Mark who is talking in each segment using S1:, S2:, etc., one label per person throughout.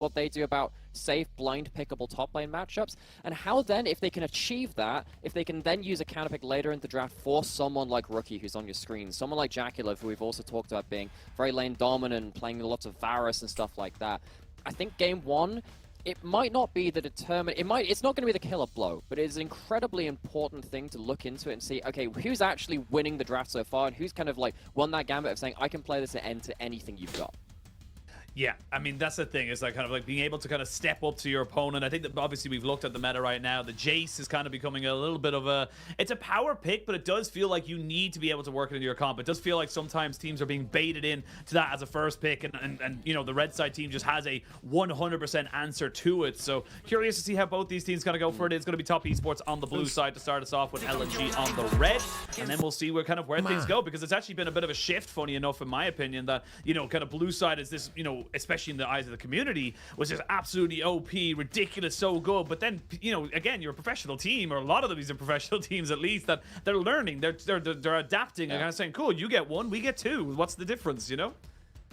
S1: what they do about safe, blind pickable top lane matchups, and how then, if they can achieve that, if they can then use a counter pick later in the draft for someone like Rookie who's on your screen, someone like JKL, who we've also talked about being very lane dominant, playing lots of Varus and stuff like that. I think game one, it might not be the it's not going to be the killer blow, but it is an incredibly important thing to look into it and see, okay, who's actually winning the draft so far, and who's kind of like won that gambit of saying, I can play this at end to anything you've got.
S2: Yeah, I mean, that's the thing, is like kind of like being able to kind of step up to your opponent. I think that obviously we've looked at the meta right now. The Jace is kind of becoming a little bit of it's a power pick, but it does feel like you need to be able to work it into your comp. It does feel like sometimes teams are being baited in to that as a first pick, and you know, the red side team just has a 100% answer to it. So curious to see how both these teams kind of go for it. It's going to be Top Esports on the blue side to start us off, with LNG on the red, and then we'll see where things go, because it's actually been a bit of a shift, funny enough, in my opinion, that, you know, kind of blue side is this, you know, especially in the eyes of the community, was just absolutely OP, ridiculous, so good. But then, you know, again, you're a professional team, or a lot of these are professional teams at least, that they're learning, they're adapting, and kind of saying, cool, you get one, we get two. What's the difference, you know?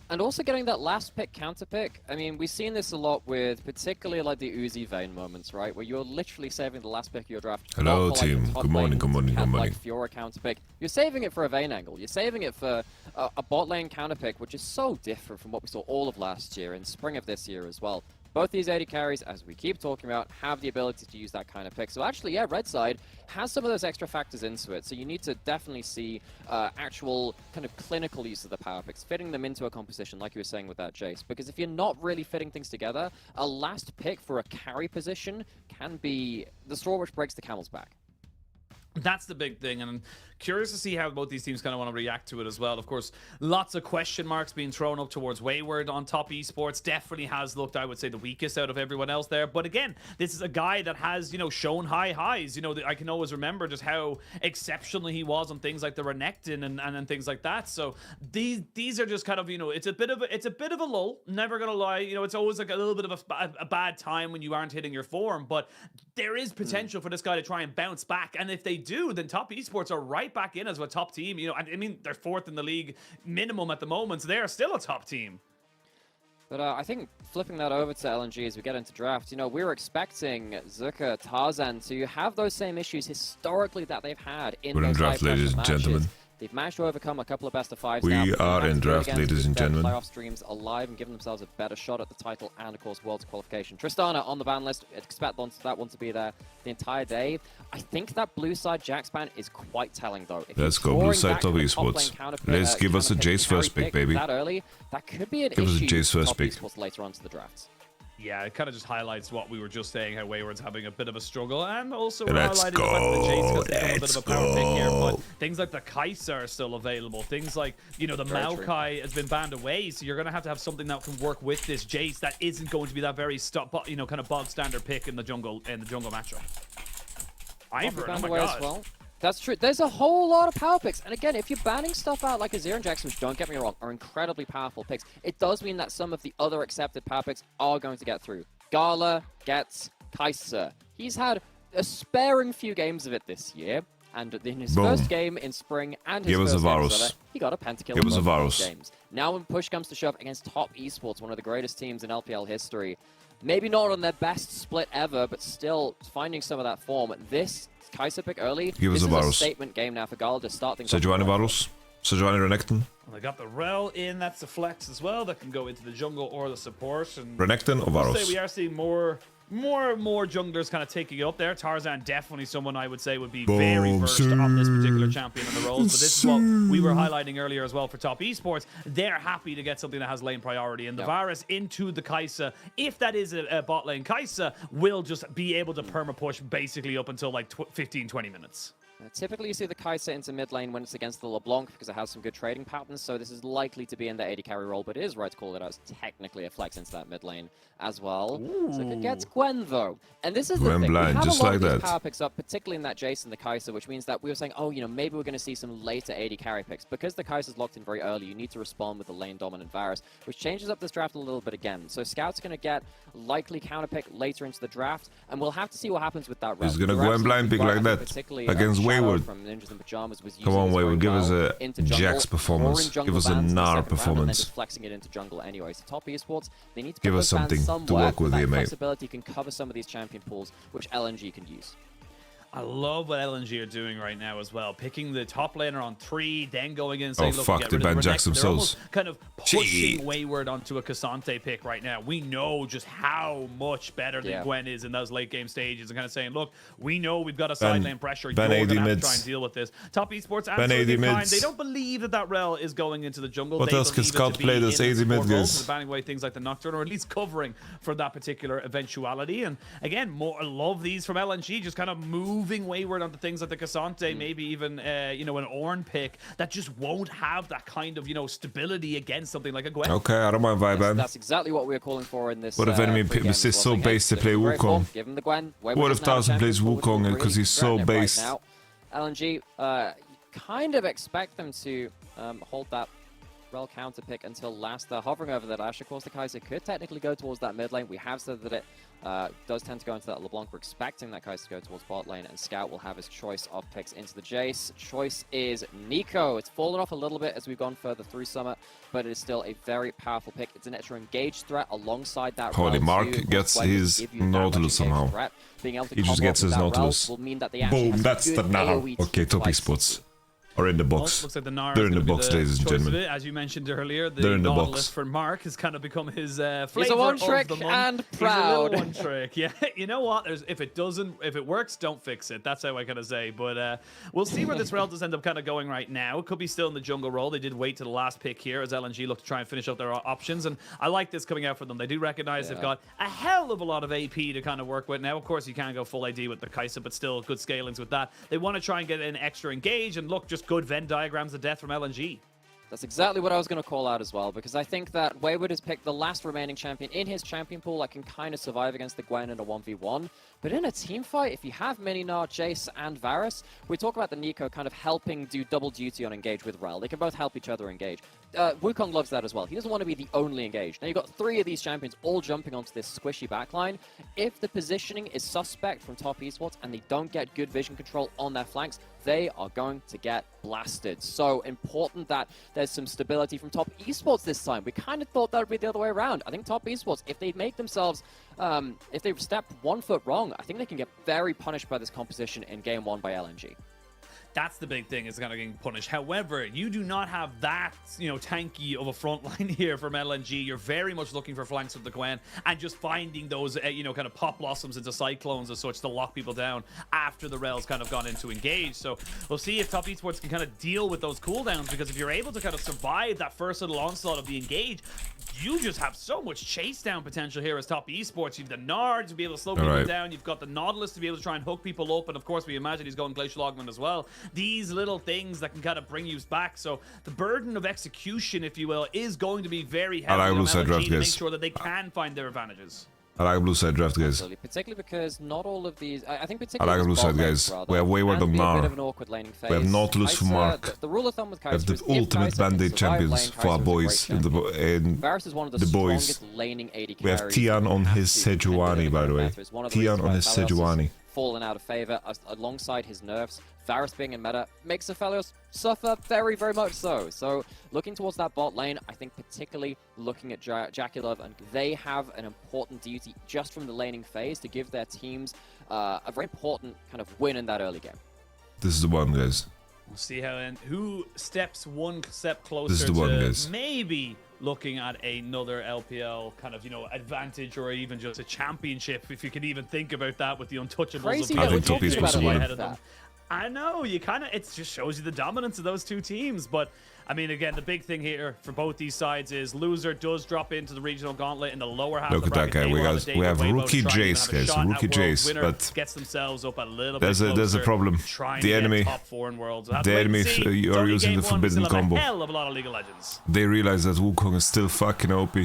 S1: And also getting that last pick, counter pick. I mean, we've seen this a lot with particularly like the Uzi Vayne moments, right? Where you're literally saving the last pick of your draft.
S3: Hello, team. Good morning, good morning, good morning.
S1: Like Fiora counter pick. You're saving it for a Vayne angle. You're saving it for a bot lane counter pick, which is so different from what we saw all of last year and spring of this year as well. Both these AD carries, as we keep talking about, have the ability to use that kind of pick. So actually, yeah, red side has some of those extra factors into it. So you need to definitely see actual kind of clinical use of the power picks, fitting them into a composition, like you were saying with that Jace. Because if you're not really fitting things together, a last pick for a carry position can be the straw which breaks the camel's back.
S2: That's the big thing, and I'm curious to see how both these teams kind of want to react to it as well. Of course, lots of question marks being thrown up towards Wayward on Top Esports. Definitely has looked, I would say, the weakest out of everyone else there. But again, this is a guy that has, you know, shown high highs. You know, I can always remember just how exceptional he was on things like the Renekton and things like that. So these are just kind of, you know, it's a bit of a lull. Never gonna lie, you know, it's always like a little bit of a bad time when you aren't hitting your form. But there is potential for this guy to try and bounce back, and if they do, then Top Esports are right back in as a top team. You know, I mean, they're fourth in the league minimum at the moment, so they are still a top team.
S1: But I think flipping that over to LNG as we get into draft, you know, we were expecting Zuka, Tarzan to have those same issues historically that they've had in those
S3: draft, ladies and gentlemen.
S1: They've managed to overcome a couple of best of fives.
S3: We are in draft, ladies and gentlemen.
S1: Playoff streams alive and giving themselves a better shot at the title and, of course, World's qualification. Tristana on the ban list. Expect that one to be there the entire day. I think that blue side Jax ban is quite telling, though.
S3: Let's go blue side Top Esports. Let's give us a Jace first pick, baby.
S1: That early, that could be an
S3: give
S1: issue
S3: us a Jace first pick
S1: later on to the drafts.
S2: Yeah, it kind of just highlights what we were just saying, how Wayward's having a bit of a struggle, and also
S3: let's
S2: highlighting
S3: go.
S2: the fact that Jace has become a bit of a power pick here. But things like the Kai'Sa are still available. Things like, you know, the Maokai has been banned away, so you're going to have something that can work with this Jace that isn't going to be that very you know, kind of bog standard pick in the jungle matchup. Ivern, oh my god.
S1: Well. That's true. There's a whole lot of power picks. And again, if you're banning stuff out like Azir and Jax, which, don't get me wrong, are incredibly powerful picks, it does mean that some of the other accepted power picks are going to get through. Gala gets Kai'Sa. He's had a sparing few games of it this year. And in his first game in spring and his first game, he got a pentakill in both games. Now when push comes to shove against Top Esports, one of the greatest teams in LPL history, maybe not on their best split ever, but still finding some of that form. This Kai'Sa pick early. This is a statement game now for Gala to start things off.
S3: Sejuani Varus. Sejuani Renekton.
S2: They got the Rel in. That's the flex as well. That can go into the jungle or the support. And
S3: Renekton or Varus?
S2: We are seeing more junglers kind of taking it up there. Tarzan, definitely someone I would say would be very versed on this particular champion and the roles. But this is what we were highlighting earlier as well for Top Esports. They're happy to get something that has lane priority. And the Varus into the Kai'Sa, if that is a bot lane Kai'Sa, will just be able to perma push basically up until like 15-20 minutes.
S1: Typically, you see the Kai'Sa into mid lane when it's against the LeBlanc because it has some good trading patterns, so this is likely to be in the AD carry role, but it is right to call it as technically a flex into that mid lane as well. Ooh. So it gets Gwen, though. And this is the thing.
S3: Blind,
S1: we have
S3: just
S1: a lot
S3: like
S1: of these
S3: that.
S1: power picks up, particularly in that Jace and the Kai'Sa, which means that we were saying, oh, you know, maybe we're going to see some later AD carry picks. Because the Kai'Sa's locked in very early, you need to respond with the lane-dominant Varus, which changes up this draft a little bit again. So Scout's going to get likely counter pick later into the draft, and we'll have to see what happens with that.
S3: He's going to go and blind pick like that against Wayward.
S1: From Ninjas in Pajamas was
S3: Come on, Wayward, give us a
S1: into jungle,
S3: Jax performance.
S1: jungle
S3: Give us a
S1: bans in the
S3: Gnar
S1: second round, and then
S3: performance.
S1: just flexing it into jungle anyway. So top esports, they need to
S3: Give
S1: put
S3: us
S1: those bans
S3: something to
S1: somewhere,
S3: work with
S1: that
S3: here, mate.
S1: flexibility can cover some of these champion pools, which LNG can use.
S2: I love what LNG are doing right now as well. Picking the top laner on 3, then going in and saying,
S3: Oh,
S2: look,
S3: fuck,
S2: get
S3: they
S2: rid of
S3: banned
S2: the
S3: Jax
S2: Renekton. They're
S3: themselves.
S2: almost kind of pushing
S3: Shit.
S2: Wayward onto a Cassante pick right now. We know just how much better than Gwen is in those late game stages, and kind of saying, look, we know we've got a side lane pressure. You're going to have to try and deal with this. Top esports absolutely fine. They don't believe that that rel is going into the jungle.
S3: What
S2: they
S3: else can
S2: believe it
S3: Scout
S2: to be
S3: play this
S2: in the
S3: AD mid
S2: support role,
S3: guys?
S2: so they're banning away things like the Nocturne, or at least covering for that particular eventuality. And again, more love these from LNG, just kind of moving Wayward onto things like the Cassante, maybe even you know, an Ornn pick that just won't have that kind of, you know, stability against something like a Gwen.
S3: Okay, I don't mind Viban.
S1: That's exactly what we were calling for in this.
S3: What if enemy is so base to play Wukong?
S1: Give him the Gwen.
S3: What if 1000 plays Wukong because he's so based?
S1: Right now, LNG kind of expect them to hold that rel counter pick until last. They're hovering over that Ashe. Of course, the Kai'Sa could technically go towards that mid lane. We have said that it does tend to go into that LeBlanc. We're expecting that Kai'Sa to go towards bot lane, and Scout will have his choice of picks into the Jace. Choice is Nico. It's fallen off a little bit as we've gone further through Summer, but it is still a very powerful pick. It's an extra engaged threat alongside that.
S3: Holy, Mark gets his Nautilus somehow. He just gets his Nautilus. Boom, that's the Gnar. Okay, top esports. Or in the box.
S2: Looks like the Gnar
S3: They're in the box, ladies and gentlemen.
S2: As you mentioned earlier,
S3: They're in the
S2: Nautilus
S3: box.
S2: for Mark has kind of become his flavor
S1: He's a one trick
S2: of the month.
S1: and
S2: He's
S1: proud.
S2: a little one trick. Yeah, you know what? If it works, don't fix it. That's how I kind of say. But we'll see where this rel does end up kind of going right now. It could be still in the jungle role. They did wait to the last pick here as LNG look to try and finish up their options. And I like this coming out for them. They do recognize they've got a hell of a lot of AP to kind of work with. Now, of course, you can't go full AD with the Kai'Sa, but still good scalings with that. They want to try and get an extra engage, and look, just good Venn diagrams of death from LNG.
S1: That's exactly what I was going to call out as well, because I think that Wayward has picked the last remaining champion in his champion pool that can kind of survive against the Gwen in a 1v1. But in a team fight, if you have Mini Gnar, Jace, and Varus, we talk about the Nico kind of helping do double duty on engage with Rel. They can both help each other engage. Wukong loves that as well. He doesn't want to be the only engaged. Now, you've got 3 of these champions all jumping onto this squishy backline. If the positioning is suspect from top esports and they don't get good vision control on their flanks, they are going to get blasted. So important that there's some stability from top esports this time. We kind of thought that would be the other way around. I think top esports, if they make themselves, if they've stepped 1 foot wrong, I think they can get very punished by this composition in game 1 by LNG.
S2: That's the big thing, is kind of getting punished. However, you do not have that, you know, tanky of a front line here from LNG. You're very much looking for flanks with the Gwen and just finding those, you know, kind of pop blossoms into cyclones as such to lock people down after the rel's kind of gone into engage. So we'll see if top esports can kind of deal with those cooldowns, because if you're able to kind of survive that first little onslaught of the engage, you just have so much chase down potential here as top esports. You've the Gnar to be able to slow people down. You've got the Nautilus to be able to try and hook people up. And of course, we imagine he's going Glacial Augment as well. These little things that can kind of bring you back. So the burden of execution, if you will, is going to be very heavy on LNG to make sure that they can find their advantages.
S3: I like blue side draft, guys.
S1: Absolutely. Particularly because not all of these... I think particularly...
S3: I like blue side, guys. We have Wayward on Gnar. We have Nautilus for Mark.
S1: The rule of thumb with Kai'Sa
S3: We have the ultimate Band-Aid champions for our boys in
S1: Varus is one of the
S3: boys.
S1: laning AD
S3: We have Tian on his Sejuani, by the way. Tian on his Sejuani.
S1: Fallen out of favor alongside his nerfs. Varus being in meta makes Aphelios suffer very, very much so. So looking towards that bot lane, I think particularly looking at JKL, and they have an important duty just from the laning phase to give their teams a very important kind of win in that early game.
S3: This is the one, guys.
S2: We'll see who steps one step closer
S3: This is the one,
S2: to
S3: guys.
S2: maybe looking at another LPL kind of, you know, advantage, or even just a championship, if you can even think about that with the untouchables.
S1: Crazy
S2: of
S3: I think top esports will win.
S2: ahead of them. I know, you kind of, it just shows you the dominance of those two teams. But I mean, again, the big thing here for both these sides is loser does drop into the regional gauntlet in the lower half.
S3: Look
S2: of the
S3: at that
S2: bracket.
S3: guy. We have rookie Jace, guys. Rookie Jace, but
S2: gets themselves up a little
S3: there's a problem.
S2: The
S3: enemy,
S2: top 4 in Worlds.
S3: the enemy are using the forbidden combo.
S2: Hell of a lot of League of Legends.
S3: They realize that Wukong is still fucking OP.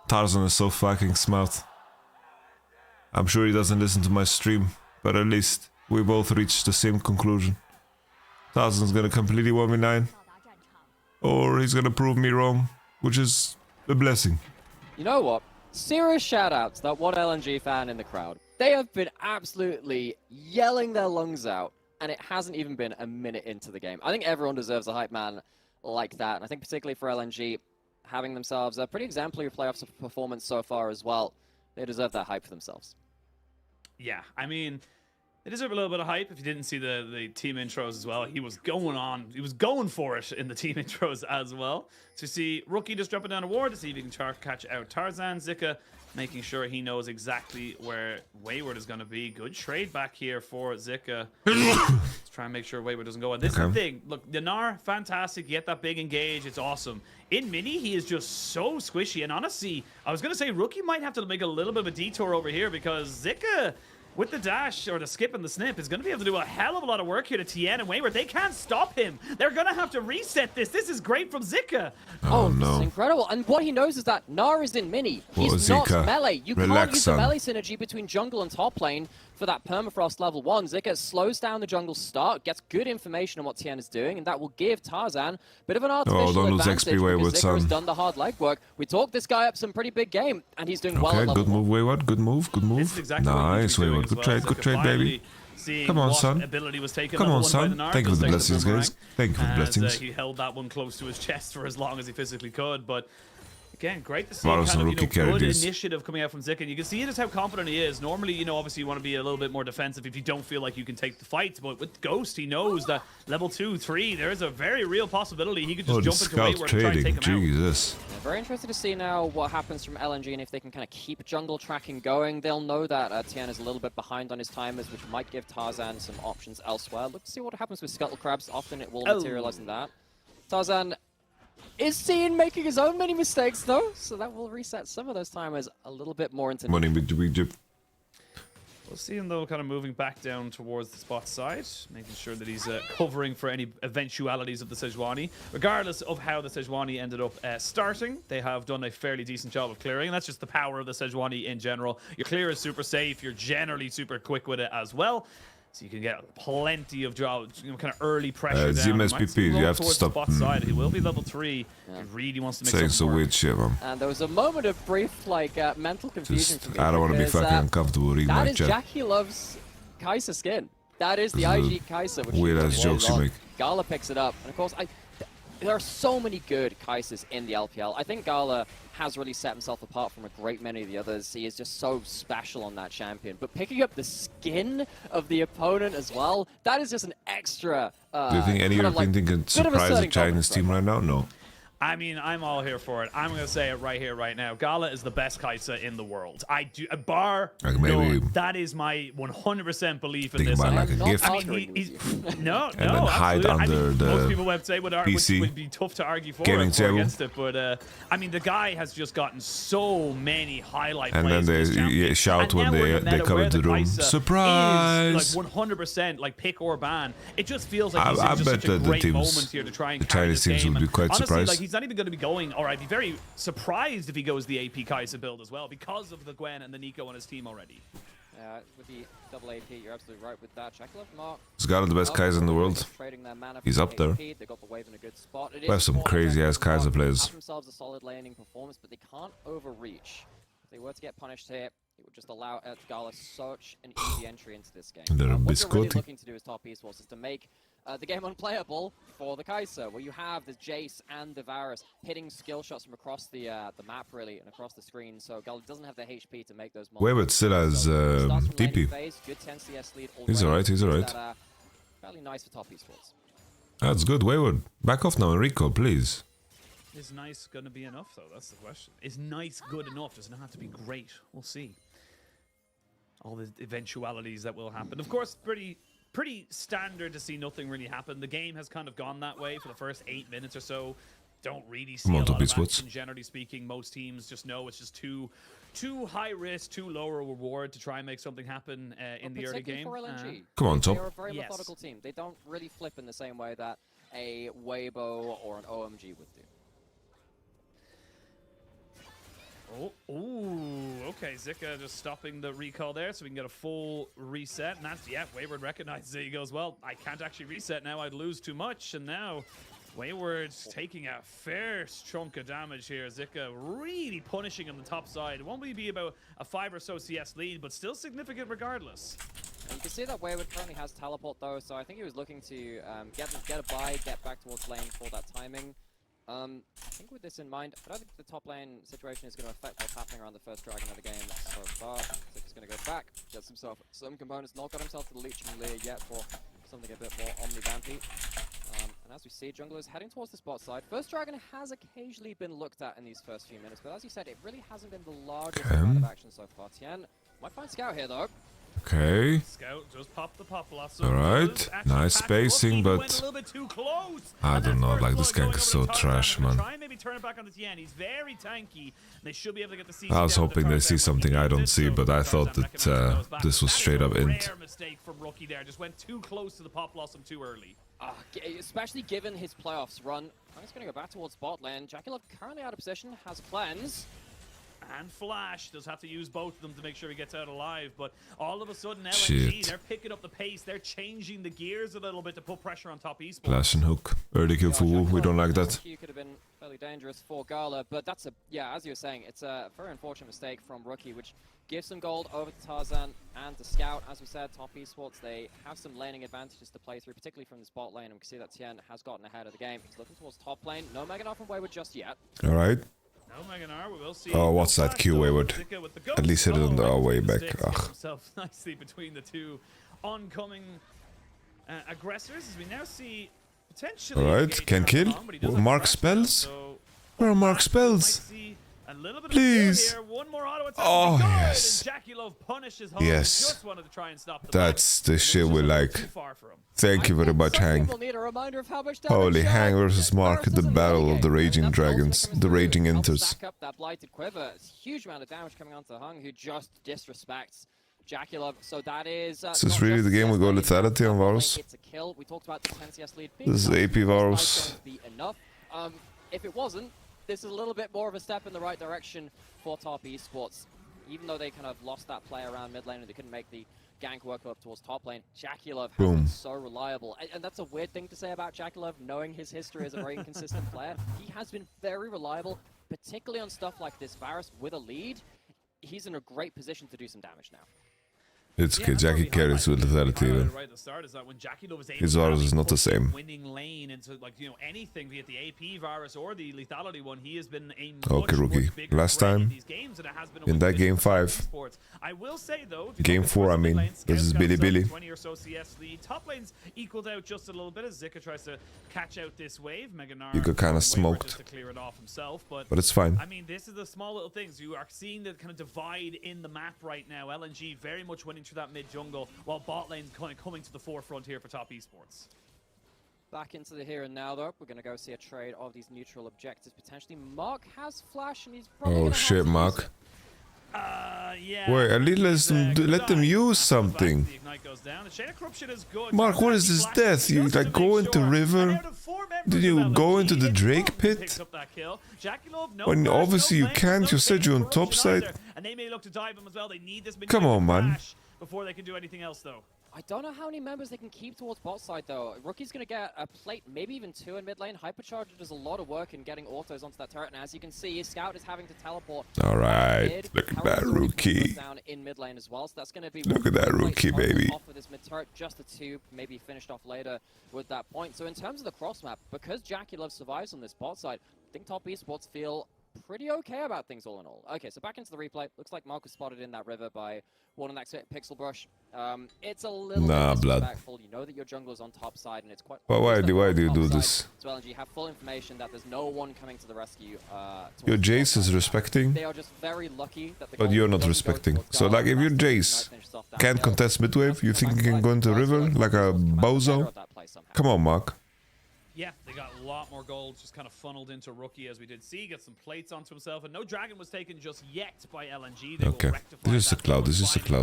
S3: Tarzan is so fucking smart. I'm sure he doesn't listen to my stream, but at least we both reached the same conclusion. Tarzan's gonna completely 1v9, or he's gonna prove me wrong, which is a blessing.
S1: You know what? Serious shout-out to that one LNG fan in the crowd. They have been absolutely yelling their lungs out and it hasn't even been a minute into the game. I think everyone deserves a hype man like that, and I think particularly for LNG, having themselves a pretty exemplary playoffs performance so far as well, they deserve that hype for themselves.
S2: Yeah, I mean, they deserve a little bit of hype. If you didn't see the team intros as well, he was going for it in the team intros as well. So you see Rookie just dropping down a ward to see if he can catch out Tarzan. Zika making sure he knows exactly where Wayward is going to be. Good trade back here for Zika. Let's try and make sure Wayward doesn't go. And this is the thing. Look, Dinar, fantastic. You get that big engage. It's awesome. In mini, he is just so squishy. And honestly, I was going to say Rookie might have to make a little bit of a detour over here because Zika, with the dash or the skip and the snip, is going to be able to do a hell of a lot of work here to TN and Wayward. They can't stop him. They're going to have to reset this. This is great from Zika.
S1: Oh, no. This is incredible. And what he knows is that Gnar is in mini. He's not melee. You can't use the melee synergy between jungle and top lane for that permafrost level 1. Zika slows down the jungle start, gets good information on what TN is doing, and that will give Tarzan a bit of an artificial advantage because Zika has done the hard legwork. We talked this guy up some pretty big game, and he's doing well at level
S3: good move, Wayward. Good move. Good move.
S2: This is exactly
S3: nice, Wayward. Good trade. Good trade, baby. Come on, son. Come on, son. Thank you for the blessings, guys. Thank you for the blessings.
S2: He held that one close to his chest for as long as he physically could, but again, great to see good initiative coming out from Zika. And you can see just how confident he is. Normally, obviously you want to be a little bit more defensive if you don't feel like you can take the fight. But with Ghost, he knows that level 2, 3, there is a very real possibility he could just jump into Wayward and try and take him out.
S1: Yeah, very interested to see now what happens from LNG and if they can kind of keep jungle tracking going. They'll know that Tian is a little bit behind on his timers, which might give Tarzan some options elsewhere. Look to see what happens with Scuttle Crabs. Often it will materialize in that. Tarzan is seen making his own many mistakes though, so that will reset some of those timers a little bit more into
S2: We'll see him though kind of moving back down towards the spot side, making sure that he's covering for any eventualities of the Sejuani. Regardless of how the Sejuani ended up starting, they have done a fairly decent job of clearing, and that's just the power of the Sejuani in general. Your clear is super safe, you're generally super quick with it as well. So you can get plenty of jobs, kind of early pressure down.
S3: ZMSPP, you have to stop.
S2: Side. He will be level 3. Yeah. He really wants to make some
S3: weird shit, man.
S1: And there was a moment of brief, mental confusion for me.
S3: I don't want to be fucking uncomfortable reading my chat.
S1: That is Jackie Love's Kai'Sa skin. That is the IG Kai'Sa.
S3: Weird-ass jokes you make.
S1: Gala picks it up. And of course, there are so many good Kai'Sas in the LPL. I think Gala has really set himself apart from a great many of the others. He is just so special on that champion. But picking up the skin of the opponent as well, that is just an extra...
S3: Do you think any European team can surprise the Chinese team right now? No.
S2: I mean, I'm all here for it. I'm going to say it right here, right now. Gala is the best Kai'Sa in the world. I do, none. That is my 100% belief in this.
S3: Like a gift.
S2: I mean, no,
S3: and then hide under the
S2: most people would say would be tough to argue for
S3: gaming table
S2: against it, but I mean, the guy has just gotten so many highlight
S3: and
S2: plays.
S3: And then they shout when they come into the room. Surprise!
S2: Like 100% like pick or ban. It just feels like I bet such a great moment here to try and
S3: the Chinese teams would be quite surprised.
S2: He's not even going to be going, or I'd be very surprised if he goes the AP Kai'Sa build as well, because of the Gwen and the Nico on his team already.
S1: With the double AP, you're absolutely right with that. Mark.
S3: He's got the best Kai'Sa in the world. He's up there.
S1: They got the wave in a good spot.
S3: We have some crazy ass Kai'Sa players.
S1: Have themselves a solid laning performance, but they can't overreach. If they were to get punished here, it would just allow Gala such an easy entry into this game. What you're really looking to do as top esports is to make the game unplayable for the Kai'Sa, where you have the Jace and the Varus hitting skill shots from across the map, really, and across the screen, so Gala doesn't have the HP to make those multiple.
S3: Wayward still has TP.
S1: Good 10 CS lead already.
S3: He's alright.
S1: Fairly nice for top esports.
S3: That's good, Wayward. Back off now, Enrico, please.
S2: Is nice going to be enough, though? That's the question. Is nice good enough? Does it have to be great? We'll see. All the eventualities that will happen. Of course, pretty standard to see nothing really happen. The game has kind of gone that way for the first 8 minutes or so. Don't really see a lot of action, generally speaking. Most teams just know it's just too high risk, too low a reward to try and make something happen in the early game.
S1: For LNG.
S3: Come on, Tom.
S1: They're a very methodical team. They don't really flip in the same way that a Weibo or an OMG would do.
S2: Oh, okay. Zika just stopping the recall there so we can get a full reset. And that's, Wayward recognizes it. He goes, well, I can't actually reset now. I'd lose too much. And now Wayward taking a fair chunk of damage here. Zika really punishing on the top side. It won't really be about a 5 or so CS lead, but still significant regardless.
S1: And you can see that Wayward currently has teleport though, so I think he was looking to get a buy, get back towards lane for that timing. I think with this in mind, I don't think the top lane situation is going to affect what's happening around the first dragon of the game so far. So he's going to go back, gets himself some components, not got himself to the Leech and Leer yet for something a bit more omni-vampy. And as we see, jungler is heading towards the spot side. First dragon has occasionally been looked at in these first few minutes, but as you said, it really hasn't been the largest amount of action so far. Tien might find Scout here though.
S3: Okay.
S2: Scout just popped the pop blossom.
S3: Alright. Nice spacing, but I don't know, like this gank is so trash, man.
S2: Try and maybe turn it back on the Tien. He's very tanky. They should be able to get the CC
S3: I was
S2: down
S3: hoping they see something I don't see, but I thought that this was straight up int.
S2: Rare mistake from Rookie there. Just went too close to the pop blossom too early.
S1: Especially given his playoffs run. I'm just going to go back towards bot lane. JKL currently out of position, has cleanse.
S2: And Flash does have to use both of them to make sure he gets out alive, but all of a sudden LNG, they're picking up the pace, they're changing the gears a little bit to put pressure on top esports.
S3: Flash and hook. Early kill for Wu, we don't like that.
S1: Q could have been fairly dangerous for Gala, but that's as you were saying, it's a very unfortunate mistake from Rookie, which gives some gold over to Tarzan and to Scout. As we said, top esports, they have some laning advantages to play through, particularly from this bot lane, and we can see that Tien has gotten ahead of the game. He's looking towards top lane. No Mega Knife from Wayward just yet.
S3: Alright.
S2: No Meganar, we will see.
S3: Oh, what's that Q Wayward? At least hit it on the way back.
S2: Himself nicely between the two oncoming aggressors, as we now see potentially.
S3: Alright, can kill. Mark spells. Where are Mark spells? Please. Oh yes. Yes. That's the shit we like. Thank you very much, Hang. Holy Hang versus Mark, the battle of the raging dragons, the raging inters.
S1: That blighted quiver. Huge amount of damage coming onto Hung, who just disrespects JKL. So that is.
S3: Is this really the game we go lethality on Varus?
S1: It's a kill. We talked about the 10 CS lead.
S3: This is AP Varus.
S1: Enough. If it wasn't, this is a little bit more of a step in the right direction for top esports. Even though they kind of lost that play around mid lane and they couldn't make the gank work up towards top lane, JKL has been so reliable. And that's a weird thing to say about JKL, knowing his history as a very inconsistent player. He has been very reliable, particularly on stuff like this Varus with a lead. He's in a great position to do some damage now.
S3: It's okay, Jackie carries with lethality.
S2: Right at the start is that when JKL was able
S3: His Varus is not the same.
S2: Winning lane into anything, be it the AP Varus or the lethality one, he has been a
S3: Okay, Rookie. Last time in that game 5.
S2: I will say though,
S3: Game 4, I mean, this is Billy Billy.
S2: 20 or so CS lead. Top lane's equaled out just a little bit as Zika tries to catch out this wave. Meganar,
S3: You got kind of smoked,
S2: to clear it off himself, but
S3: it's fine.
S2: I mean, this is the small little things. You are seeing the kind of divide in the map right now. LNG very much winning through that mid jungle, while bot lane's kind of coming to the forefront here for top esports.
S1: Back into the here and now though, we're going to go see a trade of these neutral objectives potentially. Mark has flash and he's probably
S3: Oh shit, Mark.
S2: Yeah.
S3: Wait, at least let them use something. Mark, what is this death? You like go into river? Did you go into the Drake pit? When obviously you can't, you said you're on top side. Come on, man.
S2: Before they can do anything else though.
S1: I don't know how many members they can keep towards bot side though. Rookie's going to get a plate, maybe even 2 in mid lane. Hypercharger does a lot of work in getting autos onto that turret, and as you can see, Scout is having to teleport.
S3: Alright, look at that Rookie.
S1: Down in mid lane as well, so that's going to be
S3: look at that Rookie, baby.
S1: Off of this mid turret, just the 2, maybe finished off later with that point. So in terms of the cross map, because JKL survives on this bot side, I think top esports feel pretty okay about things all in all. Okay, so back into the replay. Looks like Mark was spotted in that river by one of that pixel brush. It's a little bit disrespectful. You know that your jungler's on top side, and it's quite.
S3: But why do you do this?
S1: So LNG have full information that there's no one coming to the rescue.
S3: Your Jace is respecting.
S1: They are just very lucky that the
S3: but you're not respecting. So like if your Jace can't contest midwave, you think you can go into the river like a bozo? Come on, Mark.
S2: Yeah, they got a lot more gold just kind of funneled into Rookie, as we did see. Get some plates onto himself, and no dragon was taken just yet by LNG. They
S3: okay, this is a cloud,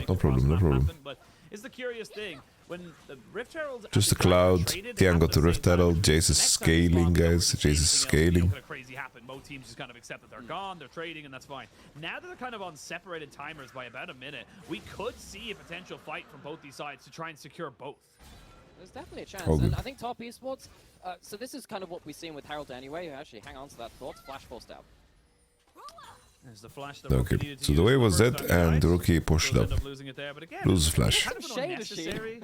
S3: no problem, no problem.
S2: But it's the curious thing, when the Rift Herald...
S3: Just a cloud, Tian got the Rift Herald, Jace is scaling, guys, Jace is scaling.
S2: Crazy happened. Both teams just kind of accept that they're gone, they're trading, and that's fine. Now that they're kind of on separated timers by about a minute, we could see a potential fight from both these sides to try and secure both.
S1: There's definitely a chance, and I think top esports, so this is kind of what we've seen with Herald anyway. Actually, hang on to that thought. Flash forced out.
S2: There's the flash that
S3: Okay,
S2: Rookie needed to
S3: so the
S2: use
S3: wave
S2: for
S3: was
S2: first
S3: dead,
S2: time,
S3: and the
S2: guys.
S3: Rookie pushed
S2: Does
S3: up.
S2: end up losing it there, but again,
S3: Loses
S2: it's
S3: flash.
S2: kind of an
S1: Shade machine.
S2: unnecessary.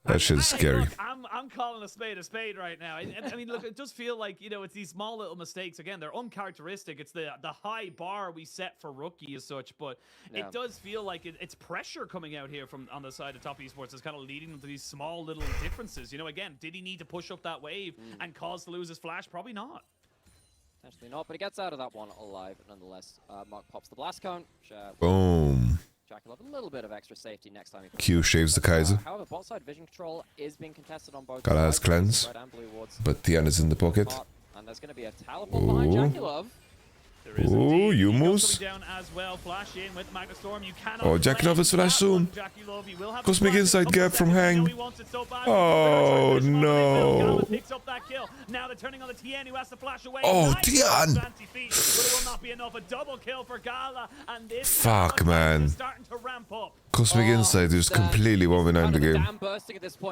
S3: That shit's scary.
S2: Look, I'm calling a spade right now. I mean, look, it does feel like, you know, it's these small little mistakes. Again, they're uncharacteristic. It's the high bar we set for Rookie as such, but
S1: Yeah.
S2: it does feel like it's pressure coming out here from on the side of Top Esports. It's kind of leading them to these small little differences. You know, again, did he need to push up that wave and cause to lose his flash? Probably not.
S1: Potentially not, but he gets out of that one alive nonetheless. Mark pops the blast cone.
S3: Boom.
S1: Jack will have a little bit of extra safety next time.
S3: Q shaves the Kaiser.
S1: However, bot side vision control is being contested on both
S3: Gala has
S1: sides.
S3: cleanse,
S1: Red and blue wards.
S3: but Tian is in the pocket.
S1: And there's going to be a teleport behind
S3: Ooh.
S1: Jackie Love.
S2: There is
S3: Ooh,
S2: indeed.
S3: you
S2: He goes
S3: moves.
S2: coming down as well. Flash in with Magnastorm. You cannot
S3: Oh, Jackie Love is
S2: blame
S3: flash
S2: that one,
S3: soon.
S2: Jackie Love. He will have
S3: Cosmic
S2: to
S3: inside
S2: flash
S3: gap
S2: a
S3: from
S2: couple
S3: Hang.
S2: seconds. He wants it so bad.
S3: Oh,
S2: There's one
S3: no.
S2: Gala picks up that kill. Now they're turning on the TN who has to flash away.
S3: Oh,
S2: Nice
S3: Tian.
S2: fancy feet, but it will not be enough. A double kill for Gala, and this
S3: Fuck,
S2: Gala
S3: man.
S2: is starting to ramp up.
S3: Cosmic Insight is completely one behind the game.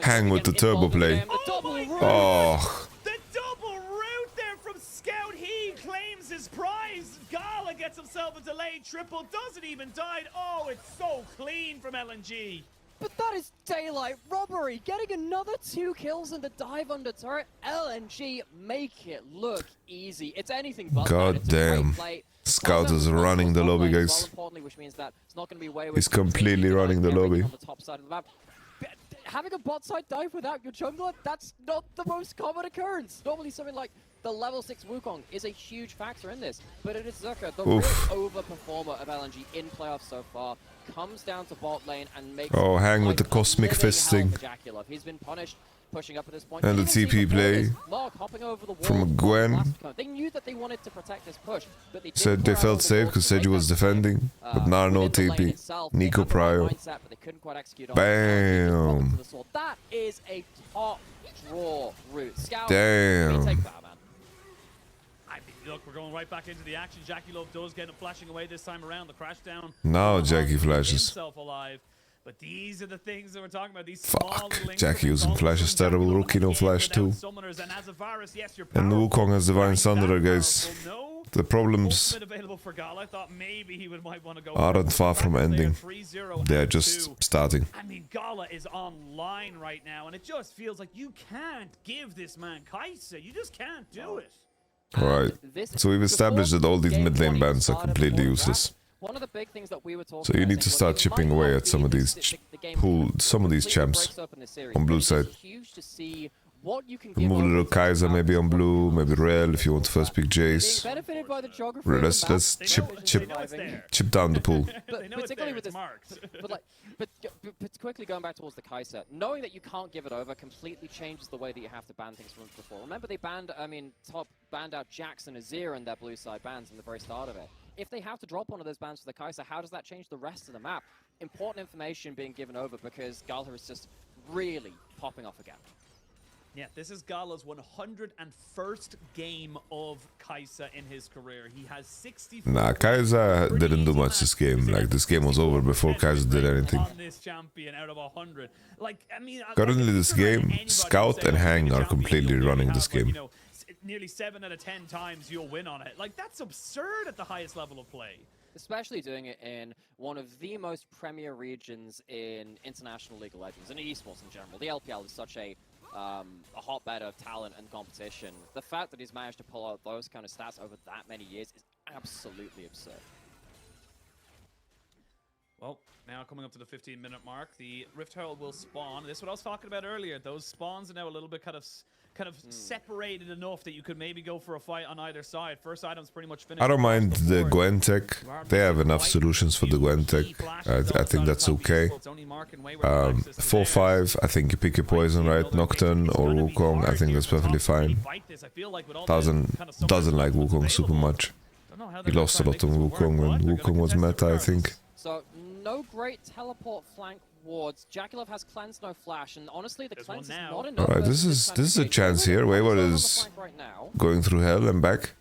S3: Hang with the turbo play. Oh,
S2: The double route there from Scout. He claims his prize. Gala gets himself a delayed triple. Doesn't even die. Oh, it's so clean from LNG.
S1: But that is daylight robbery. Getting another 2 kills in the dive under turret. LNG make it look easy. It's anything but
S3: God
S1: that. It's a great
S3: damn.
S1: play.
S3: Scout
S1: Cosmo
S3: is
S1: was
S3: running the
S1: top
S3: lobby,
S1: lane as
S3: guys.
S1: well, importantly, which means that it's not going to be way
S3: He's completely running the lobby.
S1: On the top side of the map. Having a bot side dive without your jungler, that's not the most common occurrence. Normally something like the level 6 Wukong is a huge factor in this, but it is Zucker, the
S3: Oof.
S1: real overperformer of LNG in playoffs so far, comes down to bot lane and makes
S3: Oh, Hang with
S1: life
S3: the cosmic
S1: living
S3: fist
S1: hell
S3: thing.
S1: for Jackie Love. He's been punished, pushing up at this point.
S3: And the
S1: You can
S3: TP
S1: see before
S3: play
S1: this, Mark hopping over the wall
S3: from
S1: on
S3: Gwen.
S1: last cone. They knew that they wanted to protect this push, but they
S3: said
S1: didn't
S3: they
S1: clear out
S3: felt
S1: all the
S3: safe
S1: walls
S3: because
S1: to
S3: Seju
S1: make
S3: was
S1: that play.
S3: defending, but now no
S1: Within the lane
S3: TP.
S1: itself, they
S3: Nico
S1: had the right
S3: Pryor.
S1: mindset, but they couldn't quite execute on it. LNG just brought them to the sword. That is a top draw route. Scout,
S3: Damn.
S1: retake that, man.
S2: I mean, look, we're going right back into the action. Jackie Love does get him flashing away this time around. The crash down.
S3: Now Jackie flashes.
S2: Himself alive. But these are the things that we're talking about. These
S3: Fuck,
S2: small little
S3: Jackie
S2: increments,
S3: using
S2: all
S3: flash
S2: of a
S3: is
S2: sudden,
S3: terrible.
S2: Jackie Love
S3: Rookie no
S2: again
S3: flash
S2: without
S3: too.
S2: summoners, and as a virus, yes, you're
S3: And
S2: powerful.
S3: Wukong has Divine
S2: Right,
S3: Thunder,
S2: that
S3: guys.
S2: powerful. No
S3: The problems
S2: ultimate available for Gala. I thought maybe he might want to go.
S3: aren't far from ending.
S2: 3-0
S3: They're
S2: and
S3: just
S2: 2.
S3: starting.
S2: I mean, Gala is online right now, and it just feels like you can't give this man Kai'Sa. You just can't do it.
S3: Alright, so we've established that all these mid lane bans are completely useless.
S1: One of the big things that we were talking
S3: So you
S1: about,
S3: need
S1: I
S3: to
S1: think,
S3: start
S1: was it
S3: chipping
S1: might
S3: away
S1: not
S3: at some
S1: be
S3: of these
S1: the game
S3: some of these
S1: completely
S3: champs
S1: breaks open this series,
S3: on blue
S1: but it
S3: side.
S1: is huge to see what you can give
S3: Remove a
S1: over
S3: little
S1: in terms of
S3: Kaiser
S1: how
S3: maybe on
S1: it's
S3: blue,
S1: working.
S3: maybe Rel if you want to first pick
S1: Being
S3: Jace.
S1: benefited by the geography.
S3: Let's
S1: of the map,
S3: let's
S1: they
S3: chip
S1: know it's
S3: chip
S1: surviving.
S2: there.
S3: chip down the pool.
S2: They
S1: But
S2: know it's
S1: particularly
S2: there,
S1: with
S2: it's
S1: this,
S2: marked.
S1: but quickly going back towards the Kai'Sa, knowing that you can't give it over completely changes the way that you have to ban things from before. Remember they banned, top banned out Jax and Azir in their blue side bans in the very start of it. If they have to drop one of those bans for the Kai'Sa, how does that change the rest of the map? Important information being given over because Gala is just really popping off again.
S2: Yeah, this is Gala's 101st game of Kai'Sa in his career. He has 64.
S3: Nah, Kaiser didn't do much this game. Like this game was over before Kaiser did anything.
S2: On this champion out of 100. Like, I mean,
S3: Currently this game, Scout and Hang are completely running this game.
S2: Nearly 7 out of 10 times you'll win on it. Like, that's absurd at the highest level of play.
S1: Especially doing it in one of the most premier regions in international League of Legends and esports in general. The LPL is such a hotbed of talent and competition. The fact that he's managed to pull out those kind of stats over that many years is absolutely absurd.
S2: Well, now coming up to the 15-minute mark, the Rift Herald will spawn. This is what I was talking about earlier. Those spawns are now a little bit kind of separated enough that you could maybe go for a fight on either side. First item's pretty much finished.
S3: I don't mind the Gwen tech. They have enough solutions for the Gwen tech. I think that's okay. 4-5, I think you pick your poison, right? Nocturne or Wukong, I think that's perfectly fine. Doesn't like Wukong super much. He lost a lot on Wukong when Wukong was meta, I think.
S1: So, no great teleport flank wards. Jackie Love has cleanse, no flash, and honestly, the cleanse is not enough.
S3: Alright, this is a chance here. Wayward is going through hell and back.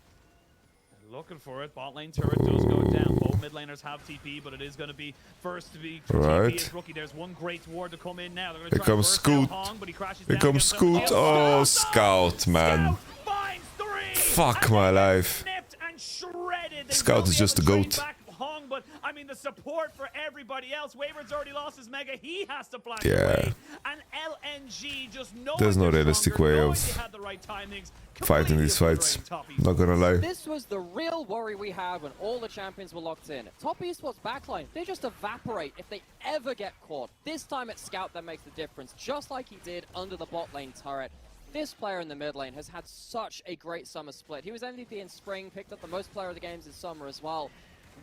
S2: Looking for it. Bot lane turret does go down. Both mid laners have TP, but it is going to be first to be
S3: right.
S2: Rookie. There's one great ward to come in now.
S3: Here comes Scoot. Here comes Scoot. Oh, Scout, man. Fuck my life. Scout is just a goat.
S2: But I mean, the support for everybody else. Wayward's already lost his mega. He has to flash
S3: Yeah.
S2: away. And LNG just knowing
S3: There's no
S2: they're
S3: realistic
S2: stronger,
S3: way
S2: knowing
S3: of
S2: they had the right timings,
S3: fighting these fights. Not gonna lie.
S1: This was the real worry we had when all the champions were locked in. Top Esports backline, they just evaporate if they ever get caught. This time it's Scout that makes the difference, just like he did under the bot lane turret. This player in the mid lane has had such a great summer split. He was MVP in spring, picked up the most player of the games in summer as well.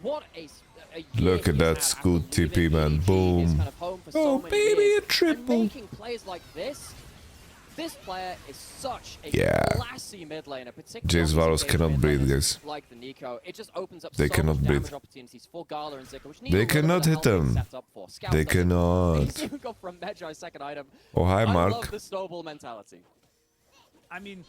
S1: What a year
S3: Look at
S1: he's
S3: that
S1: had
S3: scoot
S1: after
S3: TP,
S1: leaving
S3: man.
S1: LNG,
S3: Boom.
S1: his kind of home for so many
S3: baby,
S1: years.
S3: a triple.
S1: And making plays like this player is such a
S3: Yeah.
S1: classy mid laner, particularly
S3: Jace
S1: on
S3: Varus
S1: these
S3: cannot
S1: engaged
S3: breathe,
S1: mid laners
S3: guys.
S1: like the Nico. It just opens up
S3: They
S1: so
S3: cannot
S1: much
S3: breathe.
S1: damage opportunities for Gala and Zika, which
S3: They
S1: need a little bit
S3: cannot
S1: of
S3: hit
S1: help being
S3: them.
S1: set up for. Scout
S3: They
S1: does an
S3: cannot.
S1: amazing goal from Medjai's second item.
S3: Oh, hi,
S1: I
S3: Mark.
S1: love the snowball mentality.
S2: I mean,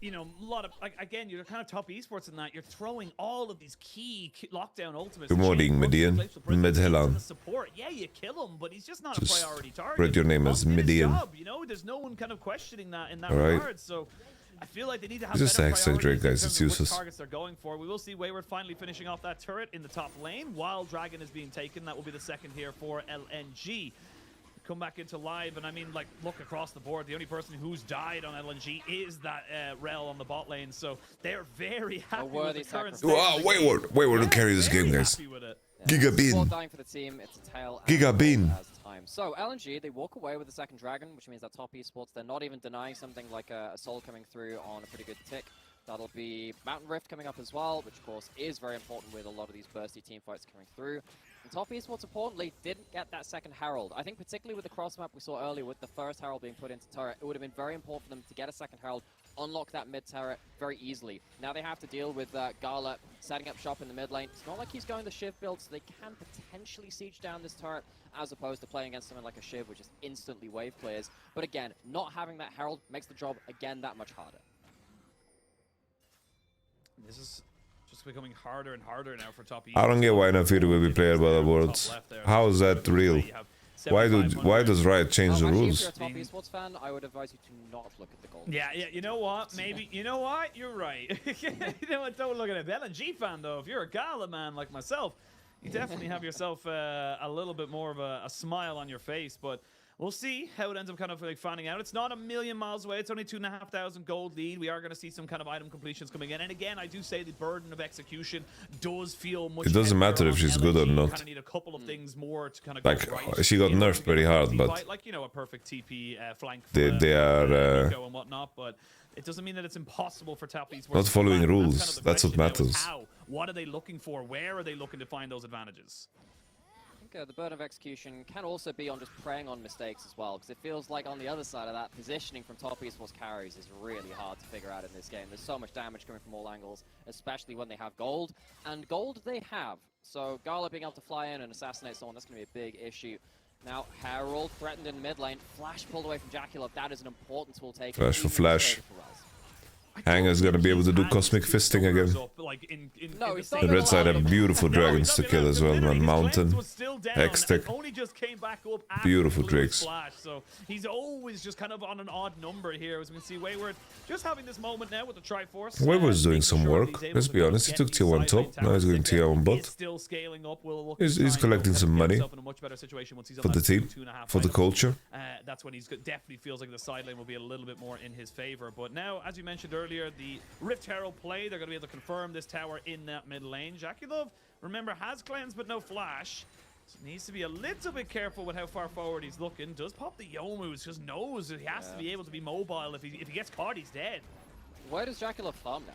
S2: you know, a lot of, like, again, you're kind of top esports in that. You're throwing all of these key lockdown ultimates.
S3: Good morning, Midian. Midhellan.
S2: Support. Yeah, you kill him, but he's just not
S3: Just
S2: a priority target.
S3: read your name as
S2: Monk did his
S3: Midian.
S2: job, you know, there's no one kind of questioning that in that
S3: Alright.
S2: regard. So I feel like they need to have
S3: Just
S2: better
S3: accent
S2: priorities
S3: rate, guys,
S2: in
S3: it's
S2: terms of which
S3: useless.
S2: targets they're going for. We will see Wayward finally finishing off that turret in the top lane while Dragon is being taken. That will be the second here for LNG. Come back into live, and I mean, like, look across the board. The only person who's died on LNG is that Rel on the bot lane, so they're very happy with the current state.
S3: Wow, Wayward will carry this game, guys. Giga Bean.
S1: Squad dying for the team, it's a tail.
S3: Giga Bean.
S1: Time. So LNG, they walk away with the second dragon, which means that top esports, they're not even denying something like a soul coming through on a pretty good tick. That'll be Mountain Rift coming up as well, which of course is very important with a lot of these bursty team fights coming through. And top esports, importantly, didn't get that second Herald. I think particularly with the cross map we saw earlier with the first Herald being put into turret, it would have been very important for them to get a second Herald, unlock that mid turret very easily. Now they have to deal with Gala setting up shop in the mid lane. It's not like he's going the Shiv build, so they can potentially siege down this turret as opposed to playing against something like a Shiv, which is instantly wave clears. But again, not having that Herald makes the job, again, that much harder.
S2: This is just becoming harder and harder now for top
S3: I don't get why Nafiri will be played by the worlds. How is that real? Why does Riot change the
S1: Actually,
S3: rules?
S1: if you're a top esports fan, I would advise you to not look at the gold.
S2: Yeah, you know what? Maybe, you know what? You're right. You know what? Don't look at it. LNG fan, though, if you're a Gala man like myself, you definitely have yourself a little bit more of a smile on your face, but we'll see how it ends up kind of like fanning out. It's not a million miles away. It's only 2,500 gold lead. We are going to see some kind of item completions coming in. And again, I do say the burden of execution does feel much.
S3: It doesn't
S2: heavier
S3: matter if
S2: on
S3: she's good or
S2: LNG.
S3: not.
S2: Kind of need a couple of things more to kind of
S3: Like,
S2: go right.
S3: she got
S2: You know,
S3: nerfed
S2: to get
S3: pretty
S2: a
S3: hard,
S2: TP
S3: but
S2: fight, like, you know, a perfect TP flank.
S3: they are
S2: Nico and whatnot, but it doesn't mean that it's impossible for top esports.
S3: not following
S2: to
S3: rules.
S2: That's, kind of the
S3: That's what
S2: question now, is
S3: matters.
S2: how? What are they looking for? Where are they looking to find those advantages?
S1: The burden of execution can also be on just preying on mistakes as well, because it feels like on the other side of that, positioning from top esports carries is really hard to figure out in this game. There's so much damage coming from all angles, especially when they have gold, and gold they have. So Gala being able to fly in and assassinate someone, that's going to be a big issue. Now, Herald threatened in mid lane, Flash pulled away from JKL, that is an important tool taken.
S3: Flash for
S1: even
S3: Flash.
S1: for Raz.
S3: Hanger's gonna be able to do cosmic fisting again.
S1: No, he's
S3: The red side have beautiful dragons to kill as well, man. Mountain, Hextech, beautiful drakes.
S2: So he's always just kind of on an odd number here. As we can see, Wayward just having this moment now with the Triforce.
S3: Wayward's doing some work. Let's be honest, he took tier 1 top, now he's going tier 1 bot.
S2: Still scaling up.
S3: He's collecting some money for the team, for the culture.
S2: That's when he's definitely feels like the side lane will be a little bit more in his favor. But now, as you mentioned earlier, the Rift Herald play, they're going to be able to confirm this tower in that mid lane. JKL, remember, has cleanse but no flash. So needs to be a little bit careful with how far forward he's looking. Does pop the Youmu's, just knows that he has to be able to be mobile. If he gets caught, he's dead.
S1: Where does JKL farm now?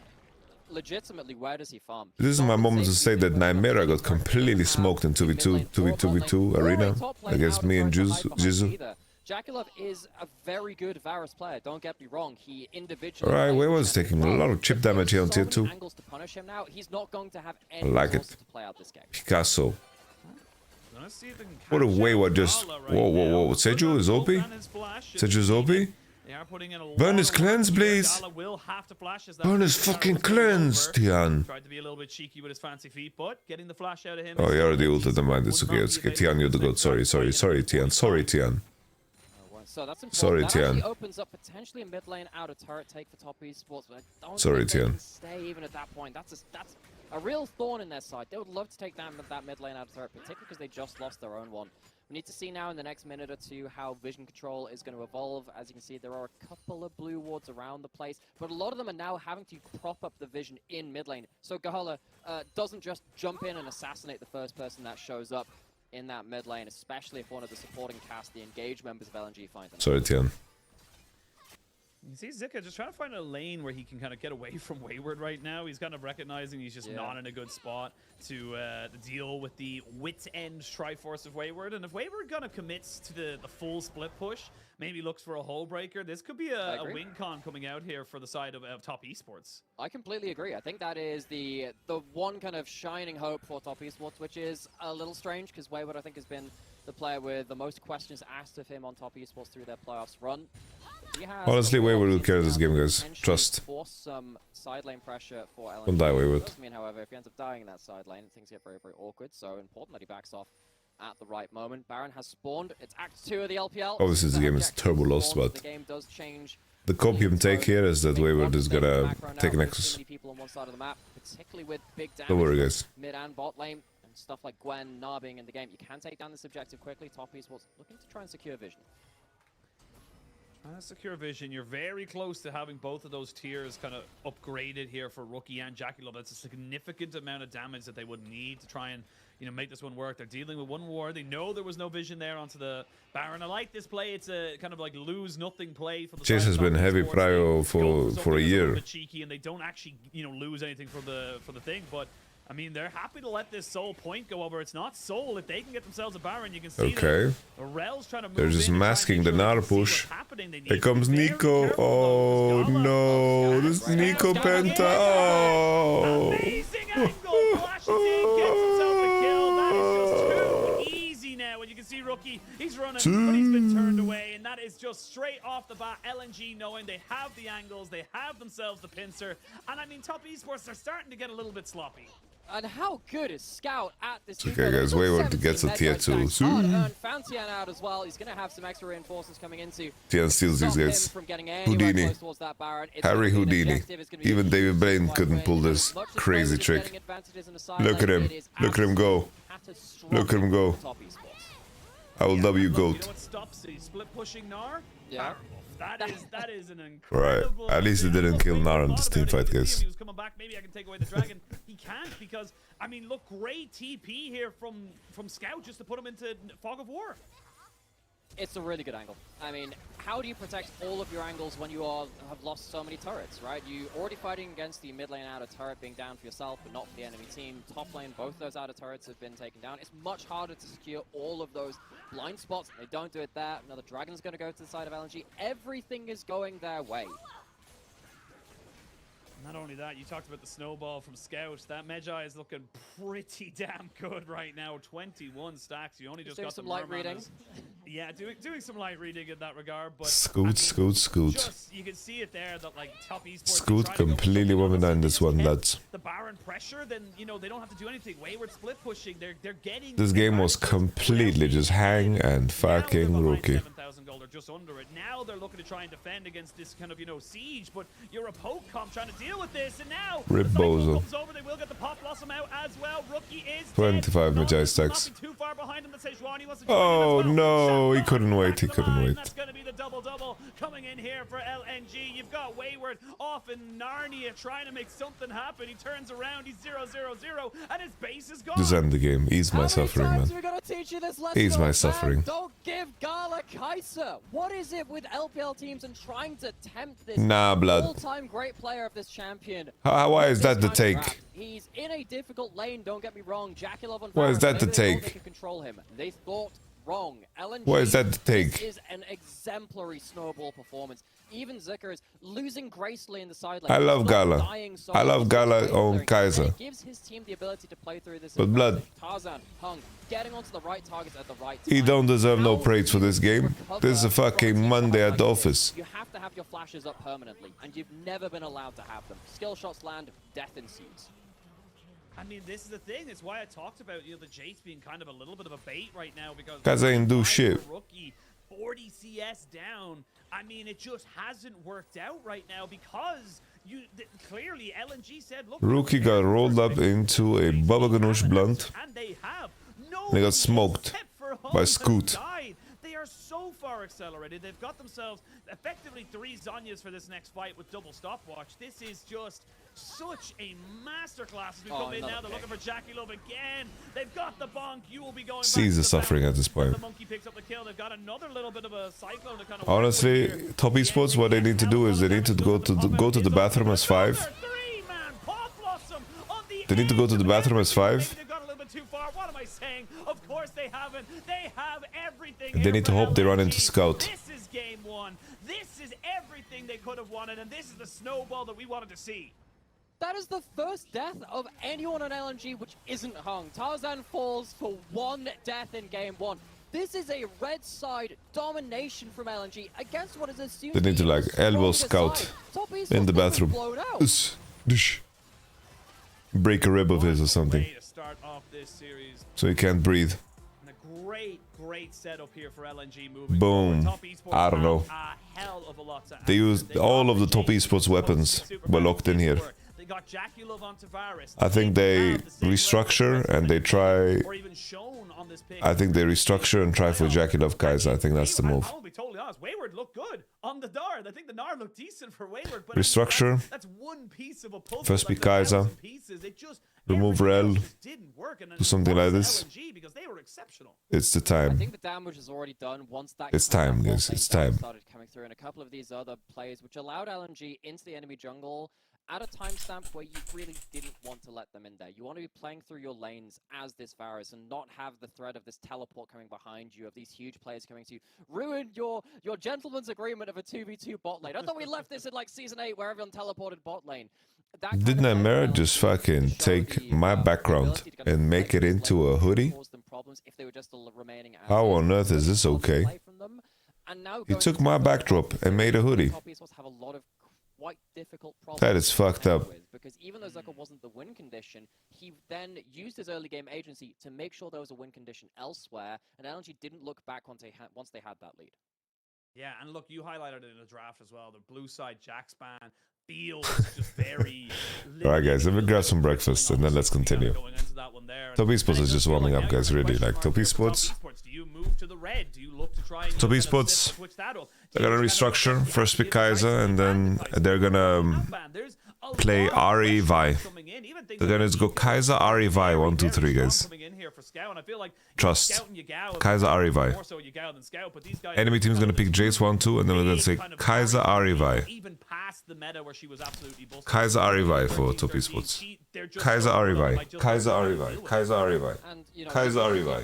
S1: Legitimately, where does he farm?
S3: This is my moment to say that Nightmare got completely smoked in 2v2 arena against me and Jizu.
S1: JKL is a very good Varus player, don't get me wrong. He individually...
S3: Alright, Wayward's taking a lot of chip damage here on tier 2.
S1: Angles to punish him now. He's not going to have any
S3: I like it.
S1: to play out this game.
S3: Picasso. What a Wayward just... Whoa. Seju is OP? Seju is OP? Burn his cleanse, please! Burn his fucking cleanse, Tian!
S2: Tried to be a little bit cheeky with his fancy feet, but getting the flash out of him.
S3: Oh, he already ulted the mind. It's okay. Tian, you're the god. Sorry, Tian. Sorry, Tian.
S1: So that's important.
S3: Sorry,
S1: that
S3: Tian.
S1: actually opens up potentially a mid lane out of turret take for top esports, but I don't
S3: Sorry,
S1: think they
S3: Tian.
S1: can stay even at that point. That's a real thorn in their side. They would love to take down that mid lane out of turret, particularly because they just lost their own one. We need to see now in the next minute or two how vision control is going to evolve. As you can see, there are a couple of blue wards around the place, but a lot of them are now having to prop up the vision in mid lane. So Gala doesn't just jump in and assassinate the first person that shows up in that mid lane, especially if one of the supporting cast, the engaged members of LNG, find them.
S3: Sorry, Tian.
S2: You see Zika just trying to find a lane where he can kind of get away from Wayward right now. He's kind of recognizing he's just not in a good spot to deal with the wit end Triforce of Wayward. And if Wayward kind of commits to the full split push, maybe looks for a hole breaker, this could be a win con coming out here for the side of Top Esports.
S1: I completely agree. I think that is the one kind of shining hope for Top Esports, which is a little strange because Wayward, I think, has been the player with the most questions asked of him on Top Esports through their playoffs run.
S3: Honestly, Wayward will carry this game, guys. Trust.
S1: Force some side lane pressure for LNG.
S3: Don't die, Wayward.
S1: Doesn't mean, however, if he ends up dying in that side lane, things get very, very awkward. So important that he backs off at the right moment. Baron has spawned. It's Act 2 of the LPL.
S3: Obviously, the game is turbo lost, but
S1: the game does change.
S3: The copium take here is that Wayward is gonna take Nexus.
S1: People on one side of the map, particularly with big damage.
S3: Don't worry, guys.
S1: Mid and bot lane and stuff like Gwen, Gnar being in the game. You can take down this objective quickly. Top Esports looking to try and secure vision.
S2: Secure vision, you're very close to having both of those tiers kind of upgraded here for Rookie and JKL. That's a significant amount of damage that they would need to try and, you know, make this one work. They're dealing with one ward. They know there was no vision there onto the Baron. I like this play. It's a kind of like lose nothing play for the
S3: Chase has been heavy prio for a year.
S2: Cheeky, and they don't actually, you know, lose anything for the thing, but I mean, they're happy to let this Soul point go over. It's not Soul. If they can get themselves a Baron, you can see
S3: okay.
S2: Rel's trying to move.
S3: They're just masking the Gnar push. Here comes
S2: to
S3: Nico. Oh no, this is Nico Penta. Oh.
S2: Amazing angle. Flashes in, gets himself a kill. That is just too easy now. And you can see Rookie, he's running, but he's been turned away. And that is just straight off the bat. LNG knowing they have the angles, they have themselves the pincer. And I mean, Top Esports are starting to get a little bit sloppy.
S1: And how good is Scout at this?
S3: Okay, guys, Wayward gets a tier 2.
S1: Fantian out as well. He's going to have some extra reinforcements coming into.
S3: Tian steals these guys. Houdini. Harry Houdini. Even David Blaine couldn't pull this crazy trick. Look at him. Look at him go. Look at him go. I will W GOAT.
S2: You know what stops the split pushing Gnar?
S1: Yeah.
S2: That is an incredible.
S3: Right. At least he didn't kill Gnar in this team fight, guys.
S2: He was coming back. Maybe I can take away the dragon. He can't because I mean, look, great TP here from Scout just to put him into Fog of War.
S1: It's a really good angle. I mean, how do you protect all of your angles when you have lost so many turrets, right? You already fighting against the mid lane outer turret being down for yourself, but not for the enemy team. Top lane, both those outer turrets have been taken down. It's much harder to secure all of those blind spots. They don't do it there. Another dragon's going to go to the side of LNG. Everything is going their way.
S2: Not only that, you talked about the snowball from Scout. That Magi is looking pretty damn good right now. 21 stacks. You only just got some light reading. Yeah, doing some light reading in that regard. But
S3: Scoot.
S2: Just, you can see it there that like Top Esports.
S3: Scoot completely woman down this one, lads.
S2: The Baron pressure, then you know they don't have to do anything. Wayward split pushing. They're getting.
S3: This game was completely just hang and fucking Rookie.
S2: 7,000 gold, or just under it. Now they're looking to try and defend against this kind of, you know, siege. But you're a poke comp trying to deal with this, and now
S3: Rip Bozo.
S2: comes over. They will get the pop blossom out as well. Rookie is
S3: 25 Magi stacks.
S2: Too far behind him. He wants to
S3: Oh no, he couldn't wait. He couldn't wait.
S2: That's going to be the double coming in here for LNG. You've got Wayward off in Narnia trying to make something happen. He turns around. He's 0-0-0, and his base is gone.
S3: Just end the game. Ease my suffering, man. Ease my suffering.
S1: Don't give Gala Kaiser. What is it with LPL teams and trying to tempt this
S3: blood.
S1: all-time great player of this champion?
S3: Why is that the take?
S1: He's in a difficult lane, don't get me wrong. JKL on
S3: Why is that the take?
S1: They can control him. They thought wrong. LNG,
S3: Why is that the take?
S1: This is an exemplary snowball performance. Even Zika is losing gracefully in the side lane.
S3: I love Gala. I love Gala on Kaiser.
S1: It gives his team the ability to play through this.
S3: But blood.
S1: Tarzan, Hung, getting onto the right targets at the right time.
S3: He don't deserve no praise for this game. This is a fucking Monday at the office.
S1: You have to have your flashes up permanently, and you've never been allowed to have them. Skill shots land, death ensues.
S2: I mean, this is the thing. It's why I talked about, you know, the Jace being kind of a little bit of a bait right now because
S3: guys ain't do shit.
S2: Rookie 40 CS down. I mean, it just hasn't worked out right now because Clearly LNG said, look,
S3: Rookie got rolled up into a Baba Ganoush blunt.
S2: and they have.
S3: They got smoked by Scoot.
S2: They are so far accelerated. They've got themselves effectively 3 Zonyas for this next fight with double stopwatch. This is just such a masterclass as we come in now. They're looking for JKL again. They've got the bonk. You will be going
S3: Sees the suffering at this point.
S2: The monkey picks up the kill. They've got another little bit of a cyclone to kind of
S3: Honestly, top esports, what they need to do is they need to go to the bathroom as 5. They need to go to the bathroom as 5.
S2: They've got a little bit too far. What am I saying? Of course they haven't. They have everything.
S3: And they need to hope they run into Scout.
S2: This is game 1. This is everything they could have wanted, and this is the snowball that we wanted to see.
S1: That is the first death of anyone on LNG which isn't hung. Tarzan falls for 1 death in game 1. This is a red side domination from LNG against what is assumed
S3: They need to like elbow Scout in the bathroom. Break a rib of his or something.
S2: Way to start off this series.
S3: So he can't breathe.
S2: And a great setup here for LNG moving
S3: Boom.
S2: forward. Top esports
S3: I don't know.
S2: a hell of a lot to
S3: They used all of the top esports weapons were locked in here.
S2: They got JKL on Tavares.
S3: I think they restructure and they try.
S2: Or even shown on this pick.
S3: I think they restructure and try for JKL Kaiser. I think that's the move.
S2: I'll be totally honest. Wayward looked good on the Nard. I think the Nard looked decent for Wayward. But
S3: Restructure.
S2: That's one piece of a puzzle.
S3: First be
S2: like there's
S3: Kaiser.
S2: 1,000 pieces. It just,
S3: Remove
S2: everything
S3: Rel.
S2: else just didn't work. And
S3: Do something like this.
S2: LNG because they were exceptional.
S3: It's the
S1: I
S3: time.
S1: think the damage is already done once that.
S3: It's time,
S1: that
S3: guys,
S1: bot
S3: it's
S1: lane
S3: time.
S1: Started coming through, and a couple of these other plays, which allowed LNG into the enemy jungle at a timestamp where you really didn't want to let them in there. You want to be playing through your lanes as this Varus and not have the threat of this teleport coming behind you, of these huge players coming to you. Ruin your gentleman's agreement of a 2v2 bot lane. I thought we left this in like Season 8 where everyone teleported bot lane. That kind
S3: Didn't
S1: of play
S3: Amera
S1: from
S3: just
S1: LNG
S3: fucking
S1: showed
S3: take
S1: the,
S3: my
S1: the
S3: background
S1: ability to kind of
S3: and make
S1: play
S3: it
S1: this
S3: into
S1: lane
S3: a hoodie?
S1: cause them problems if they were just remaining as
S3: How
S1: is.
S3: on earth is this okay?
S1: Play from them. And now
S3: He
S1: going
S3: took
S1: into
S3: my
S1: the
S3: backdrop and made a hoodie.
S1: top esports have a lot of quite difficult problems.
S3: That is
S1: to
S3: fucked
S1: contend
S3: up.
S1: with, because even though Zucker wasn't the win condition, he then used his early game agency to make sure there was a win condition elsewhere, and LNG didn't look back once they had that lead.
S2: Yeah, and look, you highlighted it in the draft as well. The blue side Jack span feels just very.
S3: Alright, guys, let me grab some breakfast and then let's continue.
S2: Going into that one there.
S3: Top esports is just warming up, guys. Really, like top esports.
S2: Do you move to the red? Do you look to try and
S3: Top
S2: kind of
S3: esports,
S2: switch that up?
S3: they're gonna restructure. First pick Kaiser, and then they're gonna play Ari Vi. They're gonna go Kaiser, Ari Vi, 1, 2, 3, guys. Trust. Kaiser, Ari Vi. Enemy team's gonna pick Jace 1, 2, and then we're gonna say Kaiser, Ari Vi. Kaiser, Ari Vi for top esports. Kaiser, Ari Vi. Kaiser, Ari Vi. Kaiser, Ari Vi.
S1: And, you know,
S3: Kaiser, Ari Vi.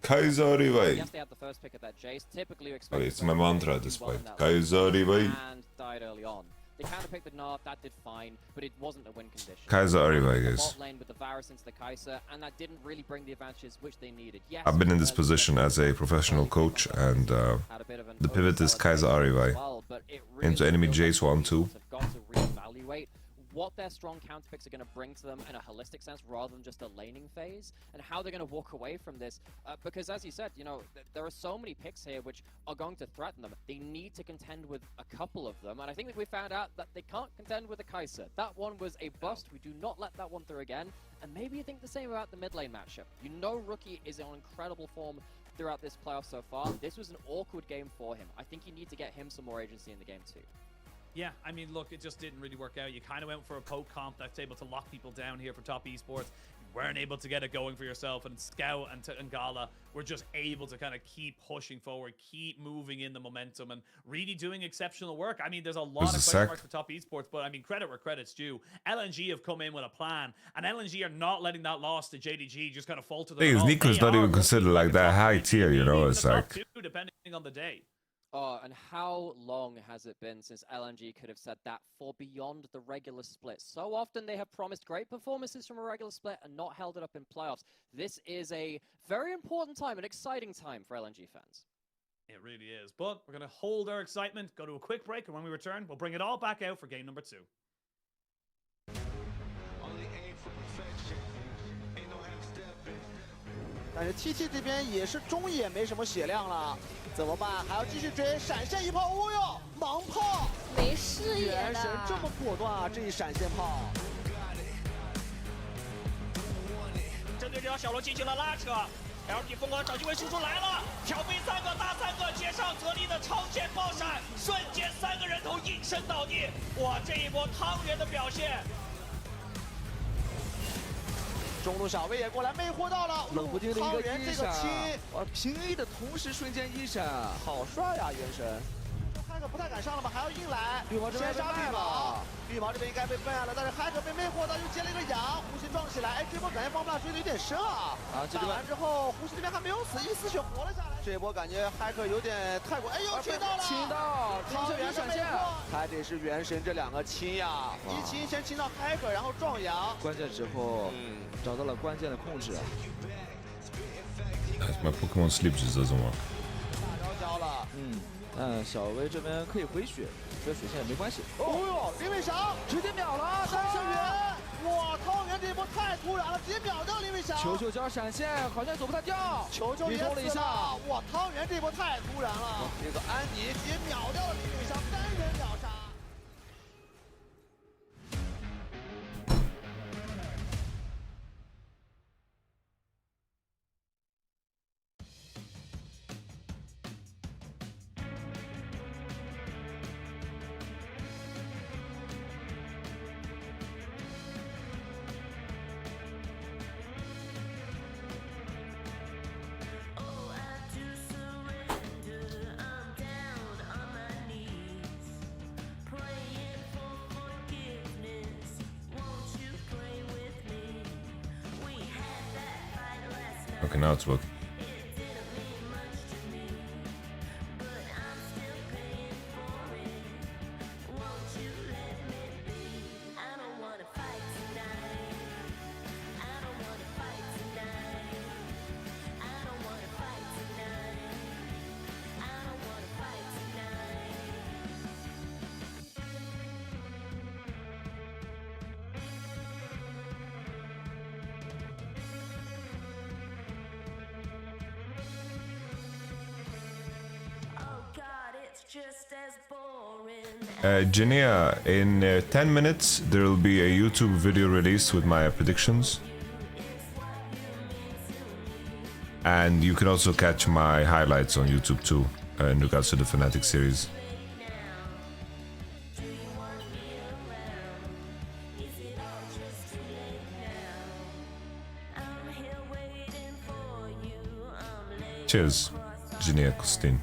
S3: Kaiser, Ari Vi.
S1: Yes, they had the first pick of that Jace. Typically, you expect
S3: Okay, it's my mantra at this point. Kaiser, Ari Vi.
S1: and died early on. They counterpicked the Narf, that did fine, but it wasn't a win condition.
S3: Kaiser, Ari Vi,
S1: The
S3: guys.
S1: bot lane with the Varus into the Kaiser, and that didn't really bring the advantages which they needed. Yes,
S3: I've been in this
S1: early
S3: position as a professional coach, and
S1: had a bit of an
S3: the pivot is
S1: oversell
S3: Kaiser Ari Vi.
S1: as well, but it really
S3: Into enemy
S1: feels
S3: Jace
S1: like
S3: 1, 2.
S1: teams have got to reevaluate what their strong counterpicks are going to bring to them in a holistic sense rather than just a laning phase, and how they're going to walk away from this. Because as you said, you know, there are so many picks here which are going to threaten them. They need to contend with a couple of them, and I think that we found out that they can't contend with a Kaiser. That one was a bust. We do not let that one through again, and maybe you think the same about the mid lane matchup. You know Rookie is on incredible form throughout this playoff so far. This was an awkward game for him. I think you need to get him some more agency in the game too.
S2: Yeah, I mean, look, it just didn't really work out. You kind of went for a poke comp that's able to lock people down here for top esports. You weren't able to get it going for yourself, and Scout and Gala were just able to kind of keep pushing forward, keep moving in the momentum, and really doing exceptional work. I mean, there's a lot of question marks for top esports, but I mean, credit where credit's due. LNG have come in with a plan, and LNG are not letting that loss to JDG just kind of fall to the
S3: Thing is, Nico's not even considered like that high tier, you know, it's like...
S2: Depending on the day.
S1: Oh, and how long has it been since LNG could have said that for beyond the regular split? So often they have promised great performances from a regular split and not held it up in playoffs. This is a very important time, an exciting time for LNG fans.
S2: It really is. But we're going to hold our excitement, go to a quick break, and when we return, we'll bring it all back out for game number 2.
S4: 但是 TT 这边也是中野没什么血量了，怎么办？还要继续追，闪现一炮，哦哟，盲炮！
S5: 没视野的。
S4: 原神这么果断啊，这一闪现炮。
S6: 针对这条小路进行了拉扯。 LNG 疯狂找机会输出来了，挑飞3个大3个，接上泽力的超前爆闪，瞬间3个人头应声倒地。哇，这一波汤圆的表现！
S4: 中路小魏也过来魅惑到了，
S7: 冷不丁的一个
S4: 汤圆这
S7: 一闪
S4: 个亲，
S7: 哇，平 A 的同时瞬间一闪，
S4: 好帅呀、原神。汉克不太敢上了吧，还要硬来，
S7: 绿毛这边
S4: 先杀绿毛，绿毛这边应该被办了，但是汉克被魅惑到，又接了一个羊，胡鑫撞起来，哎，这波感觉方不大追的有点深啊。
S7: 这
S4: 打完之后，胡鑫这边还没有死，一丝血活了下来。这一波感觉汉克有点太过，哎呦，亲到了，
S7: 亲到，
S4: 汤圆
S7: 闪现，
S4: 还得是原神这2个亲呀，一亲先亲到汉克，然后撞羊，
S7: 关键时候找到了关键的控制。
S3: My Pokemon sleep just doesn't work.
S4: 大招交了，
S7: 小薇这边可以回血，这血线也没关系。
S4: 哦呦，林伟翔
S7: 直接秒了，
S4: 汤圆，哇，汤圆这一波太突然了，直接秒掉林伟翔。
S7: 球球交闪现，好像走不太掉，
S4: 球球也
S7: 了一下，
S4: 哇，汤圆这波太突然了，这个安妮直接秒掉了林伟翔，单人秒杀。
S3: Okay, now it's working. Jania, in 10 minutes there will be a YouTube video released with my predictions. And you can also catch my highlights on YouTube too, in regards to the Fnatic series. Cheers, Jania Costin.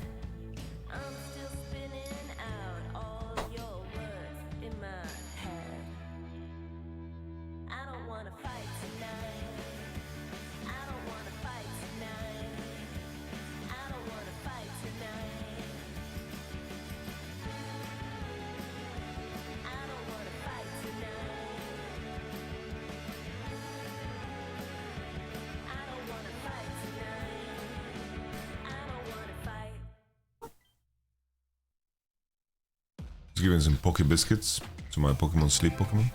S3: Giving some Poke Biscuits to my Pokemon Sleep Pokemon.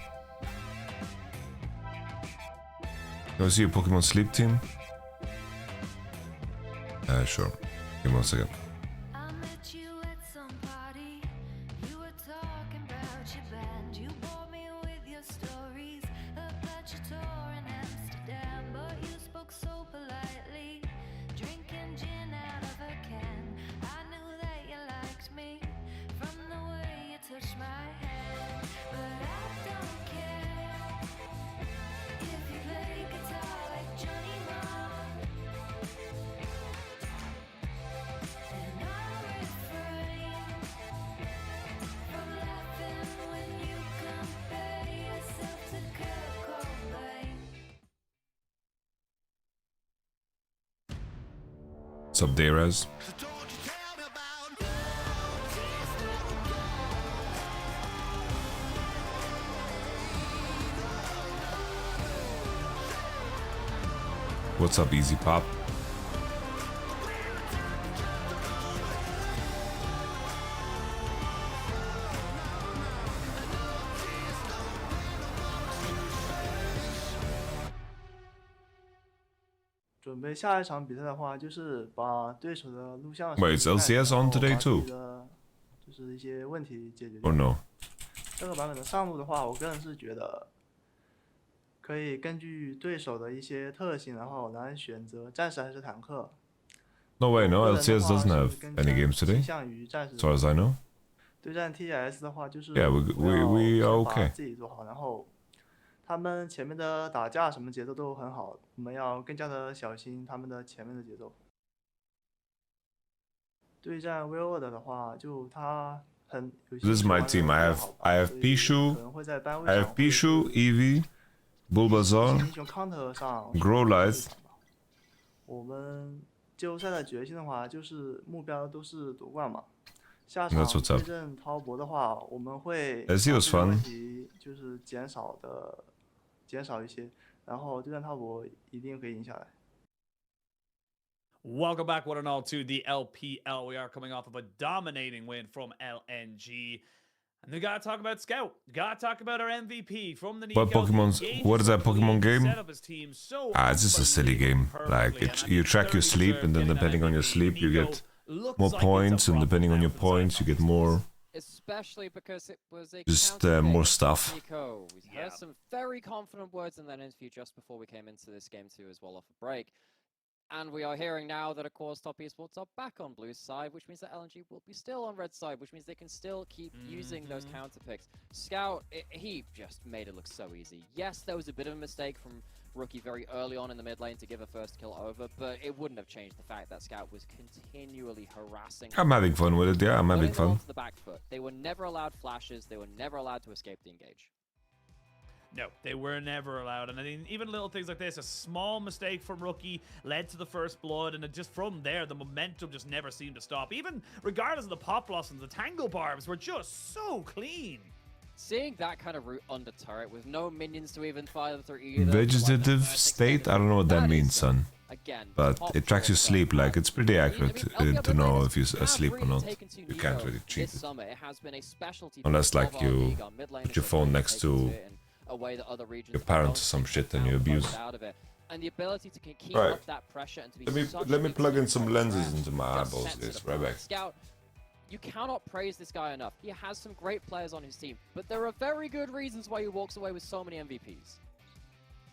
S3: Can I see a Pokemon Sleep team? Sure. Give me 1 second. What's up, Dayraz? What's up, Easy Pop?
S5: 准备下一场比赛的话，就是把对手的录像。
S3: Wait, is LCS on today too?
S5: 就是一些问题解决
S3: Or
S5: 掉。
S3: no?
S5: 这个版本的上路的话，我个人是觉得可以根据对手的一些特性，然后来选择战士还是坦克。
S3: No way, no,
S5: 我个人的
S3: LCS
S5: 话
S3: doesn't
S5: 是
S3: have
S5: 更
S3: any
S5: 加
S3: games
S5: 倾
S3: today,
S5: 向于战士
S3: as far as I know.
S5: 对战 TES 的话，就是
S3: Yeah, we are
S5: 要先把
S3: okay.
S5: 自己做好，然后他们前面的打架什么节奏都很好，我们要更加的小心他们的前面的节奏。对战 Will 的话，就他很有些
S3: This is my team. I have Pishu,
S5: 可能会在班位
S3: I
S5: 上
S3: have Pishu, Eevee, Bulbasaur,
S5: 英雄 counter 上
S3: Growlithe.
S5: 我们季后赛的决心的话，就是目标都是夺冠嘛。下
S3: That's
S5: 场
S3: what's up.
S5: 对阵滔博的话，我们会
S3: LCS was
S5: 把这个
S3: fun.
S5: 问题就是减少一些，然后对战滔博一定可以赢下来。
S2: Welcome back, one and all, to the LPL. We are coming off of a dominating win from LNG. And we gotta talk about Scout. Gotta talk about our MVP from the
S3: What Pokemon's? What is that Pokemon game? It's just a silly game. Like you track your sleep, and then depending on your sleep, you get more points, and depending on your points, you get more.
S1: Especially because it was a
S3: Just
S1: counter
S3: more
S1: pick
S3: stuff.
S1: from Nico. We heard some very confident words in that interview just before we came into this game too, as well off a break. And we are hearing now that, of course, Top Esports are back on Blue's side, which means that LNG will be still on Red's side, which means they can still keep using those counter picks. Scout, he just made it look so easy. Yes, there was a bit of a mistake from Rookie very early on in the mid lane to give a first kill over, but it wouldn't have changed the fact that Scout was continually harassing.
S3: I'm having fun with it. Yeah, I'm having fun.
S1: The back foot. They were never allowed flashes. They were never allowed to escape the engage.
S2: No, they were never allowed. And I mean, even little things like this, a small mistake from Rookie led to the first blood, and it just from there, the momentum just never seemed to stop. Even regardless of the pop blossoms, the tangle barbs were just so clean.
S1: Seeing that kind of route under turret with no minions to even fire through either.
S3: Vegetative state? I don't know what that means, son.
S1: Again,
S3: But it tracks your sleep. Like it's pretty accurate to know if you're asleep or not. You can't really cheat it. Unless like you put your phone next to your parents or some shit and you abuse.
S1: And the ability to keep
S3: Right.
S1: up that pressure and to be
S3: Let me plug in some lenses into my eyeballs. Yes, right back.
S1: Scout, you cannot praise this guy enough. He has some great players on his team, but there are very good reasons why he walks away with so many MVPs.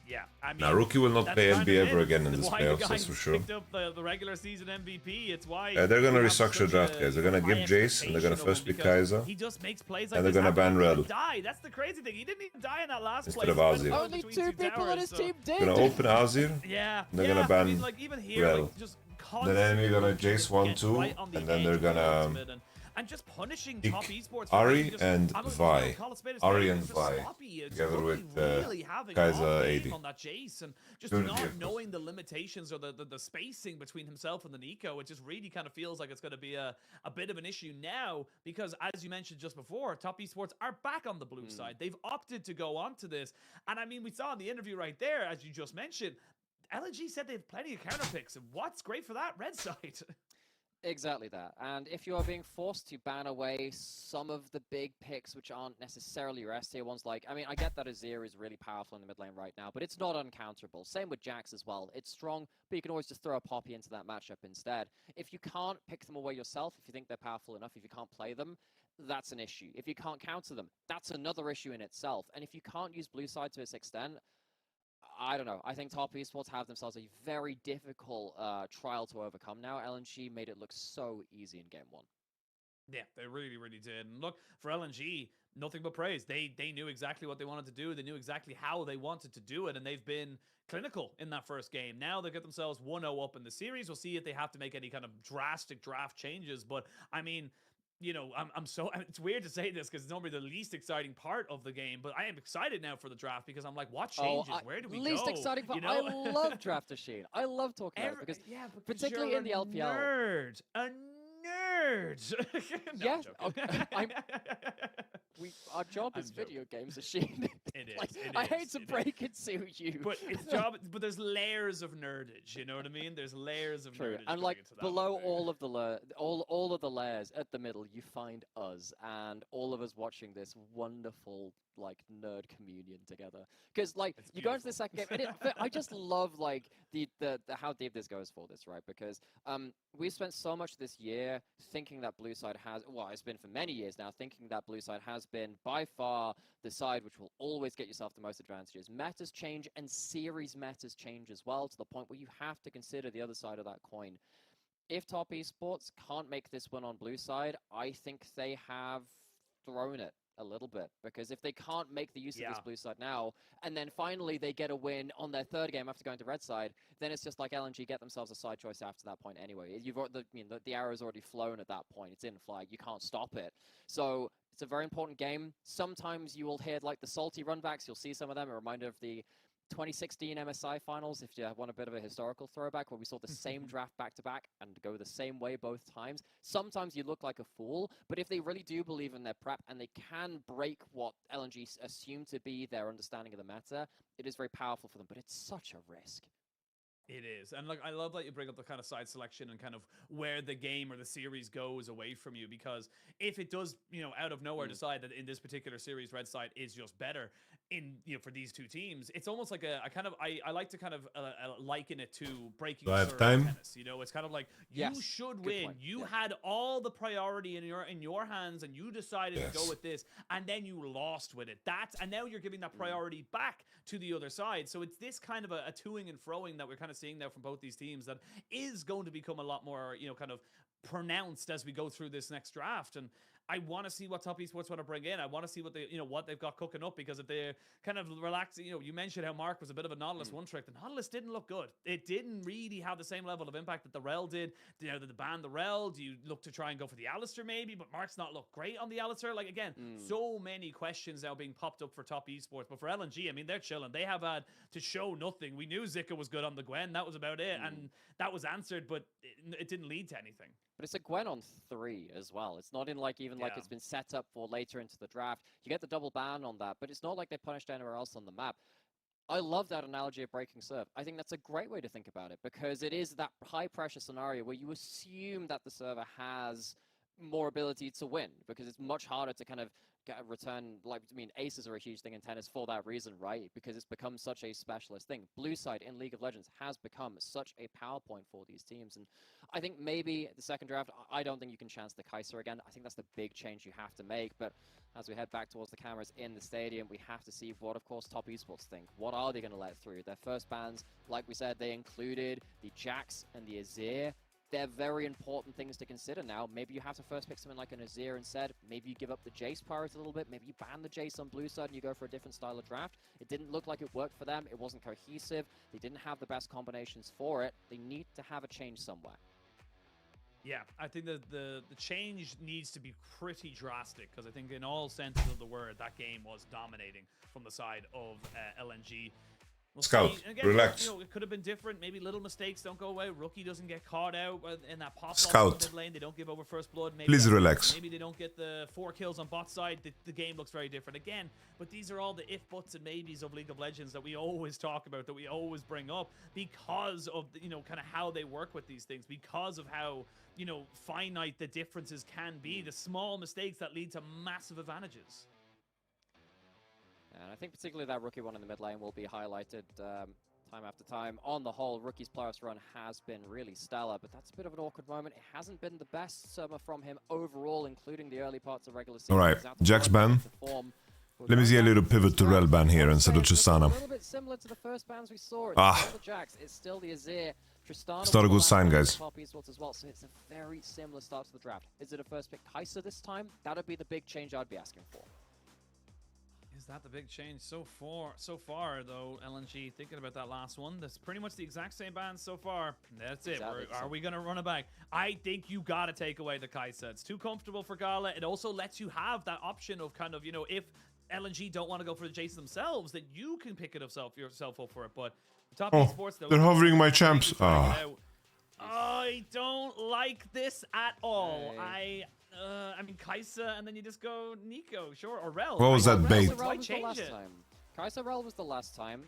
S2: Yeah, I mean,
S3: Now, Rookie will not
S2: that's
S3: play
S2: kind
S3: NBA
S2: of
S3: ever
S2: it.
S3: again in
S2: It's
S3: this
S2: why the
S3: playoffs,
S2: guy
S3: that's for sure.
S2: picked up the regular season MVP. It's why
S3: They're gonna
S2: we have
S3: restructure
S2: such
S3: draft,
S2: a
S3: guys. They're gonna give
S2: high
S3: Jace, and they're gonna
S2: expectation of
S3: first
S2: him
S3: pick
S2: because
S3: Kaiser.
S2: He just makes plays like
S3: And they're
S2: this
S3: gonna
S2: after
S3: ban
S2: he didn't
S3: Rel.
S2: die. That's the crazy thing. He didn't even die in that last
S3: Instead
S2: place.
S3: of Azir.
S2: He went
S1: Only
S2: between
S1: two people on
S2: towers,
S1: his
S2: so-
S1: team did.
S3: Gonna open Azir,
S2: Yeah,
S3: They're
S2: yeah,
S3: gonna
S2: I
S3: ban
S2: mean, like even here,
S3: Rel.
S2: like, just
S3: Then enemy gonna
S2: constantly
S3: Jace 1,
S2: get
S3: 2,
S2: right on the
S3: and then
S2: edge
S3: they're
S2: of the
S3: gonna
S2: ultimate and just punishing
S3: pick
S2: top esports.
S3: Ari
S2: just,
S3: and
S2: I'm not-
S3: Vi.
S2: you know, call a spade a
S3: Ari
S2: spade,
S3: and
S2: it's just
S3: Vi,
S2: sloppy. It's
S3: together
S2: Rookie
S3: with,
S2: really having
S3: Kaiser
S2: off game
S3: 80.
S2: on that Jace and just
S3: Good
S2: not
S3: vehicles.
S2: knowing the limitations or the spacing between himself and the Nico. It just really kind of feels like it's going to be a bit of an issue now because, as you mentioned just before, top esports are back on the blue side. They've opted to go on to this, and I mean, we saw in the interview right there, as you just mentioned. LNG said they have plenty of counter picks. What's great for that red side?
S1: Exactly that. And if you are being forced to ban away some of the big picks which aren't necessarily your S tier ones, like, I mean, I get that Azir is really powerful in the mid lane right now, but it's not uncounterable. Same with Jax as well. It's strong, but you can always just throw a Poppy into that matchup instead. If you can't pick them away yourself, if you think they're powerful enough, if you can't play them, that's an issue. If you can't counter them, that's another issue in itself. And if you can't use blue side to this extent, I don't know. I think top esports have themselves a very difficult trial to overcome now. LNG made it look so easy in game one.
S2: Yeah, they really, really did. And look, for LNG, nothing but praise. They knew exactly what they wanted to do. They knew exactly how they wanted to do it, and they've been clinical in that first game. Now they get themselves 1-0 up in the series. We'll see if they have to make any kind of drastic draft changes. But, I mean, you know, I'm so, it's weird to say this because it's normally the least exciting part of the game, but I am excited now for the draft because I'm like, what changes? Where do we go?
S1: Least exciting part.
S2: You know?
S1: I love Draft Machine. I love talking about it because, particularly
S2: you're
S1: in the LPL.
S2: A nerd. No,
S1: Yes,
S2: I'm joking.
S1: our job is video games, Machine.
S2: It is.
S1: Like,
S2: it
S1: I
S2: is,
S1: hate to
S2: it
S1: break it to you.
S2: But it's job. But there's layers of nerdage. You know what I mean? There's layers of
S1: True,
S2: nerdage.
S1: and
S2: going
S1: like
S2: into that
S1: below
S2: one there.
S1: all of the all of the layers at the middle, you find us and all of us watching this wonderful like nerd communion together. Because like
S2: It's
S1: you go into the
S2: beautiful.
S1: second game, and I just love like the how deep this goes for this, right? Because we've spent so much this year thinking that blue side has, well, it's been for many years now, thinking that blue side has been by far the side which will always get yourself the most advantages. Metas change and series metas change as well, to the point where you have to consider the other side of that coin. If Top Esports can't make this win on blue side, I think they have thrown it a little bit, because if they can't make the use of this blue side now, and then finally they get a win on their third game after going to red side, then it's just like LNG get themselves a side choice after that point anyway. The arrow's already flown at that point. It's in flag. You can't stop it. So it's a very important game. Sometimes you will hear like the salty runbacks. You'll see some of them. A reminder of the 2016 MSI finals, if you want a bit of a historical throwback, where we saw the same draft back-to-back and go the same way both times. Sometimes you look like a fool, but if they really do believe in their prep and they can break what LNG assume to be their understanding of the meta, it is very powerful for them, but it's such a risk.
S2: It is. And like, I love that you bring up the kind of side selection and kind of where the game or the series goes away from you, because if it does, out of nowhere decide that in this particular series, red side is just better for these two teams, it's almost like I like to kind of liken it to breaking a serve in tennis. It's kind of like you should win. You had all the priority in your hands and you decided to go with this, and then you lost with it. And now you're giving that priority back to the other side. So it's this kind of a toing and froing that we're kind of seeing now from both these teams that is going to become a lot more, kind of pronounced as we go through this next draft. And I want to see what Top Esports want to bring in. I want to see what what they've got cooking up, because if they're kind of relaxing, you mentioned how Mark was a bit of a Nautilus one trick. The Nautilus didn't look good. It didn't really have the same level of impact that the Rel did. Did they ban the Rel? Do you look to try and go for the Alistair maybe? But Mark's not looked great on the Alistair. Like, again, so many questions now being popped up for Top Esports. But for LNG, I mean, they're chilling. They have had to show nothing. We knew Zika was good on the Gwen. That was about it. And that was answered, but it didn't lead to anything.
S1: But it's a Gwen on 3 as well. It's not in like like it's been set up for later into the draft. You get the double ban on that, but it's not like they're punished anywhere else on the map. I love that analogy of breaking serve. I think that's a great way to think about it, because it is that high pressure scenario where you assume that the server has more ability to win, because it's much harder to kind of return. Aces are a huge thing in tennis for that reason, right? Because it's become such a specialist thing. Blue side in League of Legends has become such a power point for these teams, and I think maybe the second draft, I don't think you can chance the Kaiser again. I think that's the big change you have to make. But as we head back towards the cameras in the stadium, we have to see what, of course, Top Esports think. What are they going to let through? Their first bans, like we said, they included the Jax and the Azir. They're very important things to consider now. Maybe you have to first pick something like an Azir instead. Maybe you give up the Jace priority a little bit. Maybe you ban the Jace on blue side and you go for a different style of draft. It didn't look like it worked for them. It wasn't cohesive. They didn't have the best combinations for it. They need to have a change somewhere.
S2: Yeah, I think that the change needs to be pretty drastic, because I think in all senses of the word, that game was dominating from the side of LNG.
S3: Scout,
S2: again,
S3: relax.
S2: It could have been different. Maybe little mistakes don't go away. Rookie doesn't get caught out in that pop
S3: Scout,
S2: mid lane. They don't give over first blood. Maybe
S3: please relax.
S2: Maybe they don't get the 4 kills on bot side. The game looks very different again. But these are all the if, buts, and maybes of League of Legends that we always talk about, that we always bring up, because of kind of how they work with these things, because of how finite the differences can be, the small mistakes that lead to massive advantages.
S1: And I think particularly that Rookie one in the mid lane will be highlighted time after time. On the whole, Rookie's playoffs run has been really stellar, but that's a bit of an awkward moment. It hasn't been the best summer from him overall, including the early parts of regular season.
S3: Alright, Jax ban. Let me see a little pivot to Rel ban here instead of Tristana.
S1: A little bit similar to the first bans we saw. It's still the Jax, it's still the Azir. Tristana,
S3: it's not a good sign, guys.
S1: As well, so it's a very similar start to the draft. Is it a first pick Kaiser this time? That would be the big change I'd be asking for.
S2: Is that the big change so far, though? LNG thinking about that last one. That's pretty much the exact same band so far. That's it. Are we going to run it back? I think you got to take away the Kai'Sa. It's too comfortable for Gala. It also lets you have that option of kind of, if LNG don't want to go for the Jason themselves, that you can pick it yourself up for it. But Top Esports, though,
S3: they're hovering my champs.
S2: I don't like this at all. I mean, Kai'Sa, and then you just go Nico, sure, or Rel.
S3: What was that bait?
S2: Why change it?
S1: Kai'Sa Rel was the last time.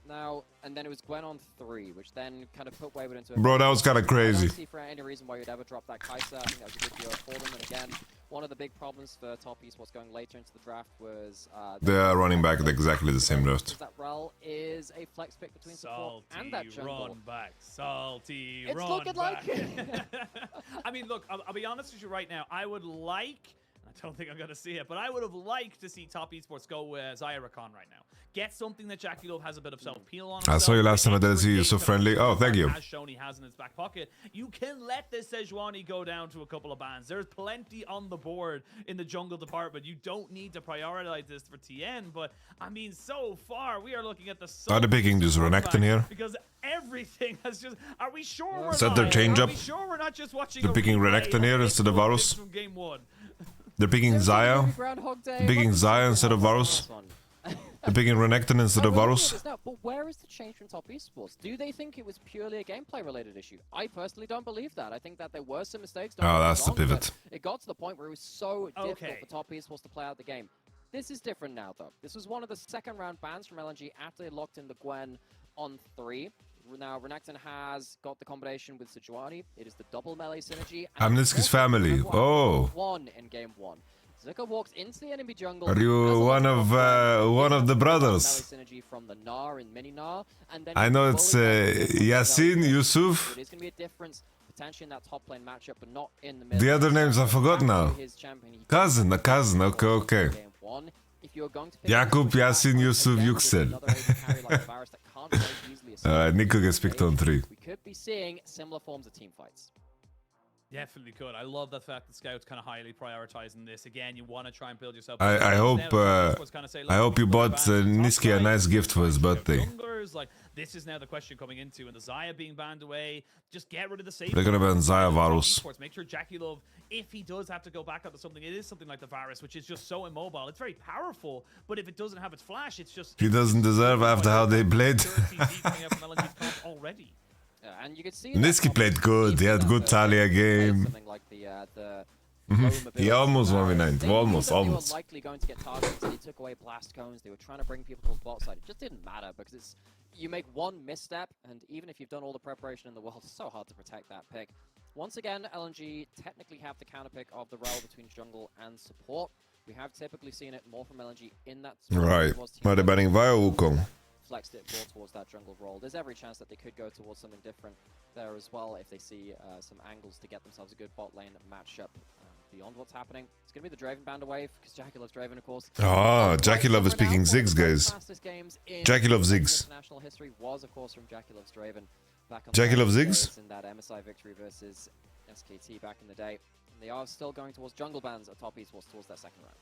S1: Now, and then it was Gwen on 3, which then kind of put Wayward into a...
S3: Bro, that was kind of
S1: I
S3: crazy.
S1: don't see for any reason why you'd ever drop that Kai'Sa. I think that was a good deal for them. And again, one of the big problems for top esports going later into the draft was...
S3: They are running back at exactly the same draft.
S1: That Rel is a flex pick between support and that jungle.
S2: Run back. Salty,
S1: It's
S2: run
S1: looking
S2: back.
S1: like it.
S2: I mean, look, I'll be honest with you right now. I would like... I don't think I'm going to see it, but I would have liked to see top esports go with Xayah Rakan right now. Get something that JKL has a bit of self-peel on.
S3: I saw you last time. I didn't see you so friendly. Oh, thank you.
S2: Has shown he has in his back pocket. You can let this Sejuani go down to a couple of bans. There's plenty on the board in the jungle department. You don't need to prioritize this for TN, but I mean, so far we are looking at the.
S3: Are they picking this Renekton here?
S2: Because everything has just. Are we sure we're
S3: Is that their change up?
S2: Are we sure we're not just watching?
S3: They're picking Renekton here instead of Varus.
S2: From game 1.
S3: They're picking Xayah. They're picking Xayah instead of Varus. They're picking Renekton instead of Varus.
S1: But where is the change from top esports? Do they think it was purely a gameplay related issue? I personally don't believe that. I think that there were some mistakes.
S3: Oh, that's the pivot.
S1: It got to the point where it was so difficult for top esports to play out the game. This is different now, though. This was one of the second round bans from LNG after they locked in the Gwen on 3. Now, Renekton has got the combination with Sejuani. It is the double melee synergy.
S3: Amnitsky's family. Oh.
S1: One in game 1. Zuka walks into the enemy jungle.
S3: Are you one of the brothers?
S1: Synergy from the Gnar and mini Gnar, and then
S3: I know it's Yasin, Yusuf.
S1: It is going to be a difference potentially in that top lane matchup, but not in the middle.
S3: The other names I forgot now. Cousin, a cousin. Okay, okay.
S1: If you're going to pick
S3: Jakub, Yasin, Yusuf, Yüksel. Nico gets picked on 3.
S1: We could be seeing similar forms of team fights.
S2: Definitely could. I love the fact that Scout's kind of highly prioritizing this. Again, you want to try and build yourself.
S3: I hope you bought Niski a nice gift for his birthday.
S2: Like, this is now the question coming into, and the Xayah being banned away. Just get rid of the safe.
S3: They're gonna ban Xayah Varus.
S2: Make sure JKL, if he does have to go back up to something, it is something like the Varus, which is just so immobile. It's very powerful, but if it doesn't have its flash, it's just.
S3: He doesn't deserve after how they played.
S2: Already.
S1: And you could see
S3: Niski played good. He had good Talia game.
S1: Like
S3: He almost 1v9. Almost.
S1: They were likely going to get targeted, so they took away blast cones. They were trying to bring people to the bot side. It just didn't matter because it's you make one misstep, and even if you've done all the preparation in the world, it's so hard to protect that pick. Once again, LNG technically have the counter pick of the rel between jungle and support. We have typically seen it more from LNG in that.
S3: Right. Are they banning Vio Wukong?
S1: Flexed it more towards that jungle role. There's every chance that they could go towards something different there as well if they see some angles to get themselves a good bot lane matchup beyond what's happening. It's going to be the Draven band away because Jackie loves Draven, of course.
S3: Ah, Jackie Love is picking Ziggs, guys. Jackie Love Ziggs.
S1: International history was, of course, from Jackie Loves Draven. Back on
S3: Jackie Love Ziggs?
S1: In that MSI victory versus SKT back in the day. And they are still going towards jungle bans at top esports towards that second round.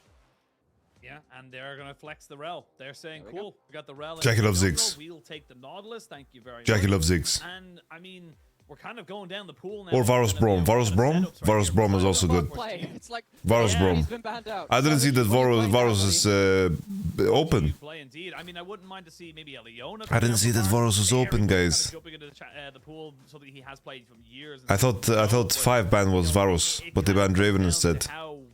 S2: Yeah, and they're going to flex the rel. They're saying, cool, we got the rel.
S3: Jackie loves Ziggs.
S2: We'll take the Nautilus. Thank you very much.
S3: Jackie loves Ziggs.
S2: And, I mean, we're kind of going down the pool now.
S3: Or Varus Brom. Varus Brom? Varus Brom is also good.
S1: It's like,
S3: Varus Brom. I didn't see that Varus is open.
S2: Play indeed. I mean, I wouldn't mind to see maybe a Leona.
S3: I didn't see that Varus was open, guys.
S2: Jumping into the pool, something he has played from years.
S3: I thought 5 ban was Varus, but they banned Draven instead.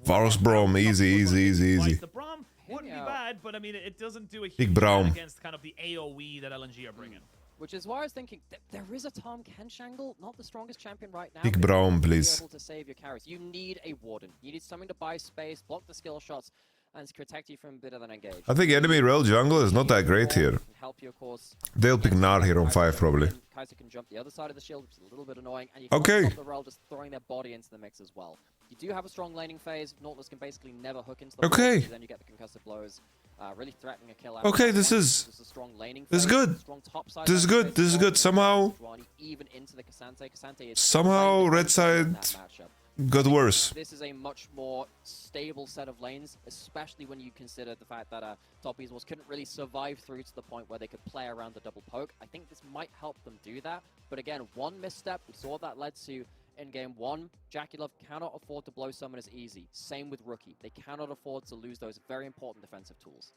S3: Varus Brom, easy, easy, easy, easy.
S2: The Brom wouldn't be bad, but I mean, it doesn't do a
S3: Big
S2: huge
S3: Braum
S2: against kind of the AoE that LNG are bringing.
S1: Which is why I was thinking, there is a Tom Kench angle, not the strongest champion right now.
S3: Big Braum, please.
S1: Able to save your carries. You need a Warden. You need something to buy space, block the skill shots, and protect you from a bit of an engage.
S3: I think enemy rel jungle is not that great here.
S1: Help you, of course.
S3: They'll pick Gnar here on 5 probably.
S1: Kai'Sa can jump the other side of the shield, which is a little bit annoying. And you
S3: can
S1: stop the rel just throwing their body into the mix as well. You do have a strong laning phase. Nautilus can basically never hook into the
S3: Okay.
S1: rel, then you get the concussive blows. Really threatening a kill out.
S3: Okay, this is good. This is good. This is good. Somehow Red side got worse.
S1: This is a much more stable set of lanes, especially when you consider the fact that top esports couldn't really survive through to the point where they could play around the double poke. I think this might help them do that. But again, one misstep, we saw that led to in game 1, Jackie Love cannot afford to blow summoners easy. Same with Rookie. They cannot afford to lose those very important defensive tools.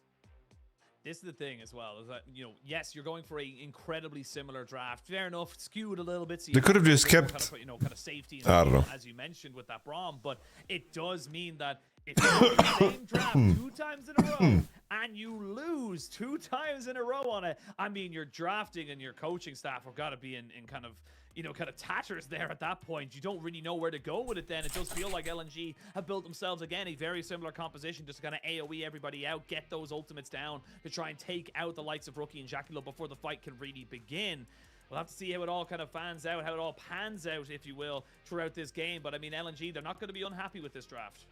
S2: This is the thing as well, is that, yes, you're going for an incredibly similar draft. Fair enough, skewed a little bit. So
S3: they could have just kept,
S2: kind of safety,
S3: I don't know,
S2: as you mentioned with that Braum, but it does mean that If you have the same draft 2 times in a row and you lose 2 times in a row on it, I mean, your drafting and your coaching staff have got to be in kind of, you know, kind of tatters there at that point. You don't really know where to go with it then. It does feel like LNG have built themselves, again, a very similar composition, just to kind of AoE everybody out, get those ultimates down to try and take out the likes of Rookie and JKL before the fight can really begin. We'll have to see how it all kind of fans out, how it all pans out, if you will, throughout this game. But I mean, LNG, they're not going to be unhappy with this draft.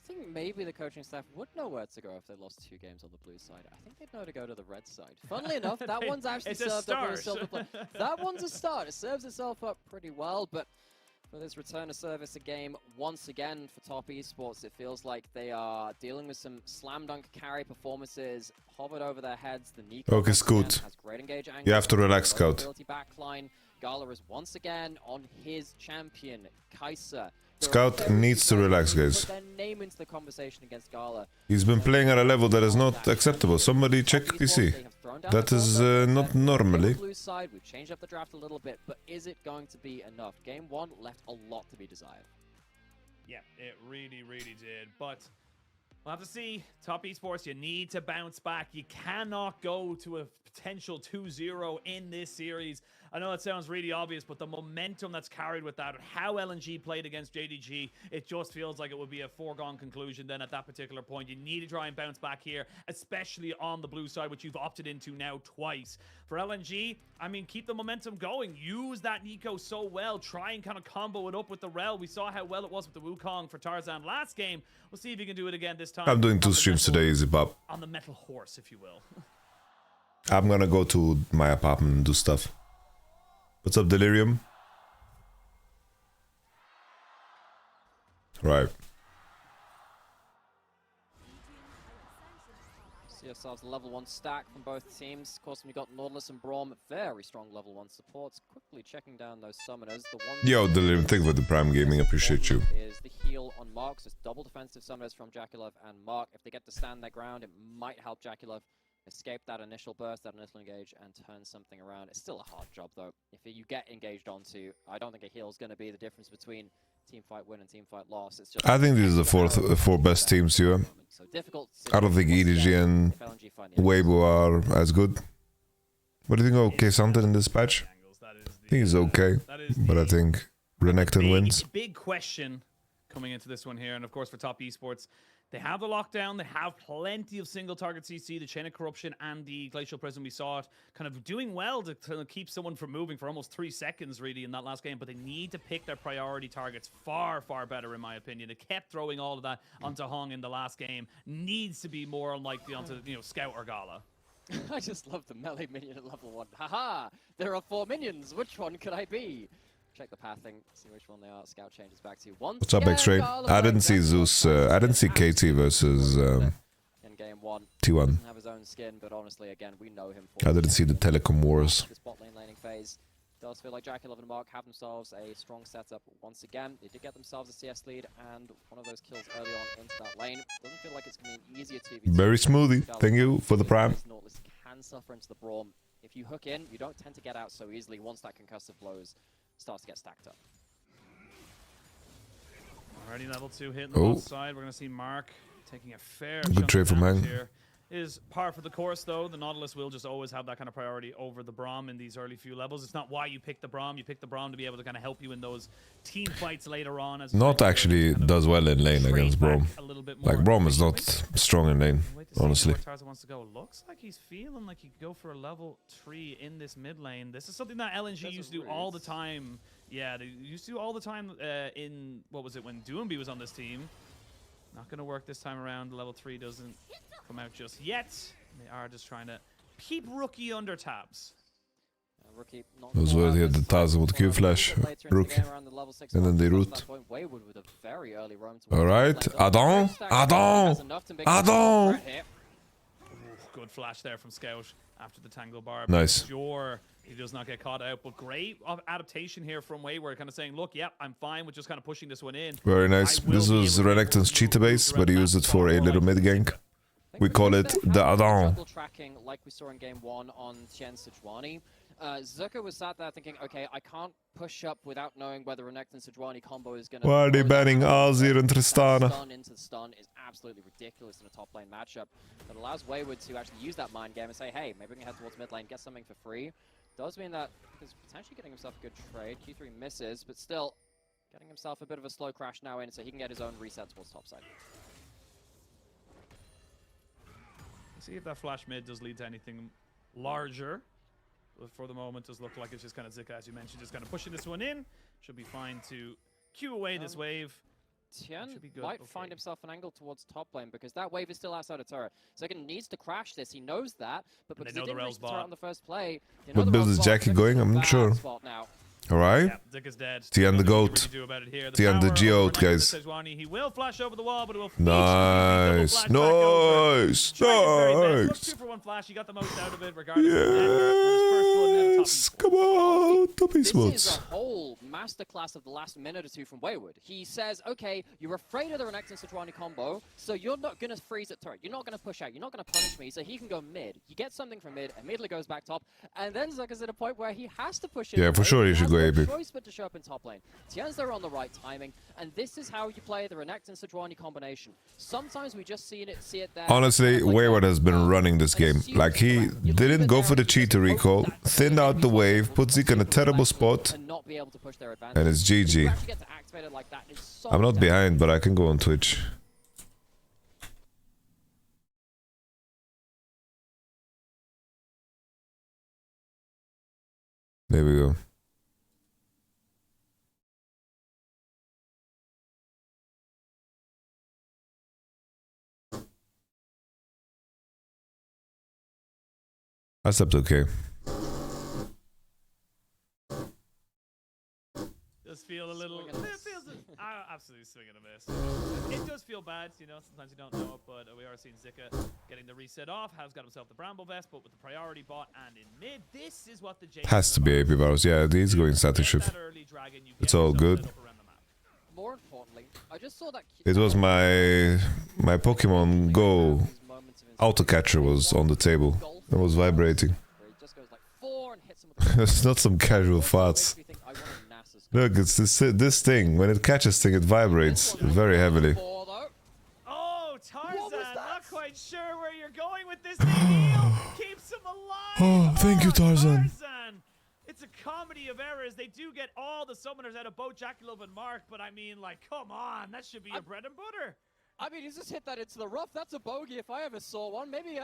S1: I think maybe the coaching staff would know where to go if they lost 2 games on the blue side. I think they'd know to go to the red side. Funnily enough, that one's actually served up with a silver play. That one's a start. It serves itself up pretty well, but for this return of service a game, once again for Top Esports, it feels like they are dealing with some slam dunk carry performances hovered over their heads. The Nico
S3: Okay, Scoot.
S1: has great engage angle.
S3: You have to relax, Scout.
S1: Backline. Gala is once again on his champion, Kaiser.
S3: Scout needs to relax, guys.
S1: Put their name into the conversation against Gala.
S3: He's been playing at a level that is not acceptable. Somebody check PC. That is not normally.
S1: Blue side, we've changed up the draft a little bit, but is it going to be enough? Game 1 left a lot to be desired.
S2: Yeah, it really, really did. But we'll have to see. Top Esports, you need to bounce back. You cannot go to a potential 2-0 in this series. I know it sounds really obvious, but the momentum that's carried with that, how LNG played against JDG, it just feels like it would be a foregone conclusion then at that particular point. You need to try and bounce back here, especially on the blue side, which you've opted into now twice. For LNG, I mean, keep the momentum going. Use that Nico so well. Try and kind of combo it up with the Rel. We saw how well it was with the Wukong for Tarzan last game. We'll see if you can do it again this time.
S3: I'm doing 2 streams today, Easy Pop.
S2: On the metal horse, if you will.
S3: I'm gonna go to my apartment and do stuff. What's up, Delirium? Right.
S1: See ourselves a level 1 stack from both teams. Of course, we got Nautilus and Braum, very strong level 1 supports. Quickly checking down those summoners. The one
S3: Yo, Delirium, thank you for the Prime Gaming. Appreciate you.
S1: Is the heal on Mark, so it's double defensive summoners from JKL and Mark. If they get to stand their ground, it might help JKL escape that initial burst, that initial engage, and turn something around. It's still a hard job, though. If you get engaged onto, I don't think a heal is going to be the difference between team fight win and team fight loss. It's just
S3: I think these are the 4 best teams here.
S1: So difficult.
S3: I don't think EDG and Weibo are as good. What do you think of OK Santen in this patch? I think he's okay, but I think Renekton wins.
S2: Big question coming into this one here, and of course for Top Esports, they have the lockdown, they have plenty of single target CC, the Chain of Corruption and the Glacial Prism. We saw it kind of doing well to keep someone from moving for almost 3 seconds really in that last game, but they need to pick their priority targets far, far better in my opinion. They kept throwing all of that onto Hong in the last game. Needs to be more unlikely onto, you know, Scout or Gala.
S1: I just love the melee minion at level 1. Haha! There are 4 minions. Which one could I be? Check the pathing, see which one they are. Scout changes back to 1.
S3: What's up, X-Ray? I didn't see Zeus. I didn't see KT versus
S1: in game 1.
S3: T1.
S1: Doesn't have his own skin, but honestly, again, we know him for
S3: I didn't see the Telecom Wars.
S1: this bot lane laning phase. Does feel like JKL and Mark have themselves a strong setup once again. They did get themselves a CS lead and one of those kills early on into that lane. Doesn't feel like it's going to be an easier 2v2.
S3: Very smoothie. Thank you for the Prime.
S1: Nautilus can suffer into the Braum. If you hook in, you don't tend to get out so easily once that concussive blows starts to get stacked up.
S2: Already level 2 hit on the bot side. We're going to see Mark taking a fair chunk
S3: Betray
S2: of
S3: from
S2: damage
S3: Hang.
S2: here. Is par for the course, though. The Nautilus will just always have that kind of priority over the Braum in these early few levels. It's not why you pick the Braum. You pick the Braum to be able to kind of help you in those team fights later on. As
S3: Not actually
S2: kind of
S3: does well in lane against Braum. Like, Braum is not strong in lane, honestly.
S2: Tarzan wants to go. Looks like he's feeling like he could go for a level 3 in this mid lane. This is something that LNG used to do all the time. Yeah, they used to do all the time in, what was it, when Doomby was on this team. Not going to work this time around. Level 3 doesn't come out just yet. They are just trying to keep Rookie under tabs.
S1: Rookie not
S3: That was where they had the Tarzan with Q flash. Rookie. And then they root. Alright. Adam! Adam! Adam!
S2: Good flash there from Scout after the Tangle Bar.
S3: Nice.
S2: Sure, he does not get caught out, but great adaptation here from Wayward, kind of saying, look, yeah, I'm fine with just kind of pushing this one in.
S3: Very nice. This was Renekton's cheetah base, but he used it for a little mid gank. We call it the Adam.
S1: Tracking like we saw in game 1 on Tien Sejuani. Zucker was sat there thinking, okay, I can't push up without knowing whether Renekton and Sejuani combo is going to...
S3: Why are they banning Azir and Tristana?
S1: Stun into the stun is absolutely ridiculous in a top lane matchup. That allows Wayward to actually use that mind game and say, hey, maybe we can head towards mid lane, get something for free. Does mean that he's potentially getting himself a good trade. Q3 misses, but still getting himself a bit of a slow crash now in so he can get his own reset towards top side.
S2: See if that flash mid does lead to anything larger. But for the moment, does look like it's just kind of Zika, as you mentioned, just kind of pushing this one in. Should be fine to queue away this wave.
S1: Tian might find himself an angle towards top lane because that wave is still outside of turret. Zika needs to crash this. He knows that, but because he didn't reach the turret on the first play,
S3: What build is Jackie going? I'm not sure. Alright.
S2: Yeah, Zika's dead.
S3: Tian the goat. Tian the Geode, guys.
S2: He will flash over the wall, but it will
S3: Nice. Nice.
S2: Nice. 2-for-1 flash. He got the most out of it, regardless
S3: Yes. Come on, top
S1: This
S3: esports.
S1: is a whole masterclass of the last minute or two from Wayward. He says, okay, you're afraid of the Renekton Sejuani combo, so you're not going to freeze at turret. You're not going to push out. You're not going to punish me, so he can go mid. You get something from mid, immediately goes back top, and then Zucker's at a point where he has to push it.
S3: Yeah, for sure he should go
S1: no
S3: AP.
S1: choice but to show up in top lane. Tian's there on the right timing, and this is how you play the Renekton Sejuani combination. Sometimes we just see it there.
S3: Honestly,
S1: like
S3: Wayward has been running this game. Like, he didn't go for the cheater recall, thinned out the wave, put Zeke in a terrible spot,
S1: and not be able to push their advantage.
S3: and it's GG. I'm not behind, but I can go on Twitch. There we go. That's up to okay.
S2: Does feel a little... It feels absolutely swing and a miss. It does feel bad, you know, sometimes you don't know it, but we are seeing Zika getting the reset off. Has got himself the Bramble Vest, but with the priority bot and in mid, this is what the J
S3: Has to be AP Bars. Yeah, he's going static shift. It's all good.
S1: More importantly, I just saw that
S3: It was my Pokemon Go auto catcher was on the table. It was vibrating. It's not some casual farts. Look, it's this thing. When it catches thing, it vibrates very heavily.
S2: Oh, Tarzan, not quite sure where you're going with this. Heal keeps him alive.
S3: Oh, thank you, Tarzan.
S2: It's a comedy of errors. They do get all the summoners out of both Jackalope and Mark, but I mean, like, come on, that should be your bread and butter.
S1: I mean, he's just hit that into the rough. That's a bogey if I ever saw one. Maybe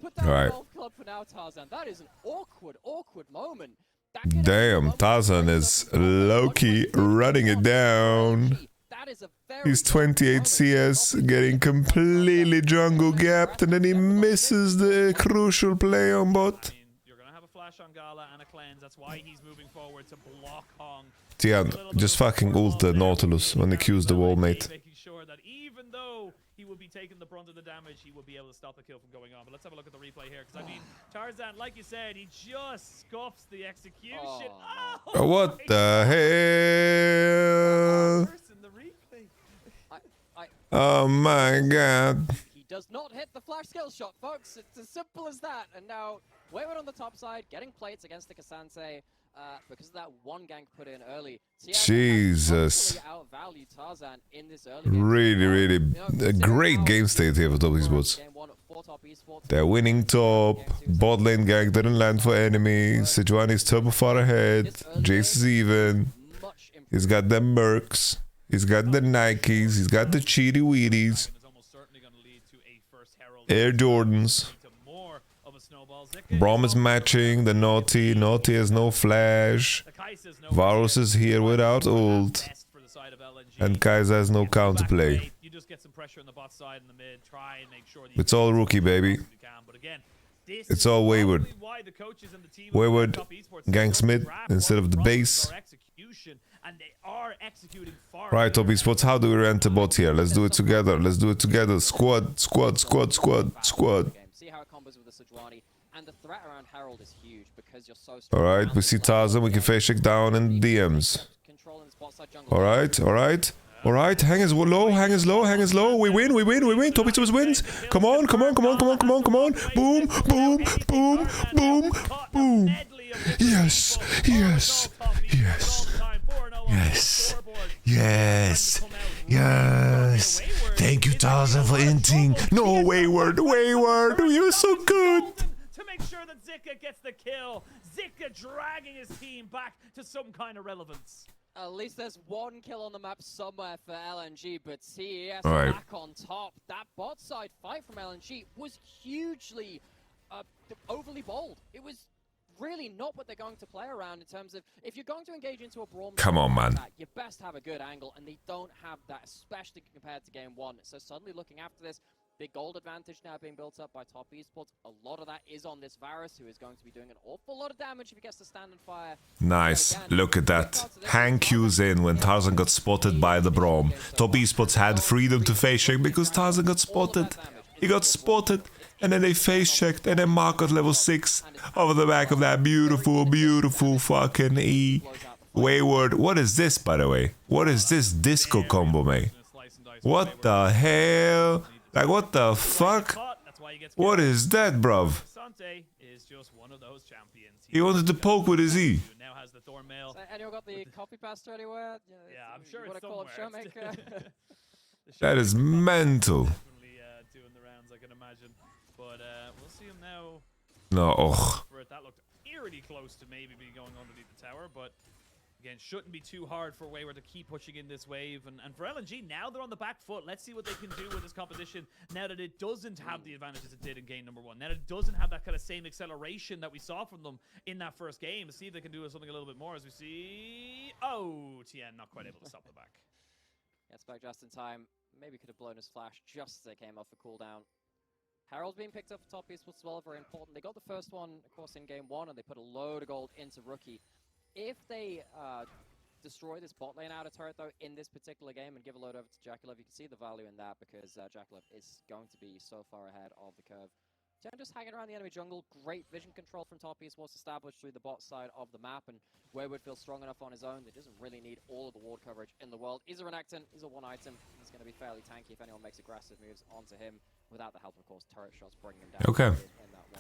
S1: put that
S3: Right.
S1: in golf club for now, Tarzan. That is an awkward moment.
S3: Damn, Tarzan is low-key running it down. He's 28 CS, getting completely jungle gapped, and then he misses the crucial play on bot.
S2: I mean, you're gonna have a flash on Gala and a cleanse. That's why he's moving forward to block Hong.
S3: Tian, just fucking ult the Nautilus when he cues the wall, mate.
S2: Making sure that even though he will be taking the brunt of the damage, he will be able to stop the kill from going on. But let's have a look at the replay here, because I mean, Tarzan, like you said, he just scuffs the execution. Oh,
S3: What the hell? Oh my god.
S1: He does not hit the flash skill shot, folks. It's as simple as that. And now, Wayward on the top side, getting plates against the Kasante. Because of that one gank put in early.
S3: Jesus. Really, a great game state here for top esports. They're winning top. Bot lane gank didn't land for enemy. Sejuani's turbo far ahead. Jace is even. He's got them Mercs. He's got the Nikes. He's got the Cheaty Wheaties. Air Jordans. Brom is matching the Naughty. Naughty has no flash. Varus is here without ult. And Kaiser has no counterplay. It's all rookie, baby. It's all Wayward. Wayward ganks mid instead of the base. Right, top esports, how do we rent a bot here? Let's do it together. Let's do it together. Squad.
S1: See how it combos with the Sejuani. And the threat around Herald is huge because you're so strong.
S3: Alright, we see Tarzan, we can face check down in DMs. Alright. Hang is low. We win. Top esports wins. Come on. Boom. Yes, yes, yes, yes, yes, yes. Thank you, Tarzan, for inting. No, Wayward, Wayward, you're so good.
S2: To make sure that Zika gets the kill. Zika dragging his team back to some kind of relevance.
S1: At least there's one kill on the map somewhere for LNG, but TES
S3: All right.
S1: back on top. That bot side fight from LNG was hugely overly bold. It was really not what they're going to play around in terms of if you're going to engage into a brawl.
S3: Come on, man.
S1: You best have a good angle, and they don't have that, especially compared to game one. So suddenly looking after this, big gold advantage now being built up by top esports. A lot of that is on this Varus, who is going to be doing an awful lot of damage if he gets to stand and fire.
S3: Nice. Look at that. Hang Q's in when Tarzan got spotted by the Braum. Top esports had freedom to face check because Tarzan got spotted. He got spotted, and then they face checked, and then Mark got level 6 over the back of that beautiful, beautiful fucking E. Wayward. What is this, by the way? What is this disco combo, mate? What the hell? Like, what the fuck? What is that, bruv?
S2: Sante is just one of those champions.
S3: He wanted to poke with his E.
S2: Now has the Thornmail.
S1: So anyone got the copy paster anywhere?
S2: Yeah, I'm sure
S1: You
S2: it's
S1: want to call him
S2: somewhere.
S1: Showmaker?
S3: That is mental.
S2: Definitely doing the rounds, I can imagine. But we'll see him now.
S3: No, ugh.
S2: For it, that looked eerily close to maybe being going underneath the tower, but again, shouldn't be too hard for Wayward to keep pushing in this wave. And for LNG, now they're on the back foot. Let's see what they can do with this competition now that it doesn't have the advantages it did in game number 1. Now that it doesn't have that kind of same acceleration that we saw from them in that first game. See if they can do something a little bit more as we see... Oh, Tien not quite able to stop the back.
S1: Gets back just in time. Maybe could have blown his flash just as it came off the cooldown. Harold being picked up for top esports as well, very important. They got the first one, of course, in game 1, and they put a load of gold into Rookie. If they destroy this bot lane outer turret, though, in this particular game and give a load over to JKL, you can see the value in that because JKL is going to be so far ahead of the curve. Jen just hanging around the enemy jungle. Great vision control from top esports established through the bot side of the map, and Wayward feels strong enough on his own. He doesn't really need all of the ward coverage in the world. He's a Renekton. He's a one item. He's going to be fairly tanky if anyone makes aggressive moves onto him. Without the help, of course, turret shots bringing him down.
S3: Okay.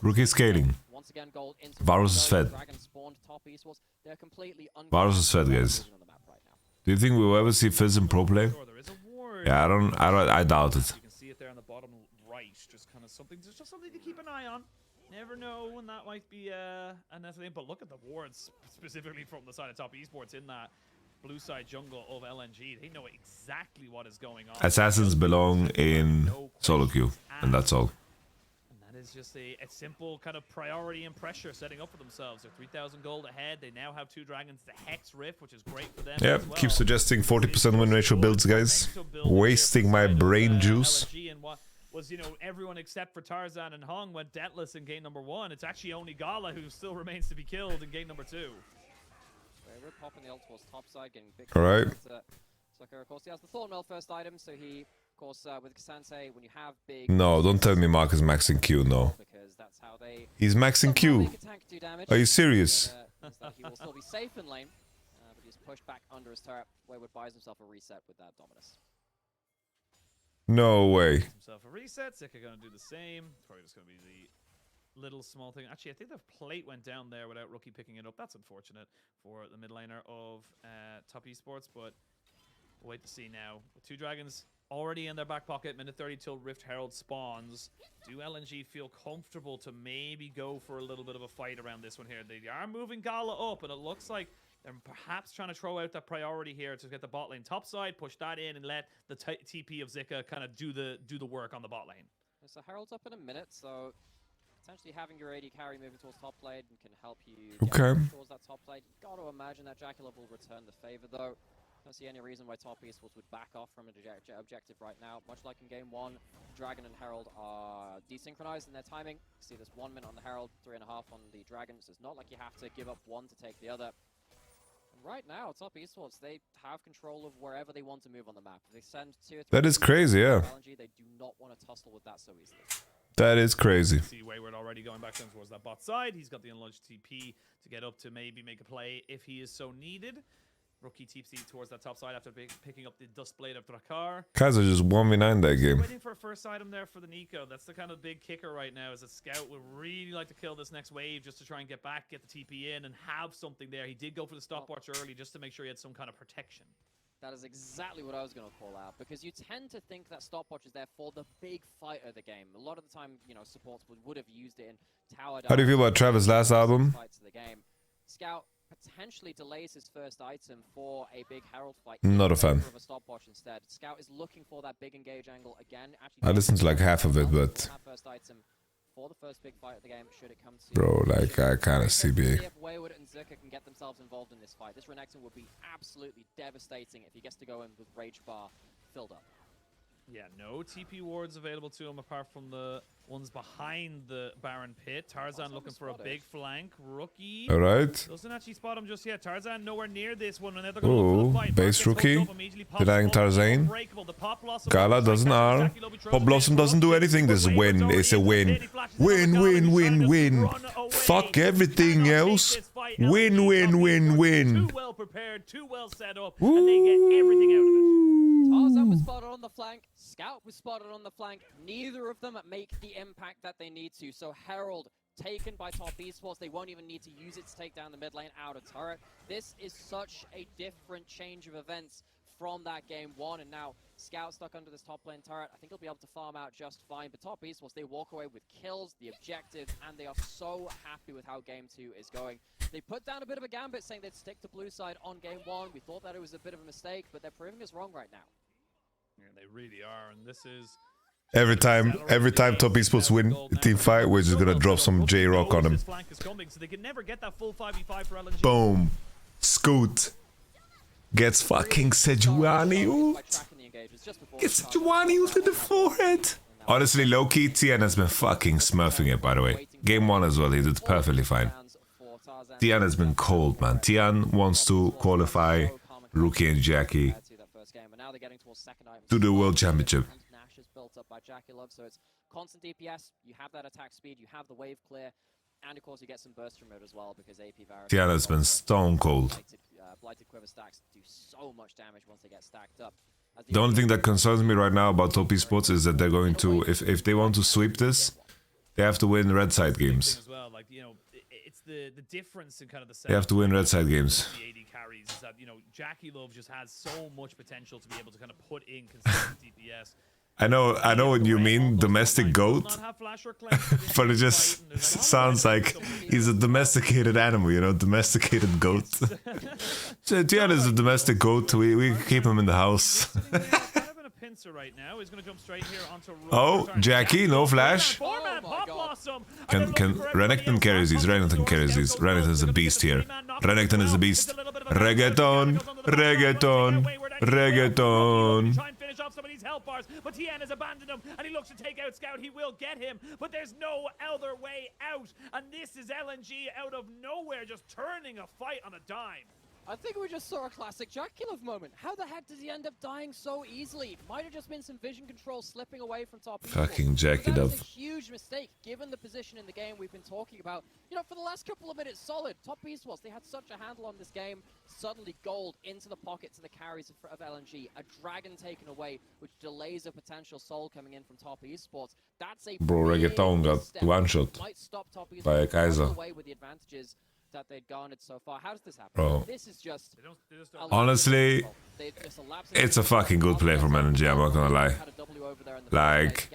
S3: Rookie scaling.
S1: Once again, gold into
S3: Varus is fed.
S1: Dragon spawned top esports. They're completely
S3: Varus is fed, guys.
S1: on the map right now.
S3: Do you think we'll ever see Fizz in pro play?
S2: Sure, there is a ward.
S3: Yeah, I doubt it.
S2: You can see it there on the bottom right. Just kind of something, just something to keep an eye on. Never know when that might be a necessary. But look at the wards specifically from the side of top esports in that blue side jungle of LNG. They know exactly what is going on.
S3: Assassins belong in solo queue, and that's all.
S2: And that is just a simple kind of priority and pressure setting up for themselves. They're 3,000 gold ahead. They now have 2 dragons, the Hex Rift, which is great for them.
S3: Yep,
S2: as well.
S3: keep suggesting 40% win ratio builds, guys. Wasting my brain juice.
S2: LNG and what was, you know, everyone except for Tarzan and Hong went dentless in game number 1. It's actually only Gala who still remains to be killed in game number 2.
S1: We're popping the ult towards top side, getting big.
S3: All right.
S1: Sucker, of course, he has the Thornmail first item, so he, of course, with Kasante, when you have big.
S3: No, don't tell me Mark is maxing Q, no.
S1: Because that's how they.
S3: He's maxing Q. Are you serious?
S1: He will still be safe in lane, but he's pushed back under his turret. Wayward buys himself a reset with that Dominus.
S3: No way.
S2: Gives himself a reset. Zika gonna do the same. It's probably just gonna be the little small thing. Actually, I think the plate went down there without Rookie picking it up. That's unfortunate for the mid laner of top esports, but we'll wait to see now. With 2 dragons already in their back pocket, minute 30 till Rift Herald spawns. Do LNG feel comfortable to maybe go for a little bit of a fight around this one here? They are moving Gala up, and it looks like they're perhaps trying to throw out that priority here to get the bot lane top side, push that in, and let the TP of Zika kind of do the work on the bot lane.
S1: So Herald's up in a minute, so potentially having your AD carry moving towards top lane can help you
S3: Okay.
S1: get towards that top lane. You've got to imagine that JKL will return the favor, though. Don't see any reason why top esports would back off from an objective right now. Much like in game 1, Dragon and Herald are desynchronized in their timing. You see this 1 minute on the Herald, 3.5 on the Dragon, so it's not like you have to give up one to take the other. And right now, top esports, they have control of wherever they want to move on the map. If they send 2 or 3
S3: That is crazy, yeah.
S1: LNG, they do not want to tussle with that so easily.
S3: That is crazy.
S2: See Wayward already going back down towards that bot side. He's got the unlodged TP to get up to maybe make a play if he is so needed. Rookie TPC towards that top side after picking up the Dust Blade of Drakkar.
S3: Kaiser just 1v9 that game.
S2: Waiting for a first item there for the Nico. That's the kind of big kicker right now, is that Scout would really like to kill this next wave just to try and get back, get the TP in, and have something there. He did go for the stopwatch early just to make sure he had some kind of protection.
S1: That is exactly what I was going to call out, because you tend to think that stopwatch is there for the big fight of the game. A lot of the time, you know, supports would have used it in tower.
S3: How do you feel about Travis' last album?
S1: Fights of the game. Scout potentially delays his first item for a big Herald fight.
S3: Not a fan.
S1: Of a stopwatch instead. Scout is looking for that big engage angle again. Actually,
S3: I listened to like half of it, but
S1: first item for the first big fight of the game, should it come to
S3: bro, like I kind of CBA.
S1: if Wayward and Zerka can get themselves involved in this fight, this Renekton would be absolutely devastating if he gets to go in with Rage Bar filled up.
S2: Yeah, no TP wards available to him apart from the ones behind the Baron pit. Tarzan looking for a big flank. Rookie
S3: All right.
S2: doesn't actually spot him just yet. Tarzan nowhere near this one. And they're gonna look for the fight.
S3: Base
S2: Mark gets
S3: rookie.
S2: hooked up, immediately pops
S3: Denying
S2: the ball,
S3: Tarzan.
S2: unbreakable. The Pop Blossom
S3: Gala doesn't R. Pop Blossom doesn't do anything. This is a win. It's a win. Win, win, win, win. Fuck everything else. Win, win, win, win.
S2: Too well prepared, too well set up, and they get everything out of it.
S1: Tarzan was spotted on the flank, Scout was spotted on the flank. Neither of them make the impact that they need to. So Herald taken by top esports. They won't even need to use it to take down the mid lane out of turret. This is such a different change of events from that game one. And now Scout stuck under this top lane turret. I think he'll be able to farm out just fine. But top esports, they walk away with kills, the objective, and they are so happy with how game two is going. They put down a bit of a gambit saying they'd stick to blue side on game one. We thought that it was a bit of a mistake, but they're proving us wrong right now.
S2: Yeah, they really are, and this is
S3: Every time top esports win a team fight, we're just gonna drop some J-Rock on him. Boom. Scoot. Gets fucking Sejuani ult. Gets Sejuani ult in the forehead. Honestly, low-key, Tian has been fucking smurfing it, by the way. Game one as well, he did perfectly fine. Tian has been cold, man. Tian wants to qualify Rookie and Jackie to the World Championship.
S1: Nash is built up by Jackie Love, so it's constant DPS, you have that attack speed, you have the wave clear, and of course you get some burst from it as well, because AP Varus...
S3: Tian has been stone cold.
S1: Blighted Quiver stacks do so much damage once they get stacked up.
S3: The only thing that concerns me right now about top esports is that they're going to, if they want to sweep this, they have to win red side games.
S2: As well, like, you know, it's the difference in kind of the
S3: They have to win red side games.
S2: The AD carries is that, you know, Jackie Love just has so much potential to be able to kind of put in consistent DPS.
S3: I know what you mean, domestic goat, but it just sounds like he's a domesticated animal, you know, domesticated goat. So Tian is a domestic goat, we keep him in the house.
S2: Right now. He's gonna jump straight here onto
S3: Oh, Jackie, no flash. Can Renekton carries these, Renekton carries these. Renekton's a beast here. Renekton is a beast. Reggaeton, reggaeton, reggaeton.
S2: Try and finish off some of these health bars, but TN has abandoned him, and he looks to take out Scout. He will get him, but there's no other way out, and this is LNG out of nowhere, just turning a fight on a dime.
S1: I think we just saw a classic Jackie Love moment. How the heck does he end up dying so easily? Might have just been some vision control slipping away from top esports.
S3: Fucking Jackie Love.
S1: That is a huge mistake, given the position in the game we've been talking about. You know, for the last couple of minutes, solid. Top esports, they had such a handle on this game. Suddenly gold into the pockets of the carries of LNG. A dragon taken away, which delays a potential soul coming in from top esports. That's a
S3: Bro, Reggaeton got one-shot by a Kaiser.
S1: Away with the advantages that they'd garnered so far. How does this happen?
S3: Bro.
S1: This is just...
S3: Honestly, it's a fucking good play from LNG, I'm not gonna lie. Like,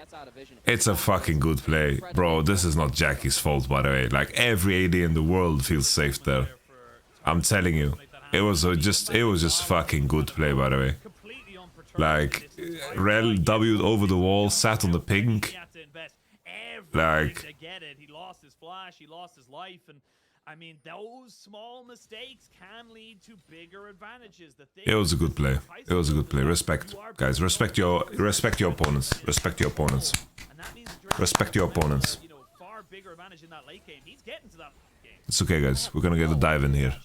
S3: it's a fucking good play. Bro, this is not Jackie's fault, by the way. Like, every AD in the world feels safe there. I'm telling you. It was just fucking good play, by the way. Like, Rel W'd over the wall, sat on the pink. Like...
S2: He lost his flash, he lost his life, and I mean, those small mistakes can lead to bigger advantages.
S3: It was a good play. It was a good play. Respect, guys. Respect your opponents. Respect your opponents. Respect your opponents. It's okay, guys. We're gonna get a dive in here.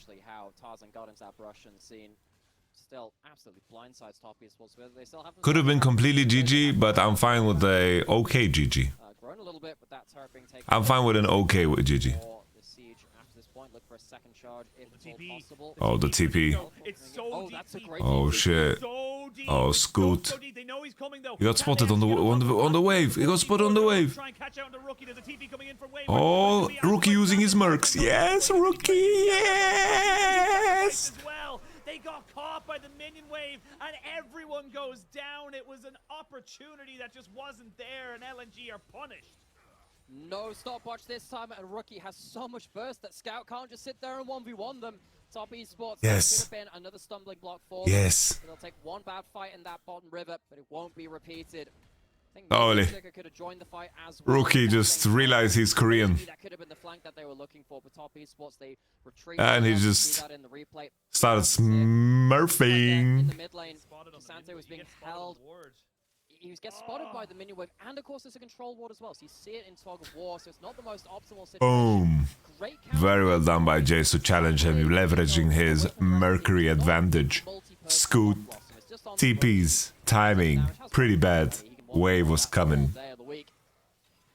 S3: Could have been completely GG, but I'm fine with a okay GG. I'm fine with an okay with GG.
S1: point. Look for a second charge if it's all possible.
S3: Oh, the TP.
S2: It's so
S1: Oh,
S2: deep.
S1: that's a great
S3: Oh
S1: TP.
S3: shit.
S2: So deep.
S3: Oh,
S2: It's
S3: Scoot.
S2: so deep. They know he's coming, though.
S3: He got spotted on the wave. He got spotted on the wave.
S2: Try and catch out on the Rookie. There's a TP coming in for wave.
S3: Oh, Rookie using his mercs. Yes, Rookie. Yes.
S2: As well. They got caught by the minion wave, and everyone goes down. It was an opportunity that just wasn't there, and LNG are punished.
S1: No stopwatch this time, and Rookie has so much burst that Scout can't just sit there and 1v1 them. Top esports,
S3: Yes.
S1: could have been another stumbling block for them.
S3: Yes.
S1: They'll take one bad fight in that bottom river, but it won't be repeated. I think
S3: Holy.
S1: could have joined the fight as well.
S3: Rookie
S1: At the
S3: just
S1: same time.
S3: realized he's Korean.
S1: Maybe that could have been the flank that they were looking for, but Top esports, they retreat.
S3: And he
S1: You
S3: just
S1: see that in the replay.
S3: started
S1: In
S3: smurfing.
S1: the mid lane, Sante was being held. He gets spotted by the minion wave, and of course there's a control ward as well, so you see it in Fog of War, so it's not the most optimal situation.
S3: Boom.
S1: Great counter.
S3: Very well done by Jace to challenge him, leveraging his Mercury advantage. Scoot, TPs, timing, pretty bad. Wave was coming.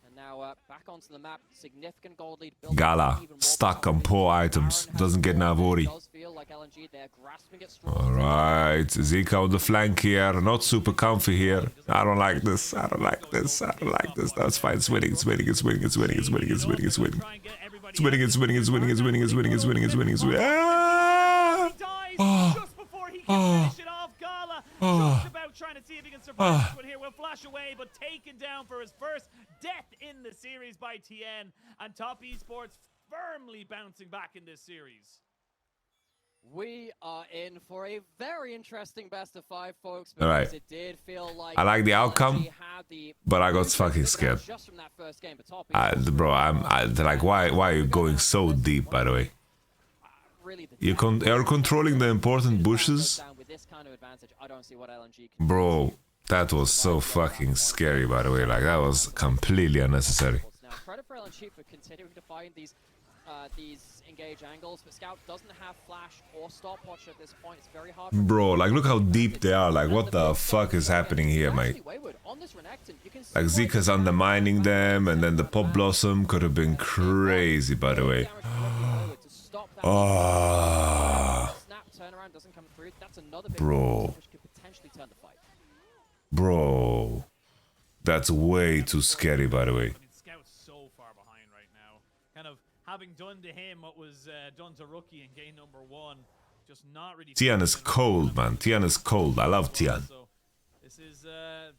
S1: And now back onto the map, significant gold lead. building
S3: Gala,
S1: even more
S3: stuck on
S1: positive.
S3: poor items, doesn't get Navori.
S1: Does feel like LNG, they're grasping at straws.
S3: Alright, Zika on the flank here, not super comfy here. I don't like this, I don't like this, I don't like this. That's fine, it's winning, it's winning, it's winning, it's winning, it's winning, it's winning, it's winning. It's winning, it's winning, it's winning, it's winning, it's winning, it's winning, it's winning, it's winning. Ah!
S2: Dies just before he can finish it off. Gala just about trying to see if he can survive this one here. Will flash away, but taken down for his first death in the series by TN. And Top esports firmly bouncing back in this series.
S1: We are in for a very interesting best of 5, folks.
S3: Alright.
S1: Because it did feel like
S3: I like the outcome,
S1: LNG had the
S3: but I got fucking scared.
S1: just from that first game, but Top
S3: Bro, like, why are you going so deep, by the way?
S1: really the
S3: You're controlling the important bushes?
S1: down with this kind of advantage. I don't see what LNG can
S3: Bro, that was so fucking scary, by the way. Like, that was completely unnecessary.
S1: Now, credit for LNG for continuing to find these engage angles, but Scout doesn't have flash or stopwatch at this point. It's very hard.
S3: Bro, like, look how deep they are. Like, what the fuck is happening here, mate? Like, Zika's undermining them, and then the Pop Blossom could have been crazy, by the way. Oh,
S1: Snap turnaround doesn't come through. That's another big
S3: bro.
S1: which could potentially turn the fight.
S3: Bro. That's way too scary, by the way.
S2: I mean, Scout's so far behind right now. Kind of having done to him what was done to Rookie in game number 1. Just not really...
S3: Tian is cold, man. Tian is cold. I love Tian.
S2: So this is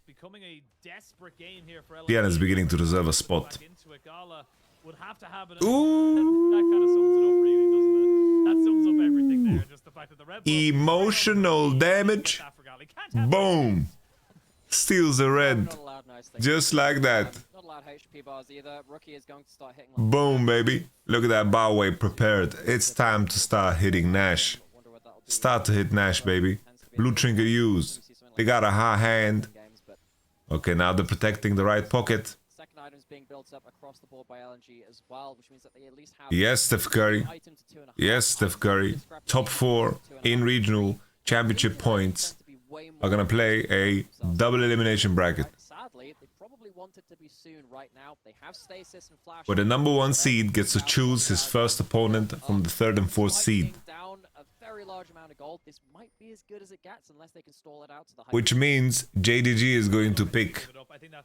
S2: becoming a desperate game here for LNG.
S3: Tian is beginning to deserve a spot.
S2: Back into it. Gala would have to have it.
S3: Ooh.
S2: That kind of sums it up, really, doesn't it? That sums up everything there. Just the fact that the Red Bull
S3: Emotional damage. Boom. Steals the red.
S1: Not allowed nice things.
S3: Just like that.
S1: Not allowed HP bars either. Rookie is going to start hitting. Like
S3: Boom, baby. Look at that bow wave prepared. It's time to start hitting Nash.
S1: wonder what that'll do.
S3: Start to hit Nash, baby. Blue trinket used. They got a high hand.
S1: Games, but
S3: Okay, now they're protecting the right pocket.
S1: second items being built up across the board by LNG as well, which means that they at least have
S3: Yes, Steph Curry.
S1: item to 2.5.
S3: Yes, Steph Curry. Top 4 in regional championship points
S1: To be way more
S3: are gonna play a double elimination bracket.
S1: Sadly, they probably want it to be soon right now. They have stasis and flash.
S3: Where the number 1 seed gets to choose his first opponent from the 3rd and 4th seed.
S1: Down a very large amount of gold. This might be as good as it gets unless they can stall it out to the high.
S3: Which means JDG is going to pick.
S2: I think that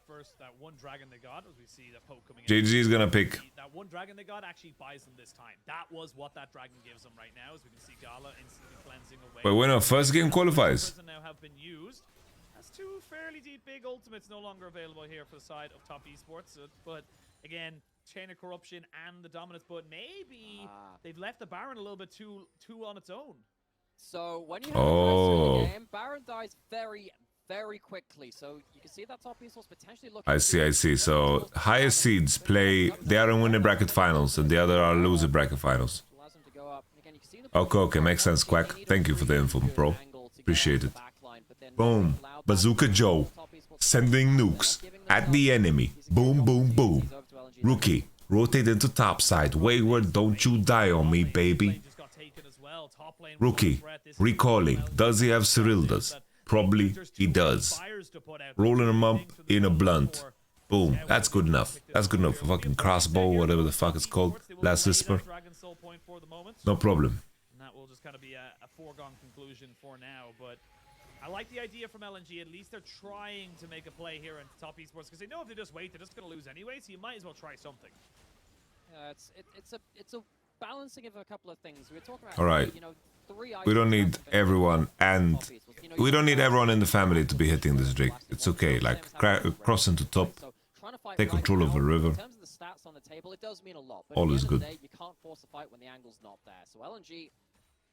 S2: one dragon they got, as we see that poke coming in.
S3: JDG is gonna pick.
S2: That one dragon they got actually buys them this time. That was what that dragon gives them right now, as we can see Gala instantly cleansing away.
S3: But winner first game qualifies.
S2: Now have been used. That's 2 fairly deep big ultimates no longer available here for the side of Top esports. But again, Chain of Corruption and the Dominance, but maybe they've left the Baron a little bit too on its own.
S1: So when you have the
S3: Oh.
S1: game, Baron dies very quickly. So you can see that Top esports potentially looking.
S3: I see. So highest seeds play. They are in winner bracket finals, and the other are loser bracket finals.
S1: Allows them to go up. And again, you can see the
S3: Okay, makes sense, Quack. Thank you for the info, bro. Appreciate it. Boom. Bazooka Joe. Sending nukes at the enemy. Boom, boom, boom. Rookie. Rotate into topside. Wayward, don't you die on me, baby.
S2: Just got taken as well. Top lane
S3: Rookie. Recalling. Does he have Cyrildas? Probably he does. Rolling him up in a blunt. Boom. That's good enough. That's good enough. Fucking crossbow, whatever the fuck it's called. Last Whisper.
S2: control point for the moment.
S3: No problem.
S2: And that will just kind of be a foregone conclusion for now. But I like the idea from LNG. At least they're trying to make a play here in top esports because they know if they just wait, they're just going to lose anyway. So you might as well try something.
S1: Yeah, it's a balancing of a couple of things. We were talking about,
S3: All right.
S1: you know, 3
S3: We don't
S1: items
S3: need
S1: have been
S3: everyone, and
S1: top esports. You know,
S3: we
S1: you
S3: don't need
S1: have
S3: everyone in the family to be hitting this Drake. It's okay. Like cross into top,
S1: So trying to fight
S3: take
S1: right
S3: control of
S1: now,
S3: a river.
S1: In terms of the stats on the table, it does mean a lot. But
S3: Always
S1: at the end
S3: good.
S1: of the day, you can't force a fight when the angle's not there. So LNG,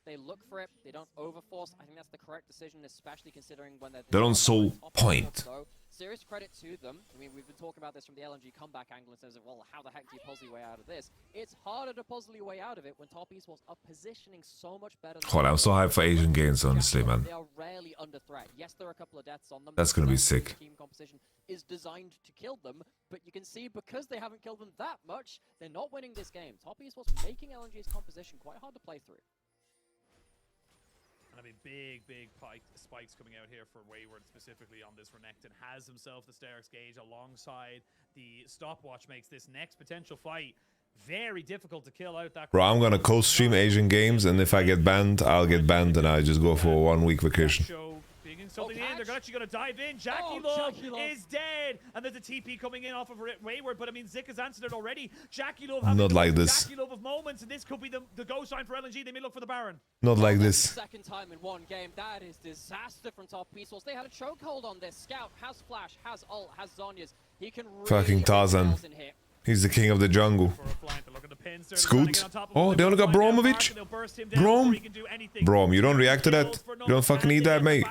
S1: they look for it. They don't overforce. I think that's the correct decision, especially considering when
S3: They're on
S1: not
S3: sole
S1: top of the
S3: point.
S1: board. So, serious credit to them. I mean, we've been talking about this from the LNG comeback angle in terms of, well, how the heck do you puzzle your way out of this? It's harder to puzzle your way out of it when top esports are positioning so much better.
S3: God, I'm so hyped for Asian games, honestly, man.
S1: They are rarely under threat. Yes, there are a couple of deaths on them.
S3: That's gonna be
S1: because
S3: sick.
S1: the team composition is designed to kill them, but you can see because they haven't killed them that much, they're not winning this game. Top esports making LNG's composition quite hard to play through.
S2: And I mean, big spikes coming out here for Wayward, specifically on this Renekton. Has himself the Sterex Gauge alongside the stopwatch, makes this next potential fight very difficult to kill out that.
S3: Bro, I'm gonna co-stream Asian games, and if I get banned, I'll get banned, and I just go for a 1 week vacation.
S2: Digging something in. They're actually going to dive in. Jackie Love is dead. And there's a TP coming in off of Wayward. But I mean, Zik has answered it already. Jackie Love having
S3: Not like this.
S2: Jackie Love of moments. And this could be the go sign for LNG. They may look for the Baron.
S3: Not like this.
S1: Second time in one game. That is disaster from top esports. They had a chokehold on this. Scout has flash, has ult, has Zhonya's. He can really
S3: Fucking Tarzan.
S1: in here.
S3: He's the king of the jungle. Scoot. Oh, they only got Bromovich? Brom? Brom, you don't react to that. You don't fucking need that, mate.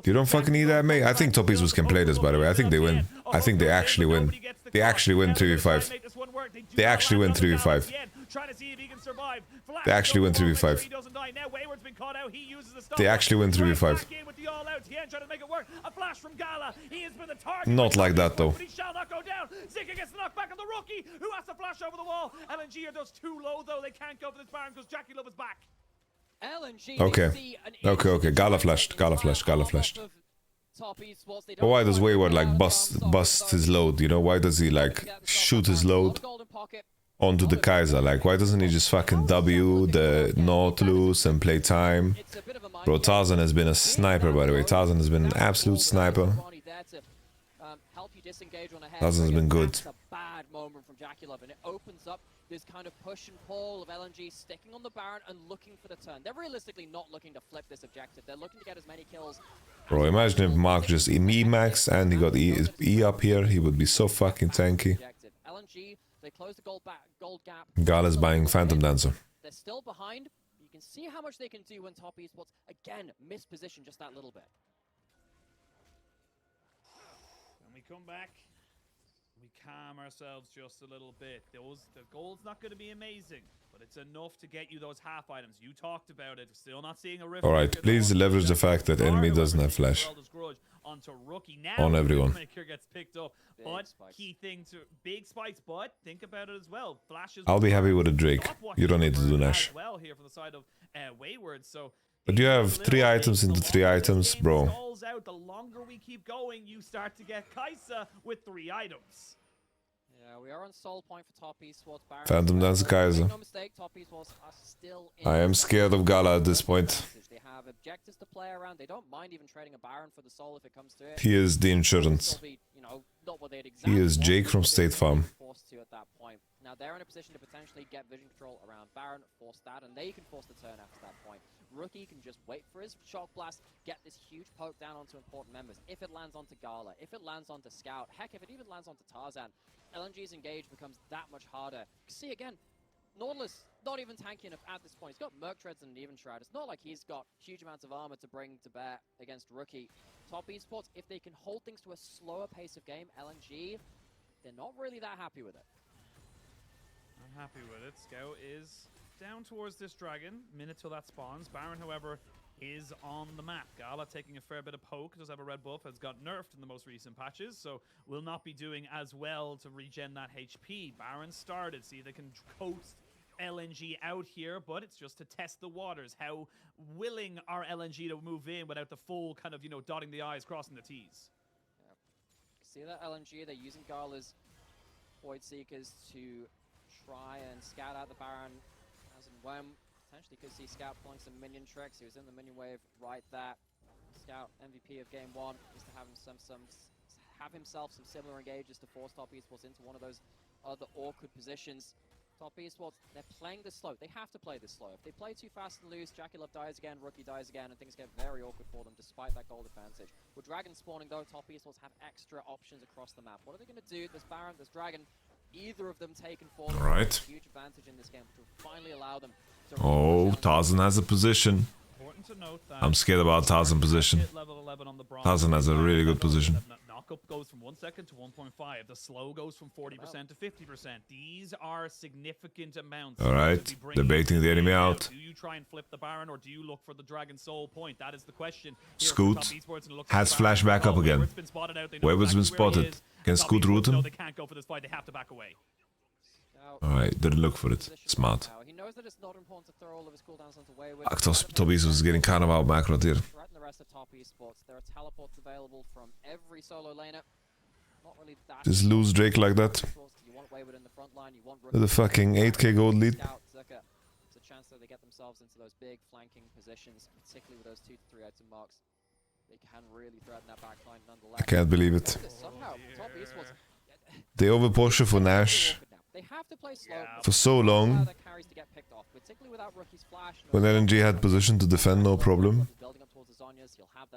S3: You don't fucking need that, mate. I think top esports can play this, by the way. I think they win. I think they actually win. They actually win 3v5. They actually win 3v5. They actually win 3v5. They actually win 3v5. Not like that, though.
S2: He shall not go down. Zika gets the knockback on the rookie, who has to flash over the wall. LNG are just too low, though. They can't go for this Baron because Jackie Love is back.
S1: LNG,
S3: Okay. Okay. Gala flashed. Gala flashed. But why does Wayward like bust his load? You know, why does he like shoot his load onto the Kaiser? Like, why doesn't he just fucking W the Nautilus and play time? Bro, Tarzan has been a sniper, by the way. Tarzan has been an absolute sniper. Tarzan's been good.
S1: That's a bad moment from Jackie Love, and it opens up this kind of push and pull of LNG sticking on the Baron and looking for the turn. They're realistically not looking to flip this objective. They're looking to get as many kills.
S3: Bro, imagine if Mark just E-max and he got E up here. He would be so fucking tanky.
S1: LNG, they close the gold gap.
S3: Gala's buying Phantom Dancer.
S1: They're still behind. You can see how much they can do when top esports, again, misposition just that little bit.
S2: When we come back, we calm ourselves just a little bit. The gold's not going to be amazing, but it's enough to get you those half items. You talked about it. Still not seeing a rift.
S3: Alright, please leverage the fact that enemy doesn't have flash on everyone.
S2: Gets picked up. But key thing to big spikes, but think about it as well. Flashes.
S3: I'll be happy with a Drake. You don't need to do Nash.
S2: Well here from the side of Wayward, so
S3: But you have 3 items into 3 items, bro.
S2: out, the longer we keep going, you start to get Kaisa with 3 items.
S1: Yeah, we are on soul point for top esports. Baron.
S3: Phantom Dancer Kaiser.
S1: No mistake, top esports are still in
S3: I am scared of Gala at this point.
S1: They have objectives to play around. They don't mind even trading a Baron for the soul if it comes to it.
S3: He is the insurance.
S1: Be, you know, not what they'd
S3: He is
S1: exactly
S3: Jake
S1: want,
S3: from
S1: but
S3: State
S1: they're
S3: Farm.
S1: Forced to at that point. Now they're in a position to potentially get vision control around Baron, force that, and they can force the turn after that point. Rookie can just wait for his shock blast, get this huge poke down onto important members. If it lands onto Gala, if it lands onto Scout, heck, if it even lands onto Tarzan, LNG's engage becomes that much harder. See again, Nautilus not even tanky enough at this point. He's got Merc Treads and an Even Shroud. It's not like he's got huge amounts of armor to bring to bear against Rookie. Top esports, if they can hold things to a slower pace of game, LNG, they're not really that happy with it.
S2: I'm happy with it. Scout is down towards this dragon. Minute till that spawns. Baron, however, is on the map. Gala taking a fair bit of poke. Does have a red buff. Has got nerfed in the most recent patches, so will not be doing as well to regen that HP. Baron started. See, they can coast LNG out here, but it's just to test the waters. How willing are LNG to move in without the full kind of, you know, dotting the I's, crossing the T's?
S1: See that LNG, they're using Gala's Void Seekers to try and scout out the Baron as and when. Potentially could see Scout pulling some minion tricks. He was in the minion wave right there. Scout MVP of game 1 is to have himself some similar engages to force Top Esports into one of those other awkward positions. Top Esports, they're playing this slow. They have to play this slow. If they play too fast and loose, JKL dies again, Rookie dies again, and things get very awkward for them despite that gold advantage. With Dragon spawning though, Top Esports have extra options across the map. What are they going to do? There's Baron, there's Dragon. Either of them taken for them.
S3: Right.
S1: Huge advantage in this game, which will finally allow them to...
S3: Oh, Tarzan has a position.
S2: Important to note that
S3: I'm scared about Tarzan position.
S2: level 11 on the bronze.
S3: Tarzan has a really good position.
S2: Knockup goes from 1 second to 1.5. The slow goes from 40% to 50%. These are significant amounts.
S3: All right, they're baiting the enemy out.
S2: Do you try and flip the Baron or do you look for the Dragon Soul point? That is the question.
S3: Scoot has flash back up again. Wayward's been spotted. Can Scoot root him?
S2: No, they can't go for this fight. They have to back away.
S3: Alright, didn't look for it. Smart.
S1: He knows that it's not important to throw all of his cooldowns onto Wayward.
S3: Top Esports was getting kind of out macroed here.
S1: Threaten the rest of Top Esports. There are teleports available from every solo laner. Not really that.
S3: Just lose Drake like that.
S1: You want Wayward in the front line, you want
S3: The fucking 8k gold lead.
S1: It's a chance that they get themselves into those big flanking positions, particularly with those 2 to 3 item marks. They can really threaten that backline nonetheless.
S3: I can't believe it.
S1: Somehow, Top Esports,
S3: They overpush for Nash
S1: they have to play slow
S3: for so long. When LNG had position to defend, no problem.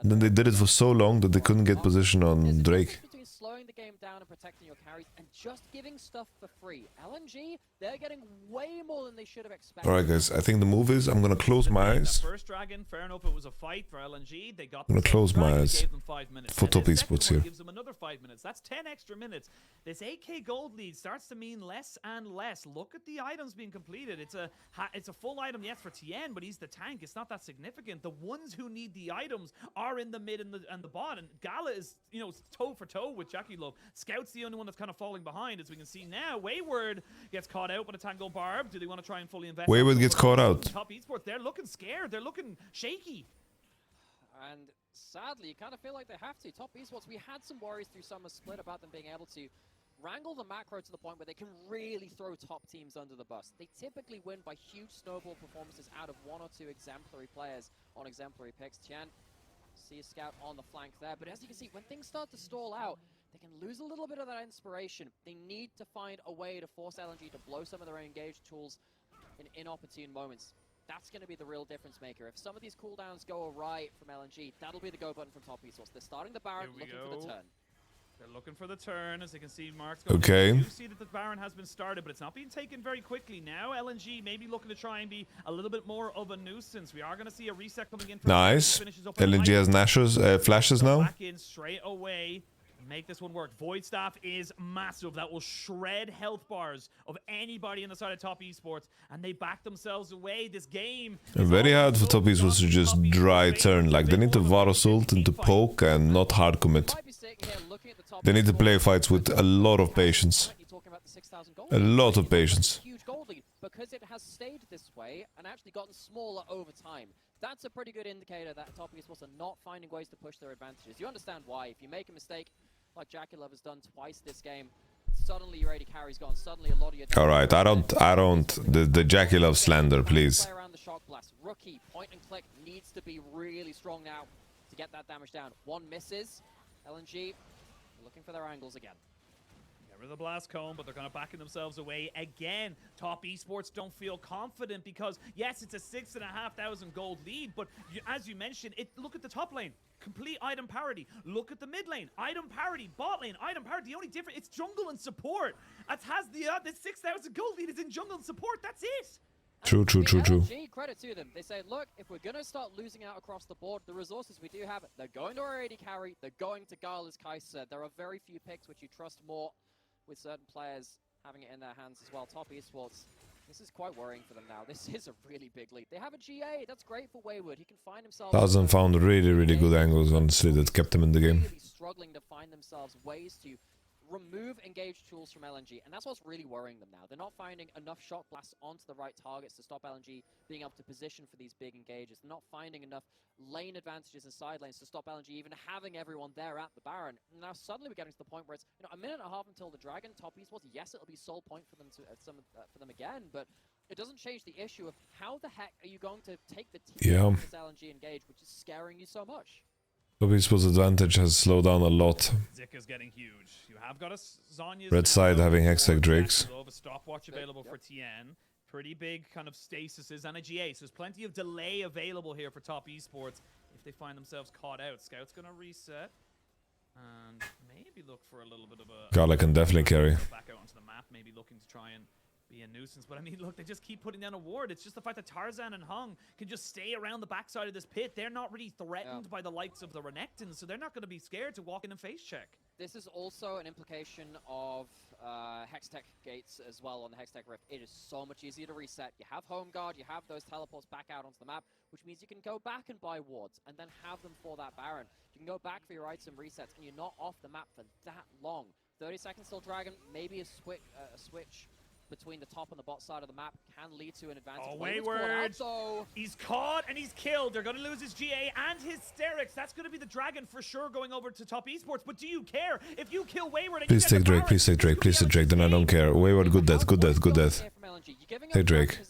S3: And then they did it for so long that they couldn't get position on Drake.
S1: Slowing the game down and protecting your carries and just giving stuff for free. LNG, they're getting way more than they should have expected.
S3: Alright guys, I think the move is I'm gonna close my eyes.
S2: First Dragon, fair enough, it was a fight for LNG. They got
S3: I'm gonna close my eyes
S2: gave them 5 minutes.
S3: for Top Esports here.
S2: Gives them another 5 minutes. That's 10 extra minutes. This 8k gold lead starts to mean less and less. Look at the items being completed. It's a full item, yes, for TN, but he's the tank. It's not that significant. The ones who need the items are in the mid and the bot, and Gala is, you know, toe for toe with JKL. Scout's the only one that's kind of falling behind, as we can see now. Wayward gets caught out with a Tangle Barb. Do they want to try and fully invest?
S3: Wayward gets caught out.
S2: Top Esports, they're looking scared. They're looking shaky.
S1: And sadly, you kind of feel like they have to. Top Esports, we had some worries through Summer Split about them being able to wrangle the macro to the point where they can really throw top teams under the bus. They typically win by huge snowball performances out of 1 or 2 exemplary players on exemplary picks. Tian, see a scout on the flank there, but as you can see, when things start to stall out, they can lose a little bit of that inspiration. They need to find a way to force LNG to blow some of their engaged tools in inopportune moments. That's going to be the real difference maker. If some of these cooldowns go awry from LNG, that'll be the go button from Top Esports. They're starting the Baron, looking for the turn.
S2: They're looking for the turn, as you can see, Mark's going.
S3: Okay.
S2: You see that the Baron has been started, but it's not being taken very quickly. Now LNG maybe looking to try and be a little bit more of a nuisance. We are going to see a reset coming in.
S3: Nice. LNG has Nashers, flashes now.
S2: Back in straight away. Make this one work. Void Staff is massive. That will shred health bars of anybody on the side of Top Esports, and they back themselves away. This game
S3: Very hard for Top Esports to just dry turn. Like they need to Varus ult into poke and not hard commit. They need to play fights with a lot of patience. A lot of patience.
S1: Huge gold lead because it has stayed this way and actually gotten smaller over time. That's a pretty good indicator that Top Esports are not finding ways to push their advantages. You understand why. If you make a mistake, like JKL has done twice this game, suddenly your AD carry's gone. Suddenly a lot of your...
S3: Alright, I don't. The JKL slander, please.
S1: Around the shock blast. Rookie, point and click, needs to be really strong now to get that damage down. One misses. LNG looking for their angles again.
S2: Get rid of the blast cone, but they're kind of backing themselves away again. Top Esports don't feel confident because, yes, it's a 6,500 gold lead, but as you mentioned, look at the top lane. Complete item parity. Look at the mid lane. Item parity. Bot lane. Item parity. The only difference, it's jungle and support. It has the 6,000 gold lead is in jungle and support. That's it.
S3: True.
S1: LNG, credit to them. They say, look, if we're going to start losing out across the board, the resources we do have, they're going to our AD carry, they're going to Gala's Kai'Sa. There are very few picks which you trust more with certain players having it in their hands as well. Top Esports, this is quite worrying for them now. This is a really big lead. They have a GA. That's great for Wayward. He can find himself...
S3: Tarzan found really good angles, honestly, that kept him in the game.
S1: Really struggling to find themselves ways to remove engaged tools from LNG, and that's what's really worrying them now. They're not finding enough shot blasts onto the right targets to stop LNG being able to position for these big engages. They're not finding enough lane advantages and side lanes to stop LNG even having everyone there at the Baron. Now suddenly we're getting to the point where it's, you know, a minute and a half until the Dragon top esports. Yes, it'll be sole point for them to for them again, but it doesn't change the issue of how the heck are you going to take the team from this LNG engage, which is scaring you so much.
S3: Top esports advantage has slowed down a lot.
S2: Zika's getting huge. You have got a Zonya's
S3: Red side having Hextech Drakes.
S2: A stopwatch available for TN. Pretty big kind of stasises and a GA. So there's plenty of delay available here for top esports if they find themselves caught out. Scout's gonna reset and maybe look for a little bit of a.
S3: Gala can definitely carry.
S2: Back out onto the map, maybe looking to try and be a nuisance. But I mean, look, they just keep putting down a ward. It's just the fact that Tarzan and Hung can just stay around the backside of this pit. They're not really threatened by the likes of the Renekton, so they're not going to be scared to walk in and face check.
S1: This is also an implication of Hextech gates as well on the Hextech Rift. It is so much easier to reset. You have Home Guard, you have those teleports back out onto the map, which means you can go back and buy wards and then have them for that Baron. You can go back for your item resets and you're not off the map for that long. 30 seconds till Dragon, maybe a switch between the top and the bot side of the map can lead to an advantage.
S2: Oh, Wayward! He's caught and he's killed. They're going to lose his GA and hysterics. That's going to be the Dragon for sure going over to top esports. But do you care? If you kill Wayward and
S3: please take Drake, please take Drake, please take Drake, then I don't care. Wayward, good death, good death, good death. Hey Drake.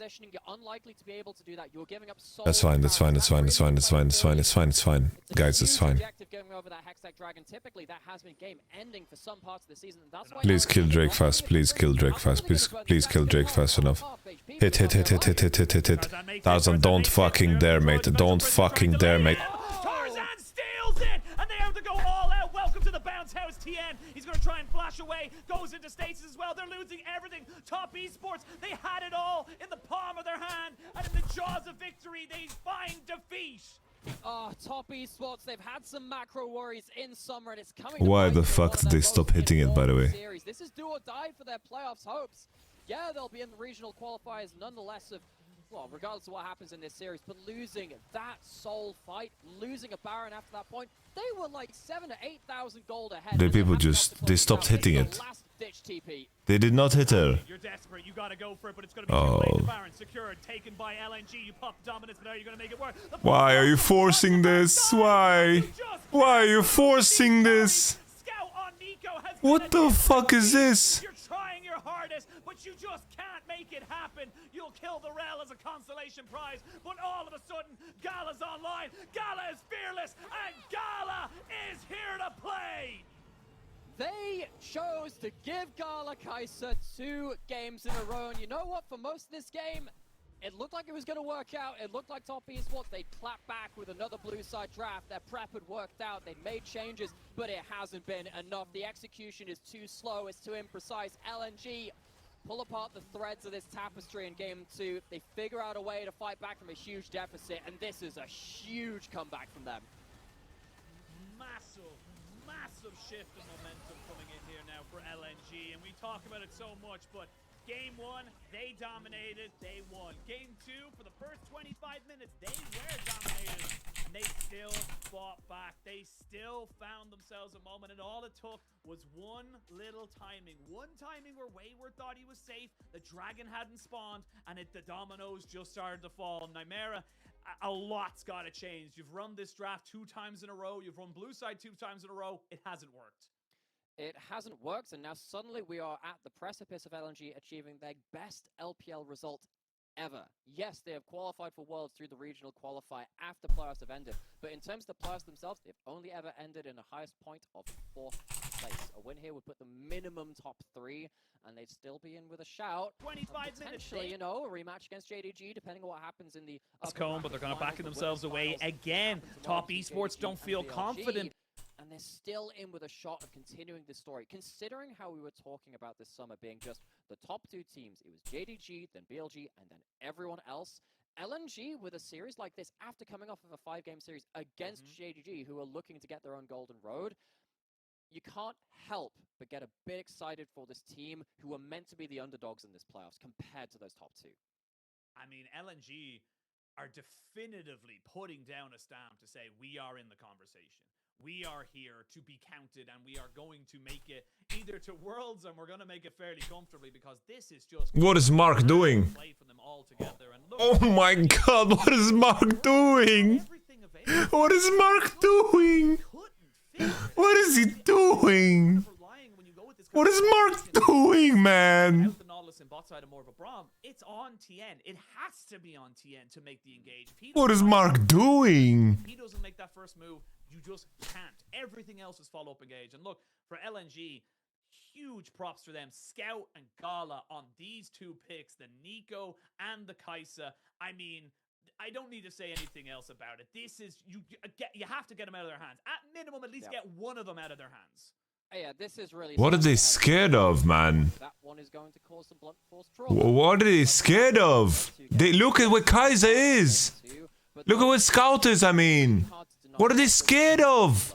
S3: That's fine, that's fine, that's fine, that's fine, that's fine, it's fine, it's fine, it's fine. Guys, it's fine. Please kill Drake fast, please kill Drake fast, please kill Drake fast enough. Hit. Tarzan, don't fucking dare, mate. Don't fucking dare, mate.
S2: Tarzan steals it! And they have to go all out. Welcome to the bounce house, TN. He's going to try and flash away. Goes into stasis as well. They're losing everything. Top esports, they had it all in the palm of their hand. And in the jaws of victory, they find defeat.
S1: Oh, top esports, they've had some macro worries in summer and it's coming.
S3: Why the fuck did they stop hitting it, by the way?
S1: This is do or die for their playoffs hopes. Yeah, they'll be in the regional qualifiers nonetheless of, well, regardless of what happens in this series, but losing that soul fight, losing a Baron after that point, they were like 7,000 to 8,000 gold ahead.
S3: The people they stopped hitting it. They did not hit her.
S2: You're desperate, you gotta go for it, but it's gonna be too late. The Baron secured, taken by LNG. You pop dominance, but are you gonna make it work?
S3: Why are you forcing this? Why? Why are you forcing this? What the fuck is this?
S2: You're trying your hardest, but you just can't make it happen. You'll kill the Rel as a consolation prize, but all of a sudden, Gala's online. Gala is fearless, and Gala is here to play.
S1: They chose to give Gala Kaiser 2 games in a row, and you know what? For most of this game, it looked like it was going to work out. It looked like top esports, they'd clap back with another blue side draft. Their prep had worked out. They'd made changes, but it hasn't been enough. The execution is too slow. It's too imprecise. LNG pull apart the threads of this tapestry in game 2. They figure out a way to fight back from a huge deficit, and this is a huge comeback from them.
S2: Massive shift in momentum coming in here now for LNG, and we talk about it so much, but game 1, they dominated, they won. Game 2, for the first 25 minutes, they were dominated, and they still fought back. They still found themselves a moment, and all it took was one little timing. One timing where Wayward thought he was safe, the Dragon hadn't spawned, and the dominoes just started to fall. Nymera, a lot's got to change. You've run this draft 2 times in a row. You've run blue side 2 times in a row. It hasn't worked.
S1: It hasn't worked, and now suddenly we are at the precipice of LNG achieving their best LPL result ever. Yes, they have qualified for Worlds through the regional qualifier after playoffs have ended, but in terms of the playoffs themselves, they've only ever ended in a highest point of 4th place. A win here would put them minimum top 3, and they'd still be in with a shout.
S2: 25
S1: potentially,
S2: minutes,
S1: you know, a rematch against JDG, depending on what happens in the
S2: Cone, but they're going to back themselves away again. Top esports don't feel confident.
S1: And they're still in with a shot of continuing this story. Considering how we were talking about this summer being just the top 2 teams, it was JDG, then BLG, and then everyone else. LNG with a series like this, after coming off of a 5-game series against JDG, who are looking to get their own golden road, you can't help but get a bit excited for this team who are meant to be the underdogs in this playoffs compared to those top 2.
S2: I mean, LNG are definitively putting down a stamp to say we are in the conversation. We are here to be counted, and we are going to make it either to Worlds, and we're going to make it fairly comfortably, because this is just...
S3: What is Mark doing?
S2: Play for them all together. And look,
S3: Oh my god, what is Mark doing?
S2: everything available.
S3: What is Mark doing? What is he doing? What is Mark doing, man?
S2: The Nautilus and bot side are more of a Braum. It's on TN. It has to be on TN to make the engage.
S3: What is Mark doing?
S2: If he doesn't make that first move, you just can't. Everything else is follow-up engage. And look, for LNG, huge props for them. Scout and Gala on these two picks, the Nico and the Kai'Sa. I mean, I don't need to say anything else about it. This is, you have to get them out of their hands. At minimum, at least get one of them out of their hands.
S1: Yeah, this is really...
S3: What are they scared of, man?
S1: That one is going to cause some blunt force trauma.
S3: What are they scared of? They look at what Kai'Sa is. Look at what Scout is, I mean. What are they scared of?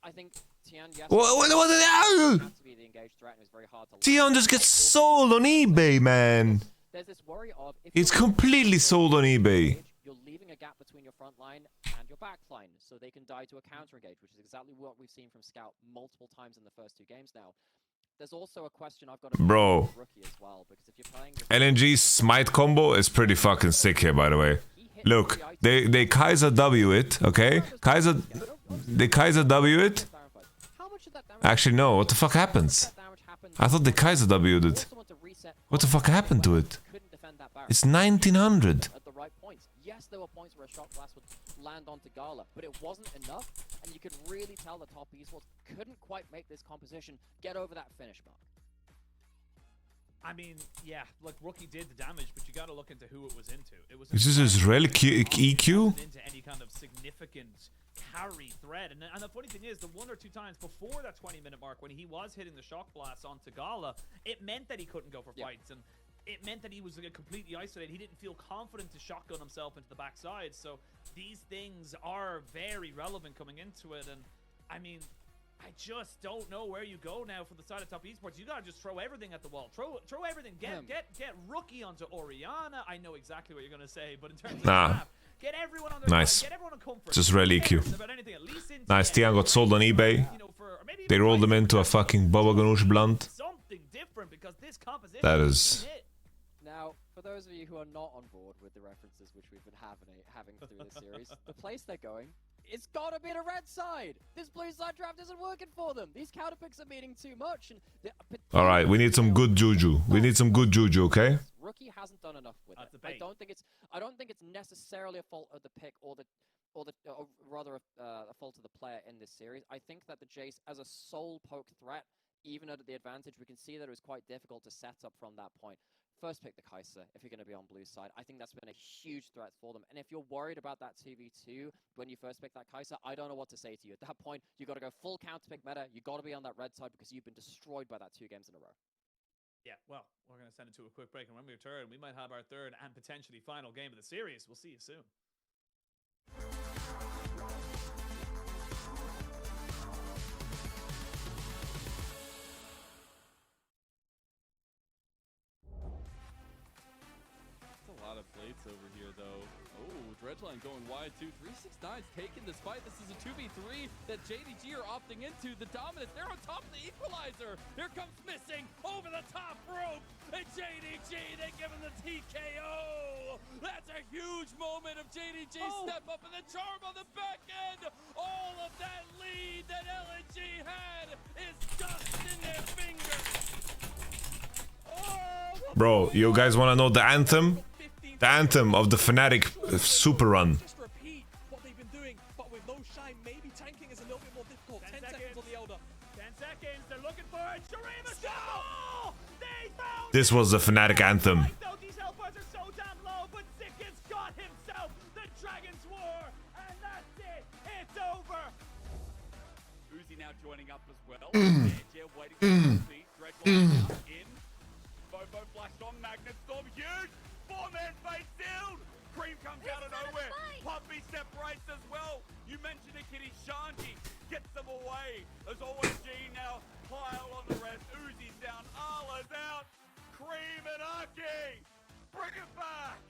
S1: I think Tian, yes,
S3: What are they?
S1: to be the engaged threat, and it's very hard to...
S3: Tian just gets sold on eBay, man.
S1: There's this worry of...
S3: It's completely sold on eBay.
S1: You're leaving a gap between your front line and your back line, so they can die to a counter engage, which is exactly what we've seen from Scout multiple times in the first two games now. There's also a question I've got to
S3: Bro,
S1: Rookie as well, because if you're playing
S3: LNG's smite combo is pretty fucking sick here, by the way. Look, they Kai'Sa W it, okay? They Kai'Sa W it.
S1: how much of that damage,
S3: Actually, no. What the fuck happens? I thought they Kai'Sa W'd it. What the fuck happened to it?
S1: couldn't defend that barrier
S3: It's 1900.
S1: at the right points. Yes, there were points where a shot blast would land onto Gala, but it wasn't enough, and you could really tell the top esports couldn't quite make this composition get over that finish mark.
S2: I mean, yeah, like Rookie did the damage, but you got to look into who it was into. It was
S3: Is this Israeli EQ?
S2: into any kind of significant carry threat. And the funny thing is, the one or two times before that 20-minute mark when he was hitting the shock blast onto Gala, it meant that he couldn't go for fights, and it meant that he was completely isolated. He didn't feel confident to shotgun himself into the backside. So these things are very relevant coming into it. And I mean, I just don't know where you go now for the side of top esports. You gotta just throw everything at the wall. Throw everything. Get Rookie onto Orianna. I know exactly what you're gonna say, but in terms of draft, get everyone on their
S3: Nice.
S2: Get everyone on comfort.
S3: Just really EQ.
S2: About anything, at least in
S3: Nice.
S2: TN,
S3: Tian got sold on eBay.
S2: you know, or maybe
S3: They
S2: even
S3: rolled him
S2: Kai'Sa,
S3: into a fucking Baba Ganoush blunt.
S2: something different, because this composition
S3: That
S2: has
S3: is-
S2: been hit.
S1: Now, for those of you who are not on board with the references which we've been having through this series, the place they're going, it's gotta be the red side! This blue side draft isn't working for them! These counter picks are meaning too much, and...
S3: Alright, we need some good juju. We need some good juju, okay?
S1: Rookie hasn't done enough with
S2: That's
S1: it.
S2: a bait.
S1: I don't think it's necessarily a fault of the pick or rather a fault of the player in this series. I think that the Jace, as a sole poke threat, even at the advantage, we can see that it was quite difficult to set up from that point. First pick the Kai'Sa if you're going to be on blue side. I think that's been a huge threat for them. And if you're worried about that 2v2 when you first pick that Kai'Sa, I don't know what to say to you. At that point, you got to go full counter pick meta. You got to be on that red side because you've been destroyed by that 2 games in a row.
S2: Yeah, well, we're going to send it to a quick break, and when we return, we might have our third and potentially final game of the series. We'll see you soon.
S7: A lot of plates over here, though. Oh, Dredgeline going wide, too. 369's taking this fight. This is a 2v3 that JDG are opting into. The dominance, they're on top of the equalizer. Here comes Missing over the top rope. And JDG, they give him the TKO. That's a huge moment of JDG step up, and the charm on the back end. All of that lead that LNG had is dust in their fingers. Oh,
S3: Bro, you guys want to know the anthem? The anthem of the Fnatic super run.
S6: Just repeat what they've been doing, but with no shine, maybe tanking is a little bit more difficult. 10 seconds on the Elder.
S2: 10 seconds, they're looking for it. Shurima Skull! They found
S3: This was the Fnatic anthem.
S2: though these helpers are so damn low, but Zicken's got himself the Dragon's War, and that's it. It's over.
S8: Uzi now joining up as well. Jia waiting for the feet. Dredgeline now in. Bobo flashed on. Magnet Storm huge. 4-man face sealed. Cream comes out of nowhere. Puppy separates as well. You mentioned it, Kitty. Shanji gets them away. There's always G now. Pile on the rest. Uzi's down. Arla's out. Cream and Aki. Bring it back.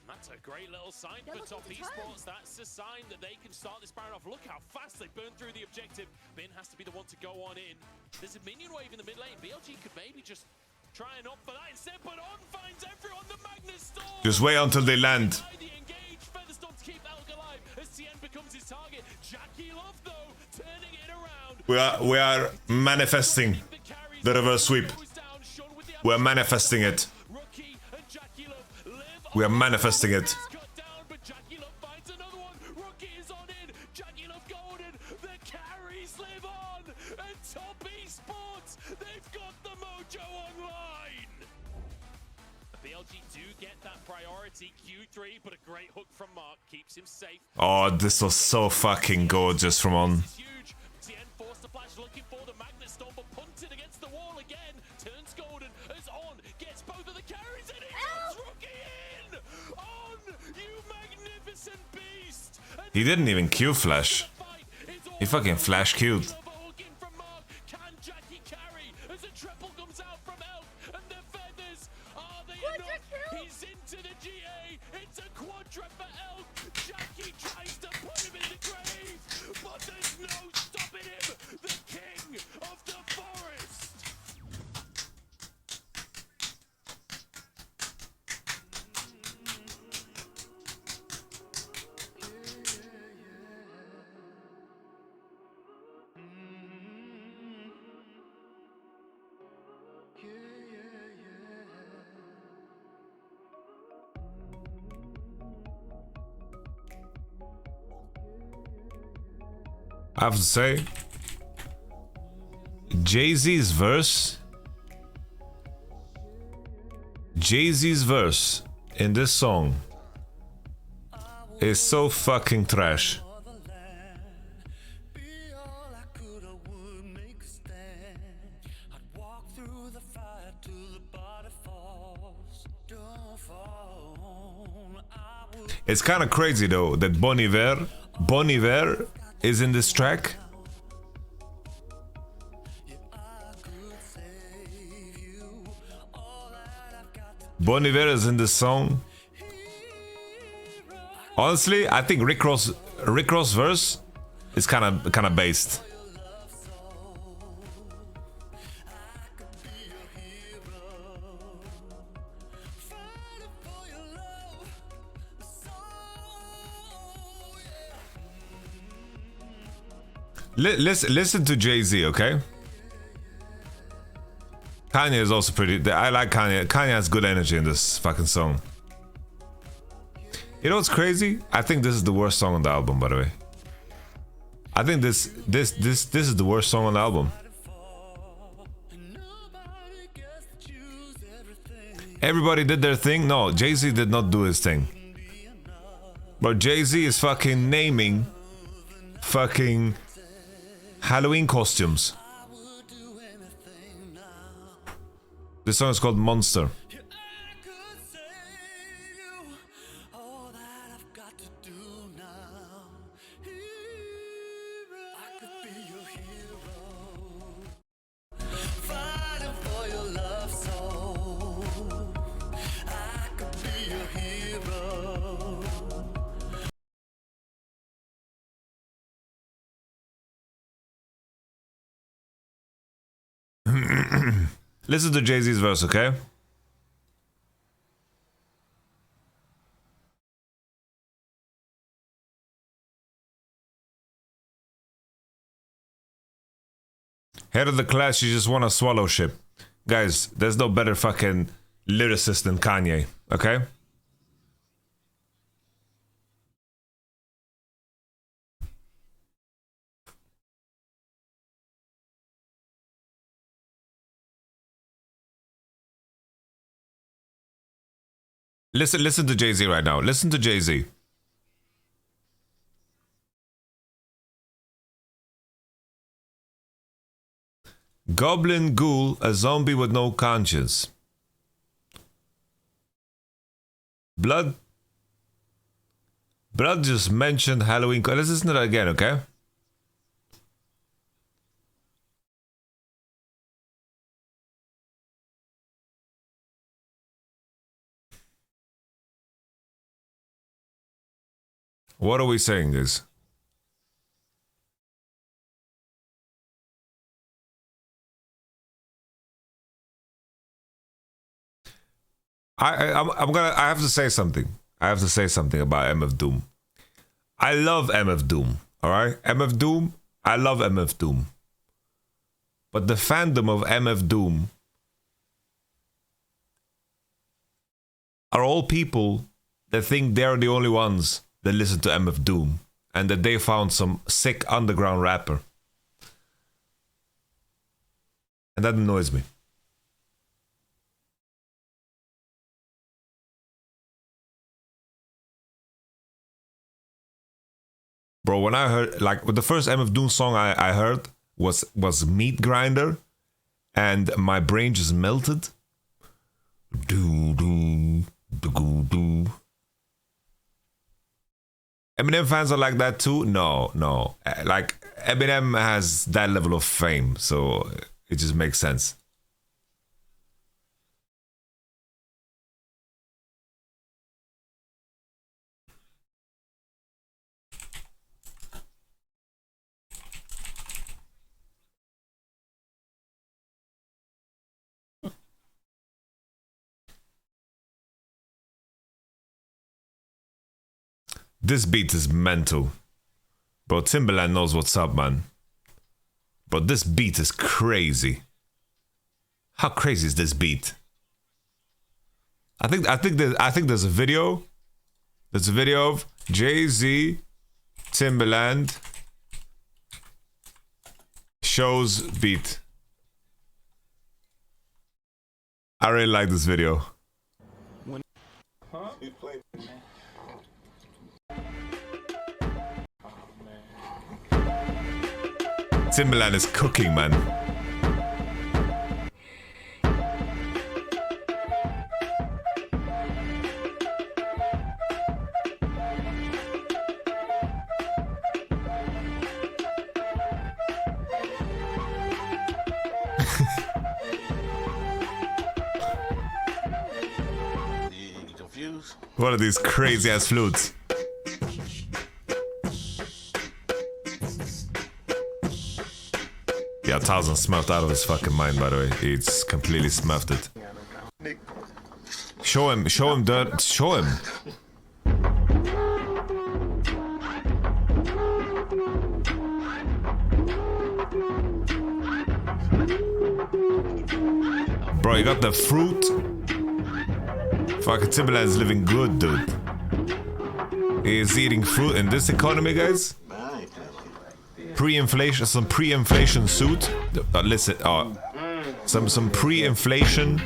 S9: That's a great little sign for Top Esports. That's a sign that they can start this round off. Look how fast they burn through the objective. Bin has to be the one to go on in. There's a minion wave in the mid lane. BLG could maybe just try and opt for that instead, but On finds everyone. The Magnus Storm.
S3: Just wait until they land.
S9: The engage Featherstorm to keep Elk alive as CN becomes his target. Jackie Love though turning it around.
S3: We are manifesting the reverse sweep. We are manifesting it. We are manifesting it.
S9: But Jackie Love finds another one. Rookie is on in. Jackie Love golden. The carries live on. And Top Esports, they've got the mojo online. The BLG do get that priority Q3, but a great hook from Mark keeps him safe.
S3: Oh, this was so fucking gorgeous from On.
S9: This is huge. CN forced the flash looking for the Magnus Storm, but punted against the wall again. Turns golden as On gets both of the carries and he gets Rookie in. On, you magnificent beast. And
S3: He didn't even Q flash. He fucking flash Q'd.
S9: Can Jackie carry as a triple comes out from Elk and the feathers? Are they enough? He's into the GA. It's a quadra for Elk. Jackie tries to put him in the grave, but there's no stopping him. The king of the forest.
S3: I have to say, Jay-Z's verse in this song is so fucking trash. It's kind of crazy though that Bon Iver is in this track. Bon Iver is in this song. Honestly, I think Rick Ross verse is kind of based. Listen to Jay-Z, okay? Kanye is also pretty. I like Kanye. Kanye has good energy in this fucking song. You know what's crazy? I think this is the worst song on the album, by the way. I think this is the worst song on the album. Everybody did their thing. No, Jay-Z did not do his thing. But Jay-Z is fucking naming fucking Halloween costumes. This song is called Monster. Listen to Jay-Z's verse, okay? Head of the class, you just want to swallow shit. Guys, there's no better fucking lyricist than Kanye, okay? Listen to Jay-Z right now. Listen to Jay-Z. Goblin ghoul, a zombie with no conscience. Blood just mentioned Halloween. Let's listen to that again, okay? What are we saying, guys? I have to say something. I have to say something about MF Doom. I love MF Doom. All right, MF Doom. I love MF Doom. But the fandom of MF Doom are all people that think they're the only ones that listen to MF Doom and that they found some sick underground rapper. And that annoys me. Bro, when I heard, like, the first MF Doom song I heard was Meat Grinder, and my brain just melted. Eminem fans are like that too? No. Like, Eminem has that level of fame, so it just makes sense. This beat is mental. Bro, Timberland knows what's up, man. But this beat is crazy. How crazy is this beat? I think there's a video. There's a video of Jay-Z, Timberland, shows beat. I really like this video. Timberland is cooking, man. What are these crazy ass flutes? Yeah, Tarzan smacked out of his fucking mind, by the way. It's completely smacked it. Show him, dirt, show him. Bro, you got the fruit. Fucking Timberland's living good, dude. He's eating fruit in this economy, guys. Pre-inflation, some pre-inflation suit. Listen, some pre-inflation.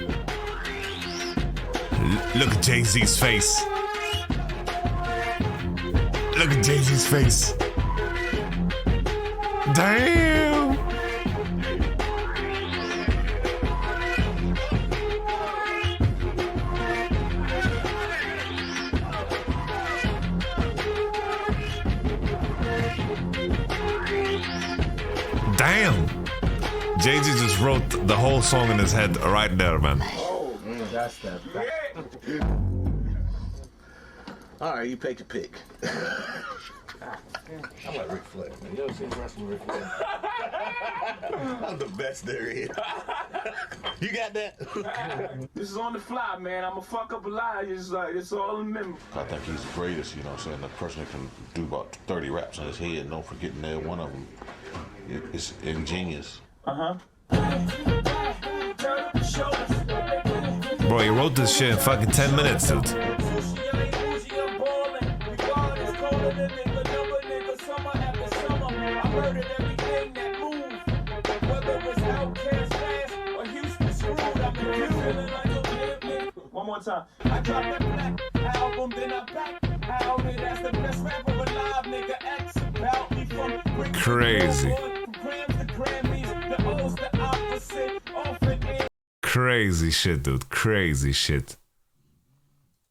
S3: Look at Jay-Z's face. Look at Jay-Z's face. Damn. Damn! Jay-Z just wrote the whole song in his head right there, man.
S10: Oh, man, that's that. All right, you pick a pick. I'm like Ric Flair, man. You ever seen wrestling Ric Flair? I'm the best there is. You got that?
S11: This is on the fly, man. I'm a fuck up a lie. It's like, it's all in memory.
S12: I think he's the greatest, you know what I'm saying? The person that can do about 30 raps in his head and don't forget nail one of them. It's ingenious.
S3: Bro, he wrote this shit in fucking 10 minutes, dude.
S11: One more time. I dropped that black album, then I back out it as the best rapper alive, nigga. X about me from
S3: crazy. Crazy shit, dude. Crazy shit.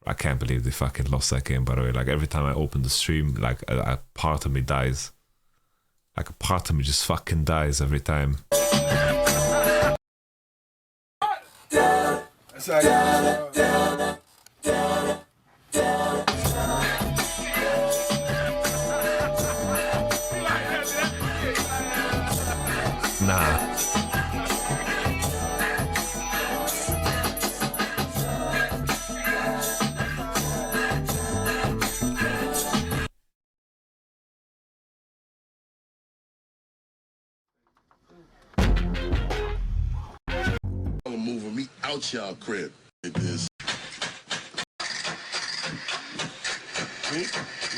S3: I can't believe they fucking lost that game, by the way. Like, every time I open the stream, like, a part of me dies. Like, a part of me just fucking dies every time. Nah.
S12: Moving me out y'all crib. It is. You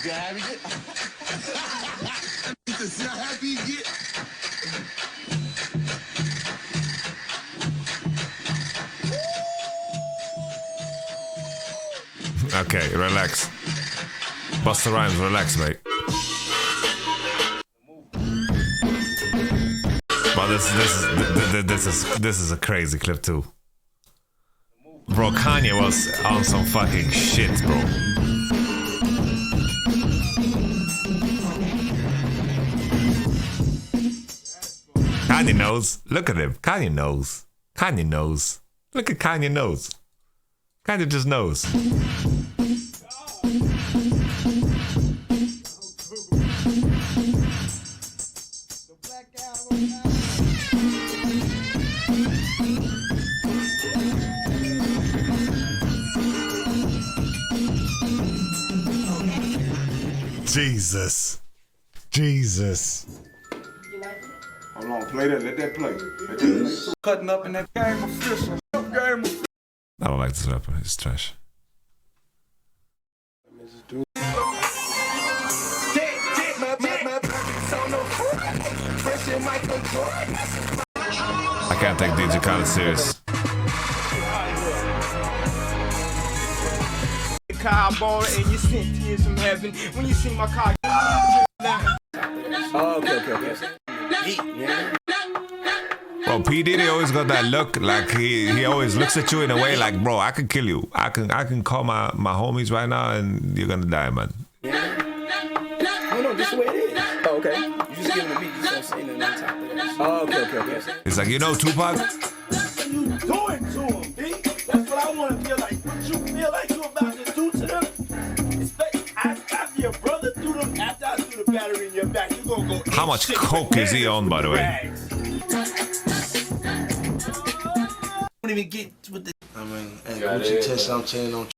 S12: got happy get? See how happy you get?
S3: Okay, relax. Busta Rhymes, relax, mate. But this is a crazy clip too. Bro, Kanye was on some fucking shit, bro. Kanye knows. Look at him. Kanye knows. Kanye knows. Look at Kanye knows. Kanye just knows. Jesus. Jesus.
S13: Hold on, play that. Let that play. Cutting up in that game official. Game.
S3: I don't like this rapper. He's trash. I can't take DJ Khaled serious.
S11: Cowboy and you sent tears from heaven when you see my car.
S13: Oh, okay.
S3: Bro, P. Diddy always got that look, like he always looks at you in a way like, bro, I can kill you. I can call my homies right now and you're gonna die, man.
S13: Yeah. No, just the way it is. Oh, okay. You just giving to me, you just saying it on top of that. Oh, okay.
S3: It's like, you know, Tupac?
S11: You do it to him, B. That's what I want to feel like. What you feel like you about to do to them? After your brother threw them, after I threw the battery in your back, you gonna go.
S3: How much coke is he on, by the way?
S13: Don't even get with the. I mean, and Gucci test I'm chain on.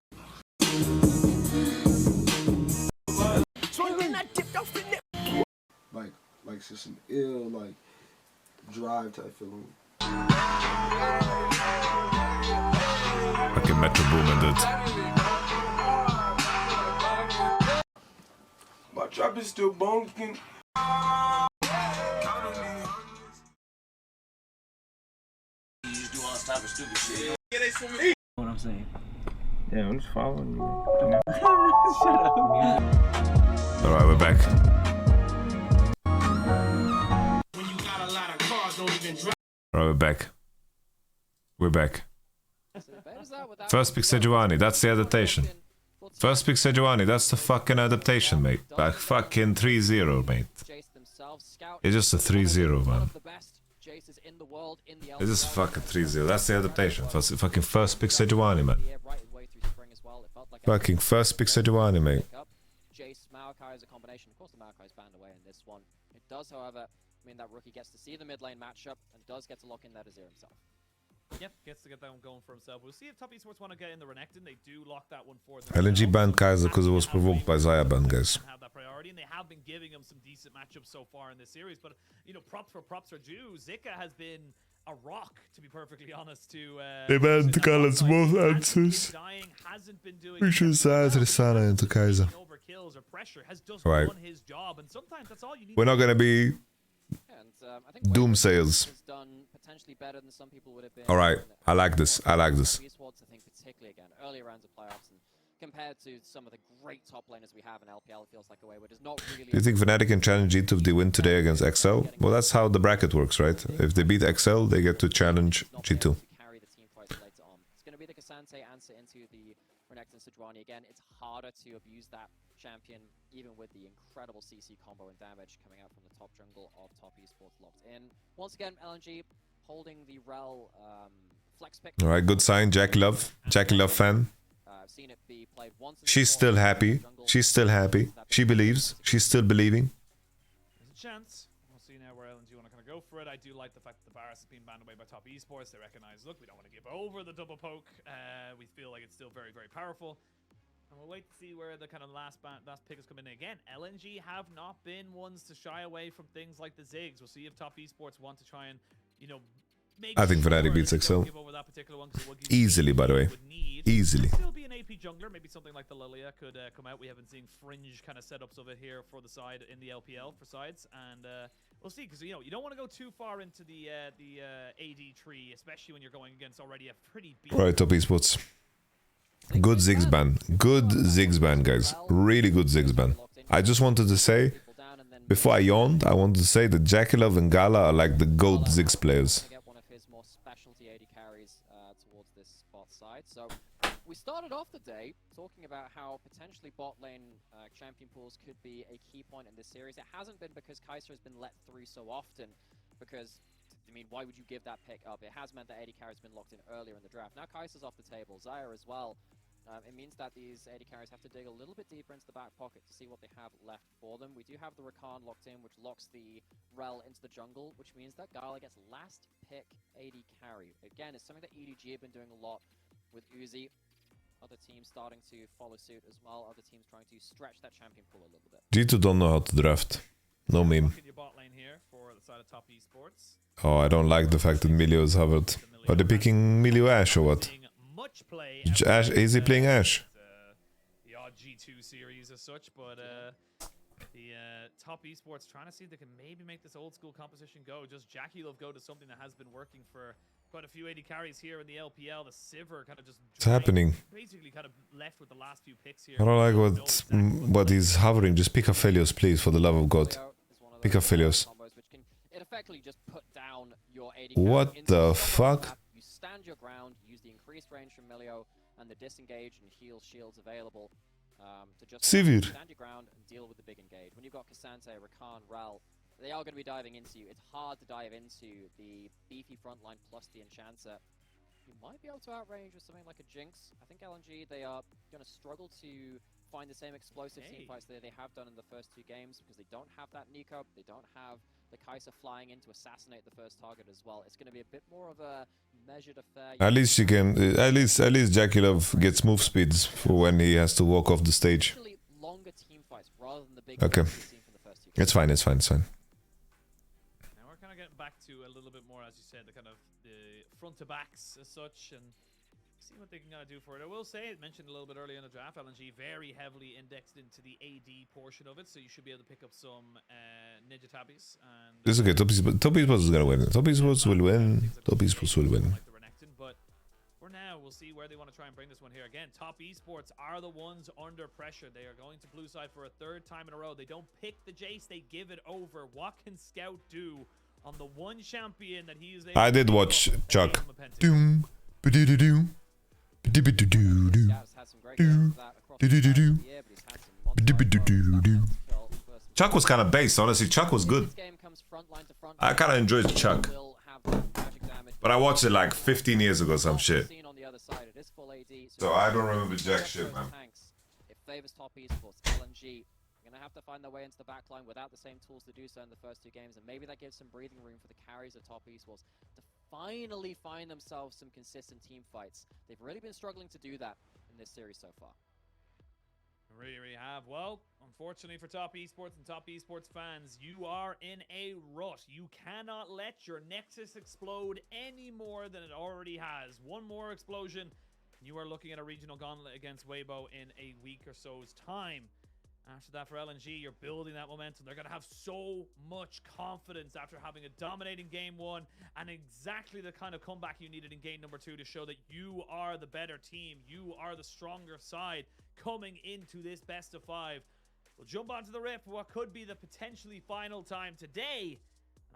S13: Like some ill, like drive type feeling.
S3: Fucking Metro Boomin, dude.
S13: My trap is still bonking.
S11: What I'm saying.
S13: Yeah, I'm just following you.
S11: Shut up.
S3: Alright, we're back. Alright, we're back. We're back. First pick Sejuani, that's the adaptation. First pick Sejuani, that's the fucking adaptation, mate. Like fucking 3-0, mate. It's just a 3-0, man. It's just fucking 3-0. That's the adaptation. Fucking first pick Sejuani, man. Fucking first pick Sejuani, mate.
S1: Jace, Maokai is a combination. Of course, the Maokai is banned away in this one. It does, however, mean that Rookie gets to see the mid lane matchup and does get to lock in that Azir himself.
S2: Yep, gets to get that one going for himself. We'll see if top esports want to get in the Renekton. They do lock that one for them.
S3: LNG banned Kaiser because it was provoked by Zaya ban, guys.
S2: Have that priority, and they have been giving him some decent matchups so far in this series. But you know, props are due. Zika has been a rock, to be perfectly honest.
S3: They banned Khaled's both answers. We should say Tristana into Kaiser. Right. We're not gonna be doom sales. Alright, I like this. I like this.
S1: Compared to some of the great top laners we have in LPL, it feels like a way where there's not really.
S3: Do you think Fnatic can challenge G2 if they win today against XL? Well, that's how the bracket works, right? If they beat XL, they get to challenge G2.
S1: It's going to be the Cassante answer into the Renekton Sejuani again. It's harder to abuse that champion, even with the incredible CC combo and damage coming out from the top jungle of top esports locked in. Once again, LNG holding the Rel flex pick.
S3: Alright, good sign. Jackie Love fan.
S1: I've seen it be played once.
S3: She's still happy. She's still happy. She believes. She's still believing.
S2: There's a chance. We'll see now where LNG want to kind of go for it. I do like the fact that the Barris is being banned away by Top Esports. They recognize, look, we don't want to give over the double poke. We feel like it's still very, very powerful. And we'll wait to see where the kind of last pick is coming in. Again, LNG have not been ones to shy away from things like the Ziggs. We'll see if Top Esports want to try and, you know, make
S3: I think
S2: sure
S3: Fnatic beats
S2: that they don't
S3: XL.
S2: give over that particular one, 'cause it would give
S3: Easily, by the way. Easily.
S2: Still be an AP jungler. Maybe something like the Lilia could come out. We haven't seen fringe kind of setups of it here for the side in the LPL for sides, and we'll see, because you know you don't want to go too far into the AD tree, especially when you're going against already a pretty beat.
S3: Right, Top Esports. Good Ziggs ban. Good Ziggs ban, guys. Really good Ziggs ban. I just wanted to say, before I yawned, I wanted to say that JKL and Gala are like the GOAT Ziggs players.
S1: One of his more specialty AD carries towards this spot side. So we started off the day talking about how potentially bot lane champion pools could be a key point in this series. It hasn't been because Kaiser has been let through so often, because I mean, why would you give that pick up? It has meant that AD carry has been locked in earlier in the draft. Now Kaiser's off the table, Zaya as well. It means that these AD carries have to dig a little bit deeper into the back pocket to see what they have left for them. We do have the Rakan locked in, which locks the Rel into the jungle, which means that Gala gets last pick AD carry. Again, it's something that EDG have been doing a lot with Uzi. Other teams starting to follow suit as well. Other teams trying to stretch that champion pool a little bit.
S3: G2 don't know how to draft. No meme.
S2: Your bot lane here for the side of Top Esports.
S3: Oh, I don't like the fact that Milio is Harvard. Are they picking Milio Ash or what?
S2: Much play.
S3: Ash, is he playing Ash?
S2: The odd G2 series as such, but the Top Esports trying to see if they can maybe make this old school composition go. Just Jackie Love go to something that has been working for quite a few AD carries here in the LPL. The Sivir kind of just
S3: What's happening?
S2: Basically kind of left with the last few picks here.
S3: I don't like what he's hovering. Just pick Aphelios, please, for the love of God. Pick Aphelios.
S1: It effectively just put down your AD
S3: What the fuck?
S1: You stand your ground, use the increased range from Milio and the disengage and heal shields available to just
S3: Sivir.
S1: stand your ground and deal with the big engage. When you've got Cassante, Rakan, Rel, they are going to be diving into you. It's hard to dive into the beefy frontline plus the Enchanter. You might be able to outrange with something like a Jinx. I think LNG, they are going to struggle to find the same explosive teamfights that they have done in the first two games, because they don't have that Nico, they don't have the Kaiser flying in to assassinate the first target as well. It's going to be a bit more of a measured affair.
S3: At least you can. At least Jackie Love gets move speeds for when he has to walk off the stage.
S1: Longer teamfights rather than the big
S3: Okay, it's fine. It's fine. It's fine.
S2: Now we're kind of getting back to a little bit more, as you said, the kind of the front to backs as such, and see what they can do for it. I will say, I mentioned a little bit earlier in the draft, LNG very heavily indexed into the AD portion of it, so you should be able to pick up some Ninja Tabbies. And
S3: It's okay. Top Esports is gonna win. Top Esports will win. Top Esports will win.
S2: But for now, we'll see where they want to try and bring this one here. Again, Top Esports are the ones under pressure. They are going to blue side for a third time in a row. They don't pick the Jace, they give it over. What can Scout do on the one champion that he is able
S3: I did
S2: to
S3: watch
S2: pick up?
S3: Chuck. Doom. Ba-doo-doo-doo. Ba-doo-doo-doo-doo. Doo-doo-doo-doo. Ba-doo-doo-doo-doo. Chuck was kind of based, honestly. Chuck was good. I kind of enjoyed Chuck. But I watched it like 15 years ago, some shit. So I don't remember jack shit, man.
S1: It favors Top Esports. LNG are going to have to find their way into the backline without the same tools to do so in the first two games, and maybe that gives some breathing room for the carries of Top Esports to finally find themselves some consistent team fights. They've really been struggling to do that in this series so far.
S2: Really have. Well, unfortunately for Top Esports and Top Esports fans, you are in a rut. You cannot let your Nexus explode any more than it already has. One more explosion, and you are looking at a regional gauntlet against Weibo in a week or so's time. After that, for LNG, you're building that momentum. They're going to have so much confidence after having a dominating game one and exactly the kind of comeback you needed in game number two to show that you are the better team. You are the stronger side coming into this best of five. We'll jump onto the rip for what could be the potentially final time today.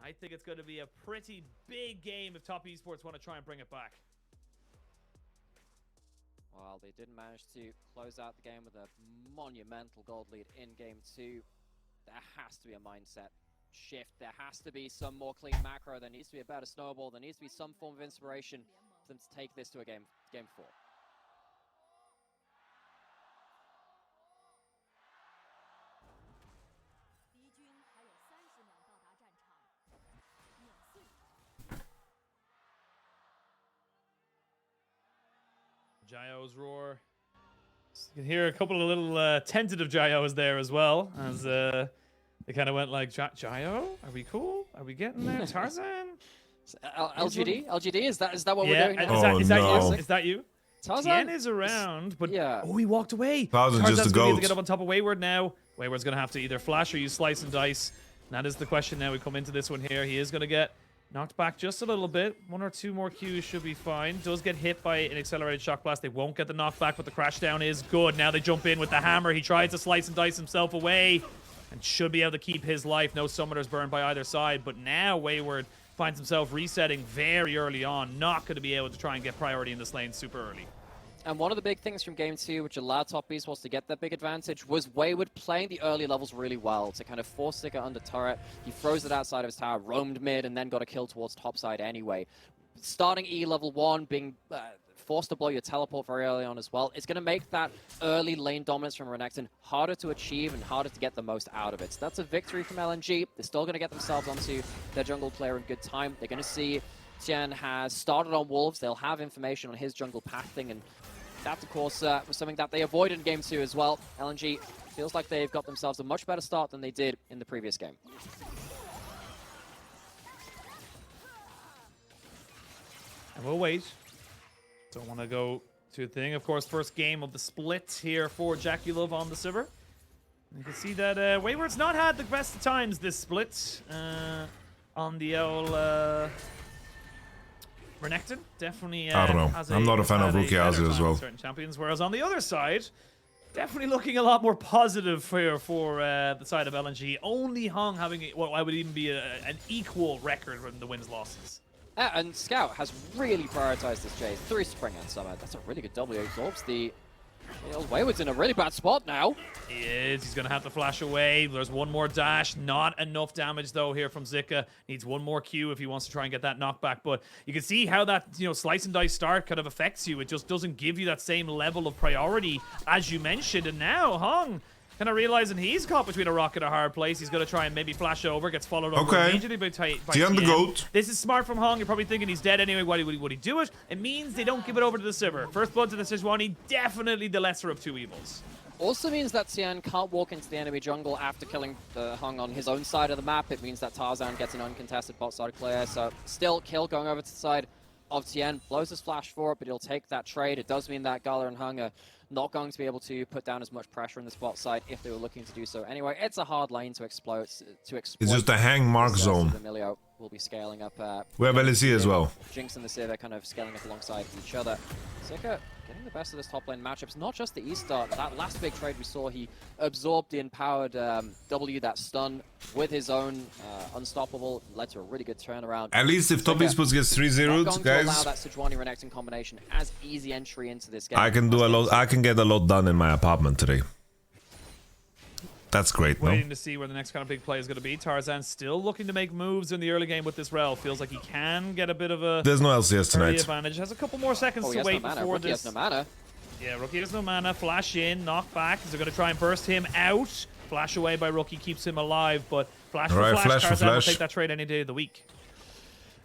S2: I think it's going to be a pretty big game if Top Esports want to try and bring it back.
S1: Well, they didn't manage to close out the game with a monumental gold lead in game two. There has to be a mindset shift. There has to be some more clean macro. There needs to be a better snowball. There needs to be some form of inspiration for them to take this to a game four.
S2: Jayo's roar. You can hear a couple of little tentative Jayos there as well, as they kind of went like, Jayo, are we cool? Are we getting there? Tarzan?
S1: LGD, is that what we're doing?
S2: Is that you?
S1: Tarzan
S2: TN is around, but
S1: yeah.
S2: Oh, he walked away.
S3: Tarzan's just a
S2: gonna be able
S3: goat.
S2: to get up on top of Wayward now. Wayward's gonna have to either flash or use slice and dice. And that is the question now. We come into this one here. He is gonna get knocked back just a little bit. 1 or 2 more Qs should be fine. Does get hit by an accelerated shock blast. They won't get the knockback, but the crash down is good. Now they jump in with the hammer. He tries to slice and dice himself away and should be able to keep his life. No summoners burned by either side, but now Wayward finds himself resetting very early on. Not going to be able to try and get priority in this lane super early.
S1: And one of the big things from Game 2, which allowed Top Esports to get that big advantage, was Wayward playing the early levels really well to kind of force stick it under turret. He froze it outside of his tower, roamed mid, and then got a kill towards topside anyway. Starting E level 1, being forced to blow your teleport very early on as well, it's going to make that early lane dominance from Renekton harder to achieve and harder to get the most out of it. So that's a victory from LNG. They're still going to get themselves onto their jungle player in good time. They're going to see Tian has started on Wolves. They'll have information on his jungle pathing, and that, of course, was something that they avoided in Game 2 as well. LNG feels like they've got themselves a much better start than they did in the previous game.
S2: And we'll wait. Don't want to go to a thing. Of course, first game of the split here for JKL on the server. You can see that Wayward's not had the best of times this split on the old Renekton. Definitely.
S3: I don't know. I'm not a fan of Rookie Azir as well.
S2: Certain champions, whereas on the other side, definitely looking a lot more positive for the side of LNG. Only Hung having what I would even be an equal record in the wins-losses.
S1: And Scout has really prioritized this chase through Spring and Summer. That's a really good W. Absorbs the... Wayward's in a really bad spot now.
S2: He is. He's going to have to flash away. There's one more dash. Not enough damage, though, here from Zika. Needs one more Q if he wants to try and get that knockback. But you can see how that, slice and dice start kind of affects you. It just doesn't give you that same level of priority as you mentioned. And now Hung kind of realizing he's caught between a rock and a hard place. He's going to try and maybe flash over. Gets followed over immediately by
S3: Tian the goat.
S2: This is smart from Hung. You're probably thinking he's dead anyway. Why would he do it? It means they don't give it over to the Sivir. First blood to the Sejuani. Definitely the lesser of two evils.
S1: Also means that Tian can't walk into the enemy jungle after killing the Hung on his own side of the map. It means that Tarzan gets an uncontested bot side clear. So still kill going over to the side of Tian. Blows his flash for it, but he'll take that trade. It does mean that Gala and Hung are not going to be able to put down as much pressure in the spot side if they were looking to do so. Anyway, it's a hard lane to exploit.
S3: It's just a hang mark zone.
S1: Emilio will be scaling up.
S3: We have LNG as well.
S1: Jinx and the Sivir kind of scaling up alongside each other. Zika getting the best of this top lane matchups. Not just the E-start. That last big trade we saw, he absorbed the empowered W, that stun, with his own unstoppable. Led to a really good turnaround.
S3: At least if Top Esports gets 3-0, guys,
S1: allow that Sejuani Renekton combination as easy entry into this game.
S3: I can do a lot. I can get a lot done in my apartment today. That's great, no?
S2: Waiting to see where the next kind of big play is going to be. Tarzan still looking to make moves in the early game with this Rel. Feels like he can get a bit of a...
S3: There's no LCS tonight.
S2: Advantage. Has a couple more seconds to wait before
S1: this. Rookie has no mana.
S2: Yeah, Rookie has no mana. Flash in, knock back. They're going to try and burst him out. Flash away by Rookie keeps him alive, but flash for flash. Tarzan will take that trade any day of the week.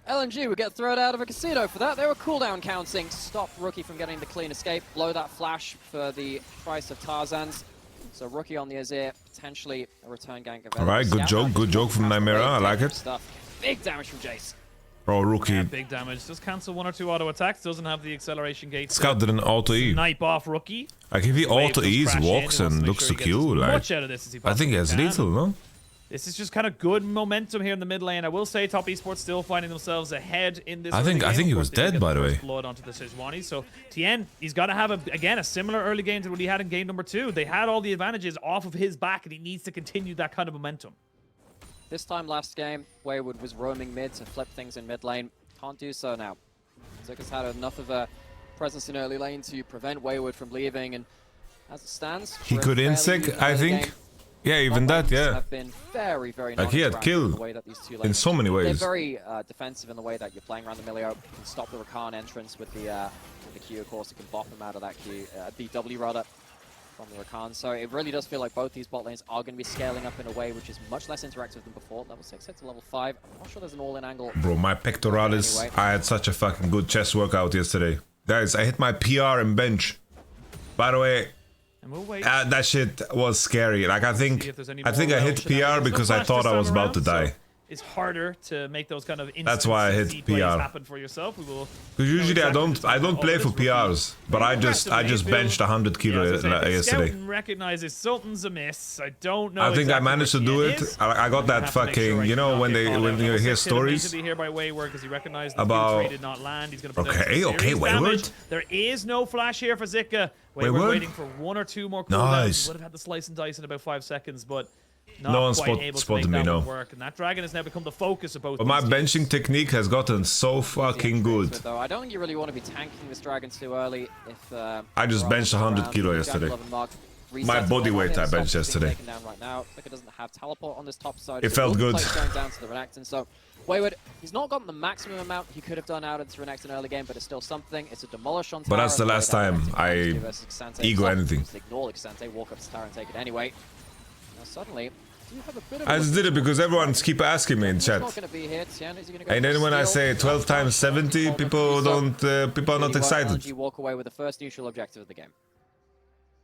S1: LNG would get thrown out of a casino for that. They were cooldown counting. Stop Rookie from getting the clean escape. Blow that flash for the price of Tarzan's. So Rookie on the Azir, potentially a return gank of
S3: Alright, good joke from Nymera, I like it.
S1: Big damage from Jace.
S3: Bro, Rookie.
S2: Yeah, big damage. Does cancel 1 or 2 auto attacks. Doesn't have the acceleration gate.
S3: Scout did an auto E.
S2: Snipe off Rookie.
S3: Like if he auto E's, walks and looks so cute, like
S2: much out of this as he
S3: I think he has lethal, no?
S2: This is just kind of good momentum here in the mid lane. I will say Top Esports still finding themselves ahead in this.
S3: I think he was dead, by the way.
S2: Blood onto the Sejuani. So Tien, he's got to have a similar early game to what he had in game number 2. They had all the advantages off of his back, and he needs to continue that kind of momentum.
S1: This time last game, Wayward was roaming mid to flip things in mid lane. Can't do so now. Zika's had enough of a presence in early lane to prevent Wayward from leaving, and as it stands,
S3: he could insec, I think. Yeah, even that, yeah.
S1: Have been very, very
S3: like he had killed in so many ways.
S1: They're very defensive in the way that you're playing around the Milio. You can stop the Rakan entrance with the Q, of course. You can bop him out of that Q, the W rather, from the Rakan. So it really does feel like both these bot lanes are going to be scaling up in a way which is much less interactive than before. Level 6 hit to level 5. I'm not sure there's an all-in angle.
S3: Bro, my pectoralis, I had such a fucking good chest workout yesterday. Guys, I hit my PR in bench. By the way,
S2: And we'll wait.
S3: that shit was scary. Like I think I hit PR because I thought I was about to die.
S2: It's harder to make those kind of
S3: That's why I hit
S2: plays
S3: PR.
S2: happen for yourself. We will.
S3: Because usually I don't play for PRs, but I just benched 100 kilo yesterday.
S2: Skelton recognizes something's amiss. I don't know.
S3: I think I
S2: exactly
S3: managed to
S2: what
S3: do
S2: it
S3: it.
S2: is.
S3: I got that fucking, you know, when you hear stories
S2: Here by Wayward because he recognized the
S3: about.
S2: did not land. He's gonna put
S3: Okay, Wayward.
S2: There is no flash here for Zika.
S3: Wayward
S2: waiting for 1 or 2 more cooldowns.
S3: Nice.
S2: He would have had the slice and dice in about 5 seconds, but not
S3: No one
S2: quite able to
S3: spotted
S2: make
S3: me,
S2: that
S3: no.
S2: one work. And that dragon has now become the focus of both.
S3: But my
S2: these teams.
S3: benching technique has gotten so fucking good.
S1: Though I don't think you really want to be tanking this dragon too early. If
S3: I just benched 100 kilo yesterday. My body weight I benched yesterday.
S1: Right now. It doesn't have teleport on this top side.
S3: It felt good.
S1: Going down to the Renekton, so Wayward, he's not gotten the maximum amount he could have done out into Renekton early game, but it's still something. It's a demolish on tower.
S3: But that's the last time I ego anything.
S1: Ignore Xante, walk up to tower and take it anyway. Now suddenly, you have a bit of
S3: I just did it because everyone keep asking me in chat. And then when I say 12 times 70, people are not excited.
S1: LNG walk away with the first neutral objective of the game.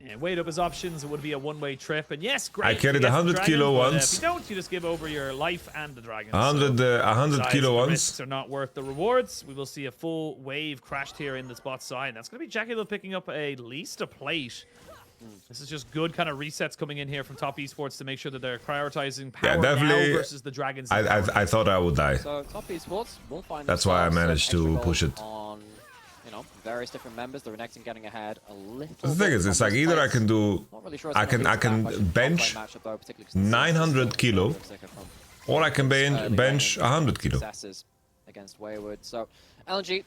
S2: Yeah, weighed up his options. It would be a one-way trip, and yes, great.
S3: I carried 100 kilo once.
S2: If you don't, you just give over your life and the dragon.
S3: 100 kilo once.
S2: Risks are not worth the rewards. We will see a full wave crashed here in the spot side. That's going to be JKL picking up at least a plate. This is just good kind of resets coming in here from Top Esports to make sure that they're prioritizing power now versus the dragons.
S3: I thought I would die.
S1: So Top Esports will find
S3: That's why I managed to push it.
S1: On, you know, various different members. The Renekton getting ahead a little.
S3: The thing is, it's like either I can do, I can bench 900 kilo, or I can bench 100 kilo.
S1: Against Wayward. So LNG,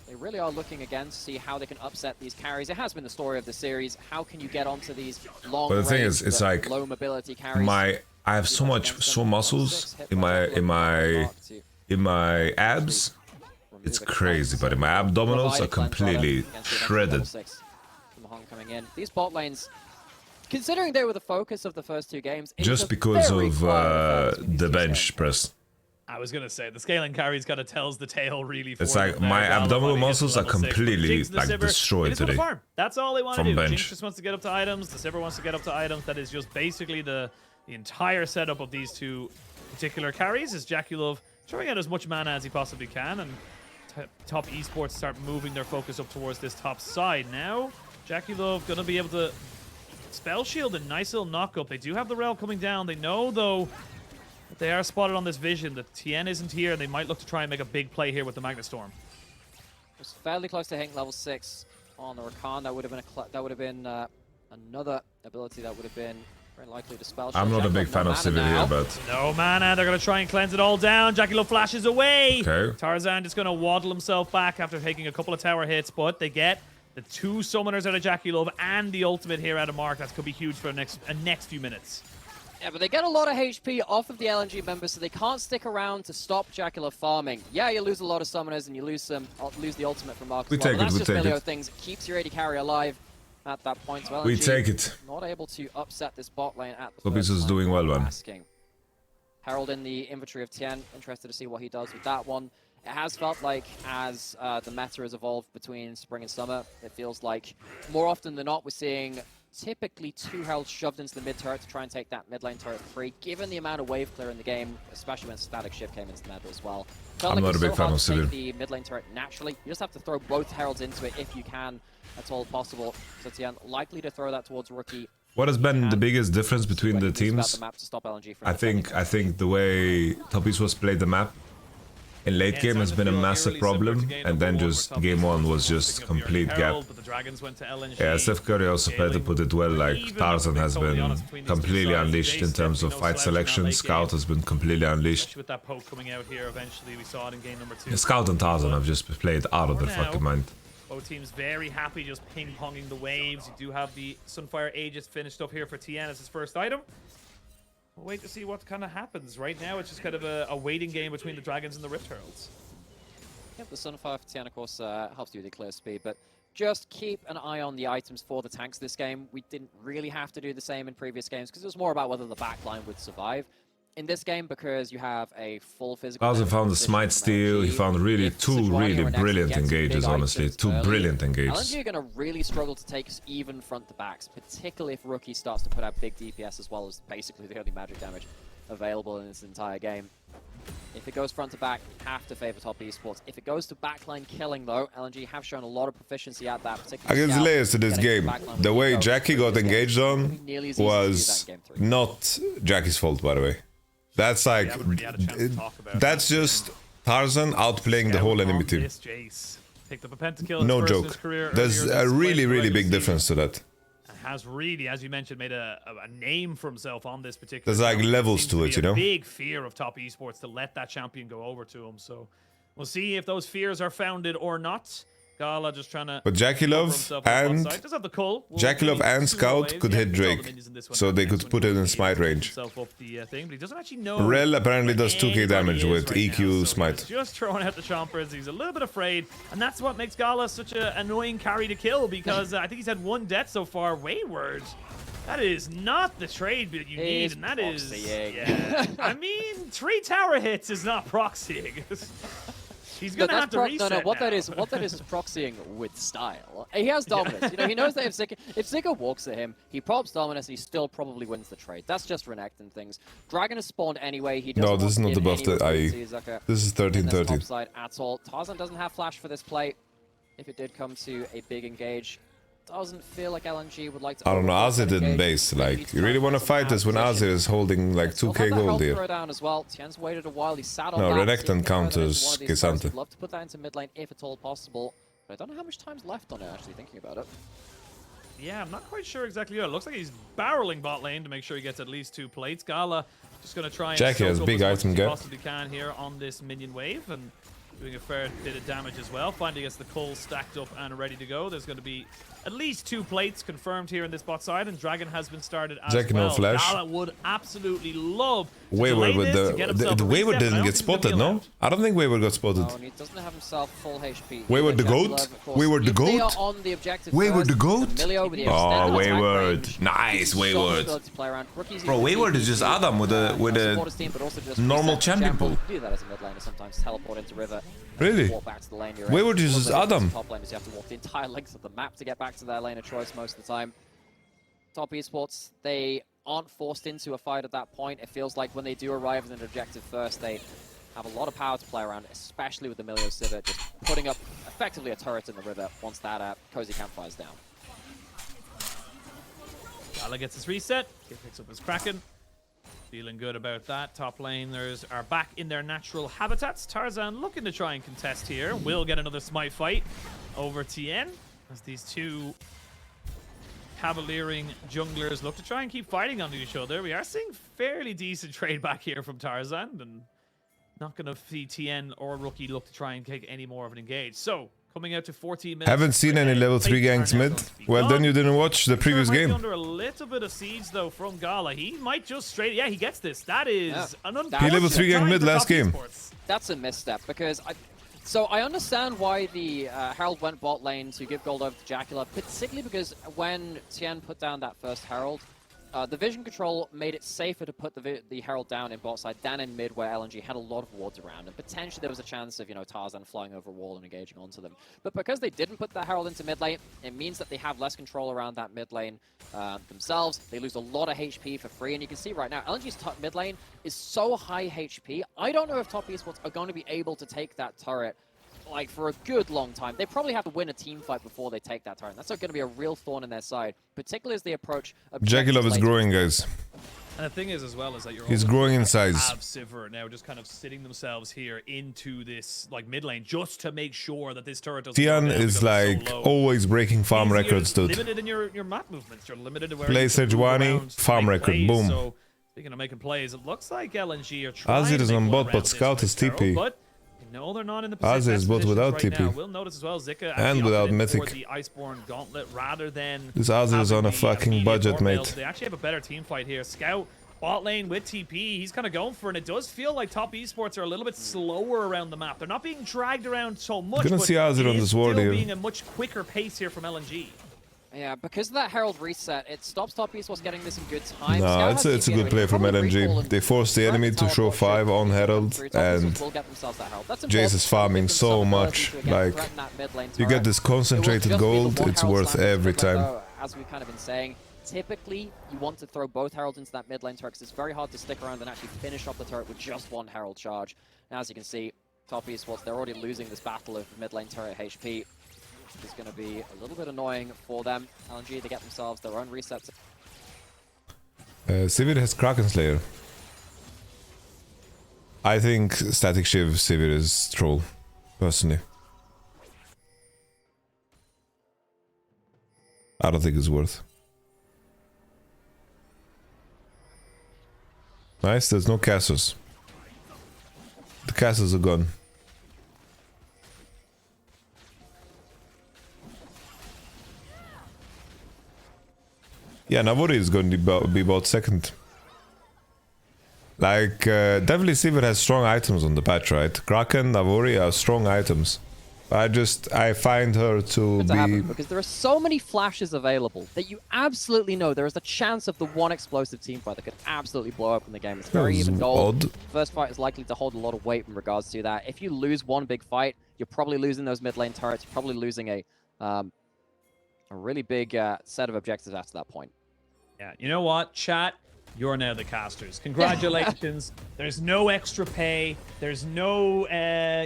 S1: they really are looking again to see how they can upset these carries. It has been the story of the series. How can you get onto these long
S3: But the thing is, it's like
S1: low mobility carries?
S3: I have so much muscles in my abs. It's crazy, but my abdominals are completely shredded.
S1: Coming in. These bot lanes, considering they were the focus of the first 2 games,
S3: Just because of the bench press.
S2: I was gonna say the scaling carries kind of tells the tale really.
S3: It's like my abdominal muscles are completely like destroyed today.
S2: That's all they want to
S3: From
S2: do.
S3: bench.
S2: Jinx just wants to get up to items. The Sivir wants to get up to items. That is just basically the entire setup of these 2 particular carries. Is JKL throwing out as much mana as he possibly can, and Top Esports start moving their focus up towards this top side now. JKL gonna be able to spell shield a nice little knock up. They do have the rail coming down. They know though. They are spotted on this vision that TN isn't here, and they might look to try and make a big play here with the Magnet Storm.
S1: Was fairly close to hitting level 6 on the Rakan. That would have been another ability that would have been very likely to spell.
S3: I'm not a big fan of Sivir here, but
S2: no mana. They're gonna try and cleanse it all down. JKL flashes away.
S3: Okay.
S2: Tarzan just gonna waddle himself back after taking a couple of tower hits, but they get the 2 summoners out of JKL and the ultimate here out of Mark. That could be huge for the next few minutes.
S1: Yeah, but they get a lot of HP off of the LNG members, so they can't stick around to stop JKL farming. Yeah, you lose a lot of summoners and you lose the ultimate from Mark.
S3: We take it,
S1: that's
S3: we
S1: just
S3: take
S1: Milio
S3: it.
S1: things. It keeps your AD carry alive at that point. So LNG
S3: We take it.
S1: Not able to upset this bot lane at the
S3: Top
S1: first
S3: is
S1: time
S3: doing well, man.
S1: asking. Herald in the inventory of Tien. Interested to see what he does with that one. It has felt like as the meta has evolved between spring and summer, it feels like more often than not we're seeing typically 2 heralds shoved into the mid turret to try and take that mid lane turret free, given the amount of wave clear in the game, especially when Static Shift came into the meta as well.
S3: I'm not a big fan of Sivir.
S1: The mid lane turret naturally. You just have to throw both heralds into it if you can at all possible. So Tien likely to throw that towards Rookie.
S3: What has been the biggest difference between the teams? I think the way Top Esports played the map in late game has been a massive problem, and then just game 1 was just complete gap. Yeah, Steph Curry also played to put it well, like Tarzan has been completely unleashed in terms of fight selection, Scout has been completely unleashed.
S2: With that poke coming out here, eventually we saw it in game number 2.
S3: Scout and Tarzan have just played out of their fucking mind.
S2: Both teams very happy just ping-ponging the waves. You do have the Sunfire Aegis finished up here for TN as his first item. We'll wait to see what kind of happens. Right now, it's just kind of a waiting game between the Dragons and the Rift Heralds.
S1: Yep, the Sunfire for Tien, of course, helps you with the clear speed, but just keep an eye on the items for the tanks this game. We didn't really have to do the same in previous games because it was more about whether the backline would survive. in this game, because you have a full physical.
S3: Tarzan found the smite steal. He found really two really brilliant engages, honestly. Two brilliant engages.
S1: LNG are going to really struggle to take even front to backs, particularly if Rookie starts to put out big DPS as well as basically the only magic damage available in this entire game. If it goes front to back, have to favor top esports. If it goes to backline killing, though, LNG have shown a lot of proficiency at that.
S3: I guess layers to this game. The way Jackie got engaged on was not Jackie's fault, by the way. That's like, that's just Tarzan outplaying the whole enemy team. No joke. There's a really, really big difference to that.
S2: Has really, as you mentioned, made a name for himself on this particular.
S3: There's like levels to it, you know.
S2: Big fear of top esports to let that champion go over to him. So we'll see if those fears are founded or not. Gala just trying to.
S3: But JKL and JKL and Scout could hit Drake, so they could put it in smite range. Rel apparently does 2k damage with EQ smite.
S2: Just throwing out the chompers. He's a little bit afraid, and that's what makes Gala such an annoying carry to kill, because I think he's had 1 death so far. Wayward. That is not the trade that you need, and that is. Yeah. I mean, 3 tower hits is not proxying. He's gonna have to reset
S1: No, what
S2: now.
S1: that is proxying with style. He has dominance. You know, he knows that if Zika walks at him, he props dominance, he still probably wins the trade. That's just renekton things. Dragon is spawned anyway. He doesn't.
S3: No, this is not the buff that I. This is 13-13.
S1: Side at all. Tarzan doesn't have flash for this play. If it did come to a big engage, doesn't feel like LNG would like to.
S3: I don't know. Azir didn't base. Like, you really want to fight this when Azir is holding like 2k gold here.
S1: Down as well. Tien's waited a while. He sat on
S3: no,
S1: that.
S3: Renekton counters Gesante.
S1: I'd love to put that into mid lane if at all possible, but I don't know how much time's left on it. Actually, thinking about it.
S2: Yeah, I'm not quite sure exactly. It looks like he's barreling bot lane to make sure he gets at least 2 plates. Gala just gonna try and
S3: Jackie has big item gap.
S2: Possibly can here on this minion wave, and doing a fair bit of damage as well. Finally gets the Cull stacked up and ready to go. There's going to be at least 2 plates confirmed here in this bot side, and Dragon has been started as
S3: Jackie
S2: well.
S3: no flash.
S2: Gala would absolutely love to
S3: Wayward with the Wayward didn't get spotted, no? I don't think Wayward got spotted.
S1: No, he doesn't have himself full HP.
S3: Wayward the goat? Wayward the goat? Wayward the goat? Oh, Wayward. Nice, Wayward. Bro, Wayward is just Adam with a normal champion pool.
S1: Do that as a mid laner sometimes. Teleport into river.
S3: Really?
S1: Walk back to the lane you're
S3: Wayward
S1: in.
S3: is just Adam.
S1: Top laners, you have to walk the entire length of the map to get back to their lane of choice most of the time. Top esports, they aren't forced into a fight at that point. It feels like when they do arrive as an objective first, they have a lot of power to play around, especially with the Milio Civet just putting up effectively a turret in the river once that cozy campfire's down.
S2: Gala gets his reset. He picks up his Kraken. Feeling good about that. Top laners are back in their natural habitats. Tarzan looking to try and contest here. Will get another smite fight over TN as these 2 cavaliering junglers look to try and keep fighting on each other. We are seeing fairly decent trade back here from Tarzan, and not going to see TN or Rookie look to try and take any more of an engage. So, coming out to 14 minutes.
S3: Haven't seen any level 3 ganks mid. Well, then you didn't watch the previous game.
S2: Under a little bit of siege though from Gala. He might just straight. Yeah, he gets this. That is an unfortunate.
S3: He level 3 gank mid last game.
S1: That's a misstep because So I understand why the Herald went bot lane to give gold over to JKL, particularly because when Tien put down that first Herald, the vision control made it safer to put the Herald down in bot side than in mid, where LNG had a lot of wards around, and potentially there was a chance of, you know, Tarzan flying over a wall and engaging onto them. But because they didn't put that Herald into mid lane, it means that they have less control around that mid lane themselves. They lose a lot of HP for free, and you can see right now, LNG's mid lane is so high HP, I don't know if top esports are going to be able to take that turret like for a good long time. They probably have to win a team fight before they take that turret. That's not going to be a real thorn in their side, particularly as they approach.
S3: JKL is growing, guys.
S2: And the thing is, as well, is that
S3: he's growing in size.
S2: Have Sivir now just kind of sitting themselves here into this like mid lane just to make sure that this turret doesn't.
S3: Tian is like always breaking farm records, dude.
S2: Limited in your map movements. You're limited to where
S3: play Sejuani, farm record, boom.
S2: So speaking of making plays, it looks like LNG are trying.
S3: Azir is on bot, but Scout is TP.
S2: But no, they're not in the position.
S3: Azir is bot without TP.
S2: We'll notice as well, Zika
S3: and without Mythic.
S2: The Iceborne Gauntlet rather than
S3: this Azir is on a fucking budget, mate.
S2: They actually have a better team fight here. Scout bot lane with TP. He's kind of going for it. And it does feel like top esports are a little bit slower around the map. They're not being dragged around so much.
S3: Gonna see Azir on this ward here.
S2: Being a much quicker pace here from LNG.
S1: Yeah, because of that Herald reset, it stops Top Esports getting this in good time.
S3: No, it's a good play from LNG. They force the enemy to show 5 on Herald, and Jace is farming so much. Like, you get this concentrated gold, it's worth every time.
S1: As we've kind of been saying, typically you want to throw both Heralds into that mid lane turret because it's very hard to stick around and actually finish off the turret with just one Herald charge. And as you can see, Top Esports, they're already losing this battle of mid lane turret HP. Is going to be a little bit annoying for them. LNG, they get themselves their own resets.
S3: Sivir has Kraken Slayer. I think Static Shiv Sivir is troll, personally. I don't think it's worth. Nice, there's no castles. The castles are gone. Yeah, Navori is going to be about second. Like, definitely Sivir has strong items on the patch, right? Kraken, Navori are strong items. I find her to be...
S1: Because there are so many flashes available that you absolutely know there is a chance of the one explosive team fight that could absolutely blow up in the game. It's very even gold. First fight is likely to hold a lot of weight in regards to that. If you lose one big fight, you're probably losing those mid lane turrets. You're probably losing a really big set of objectives after that point.
S2: Yeah, you know what, chat? You're now the casters. Congratulations. There's no extra pay. There's no,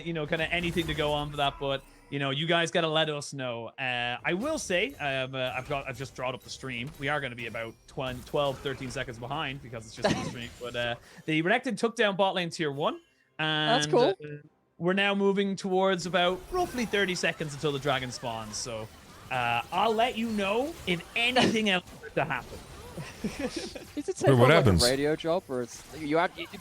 S2: you know, kind of anything to go on for that. But, you know, you guys got to let us know. I will say, I've just drawn up the stream. We are going to be about 12, 13 seconds behind because it's just the stream. But the Renekton took down bot lane tier 1. And,
S1: that's cool.
S2: We're now moving towards about roughly 30 seconds until the dragon spawns. So I'll let you know if anything else to happen.
S1: Is it
S3: what happens?
S1: Like a radio job, or it's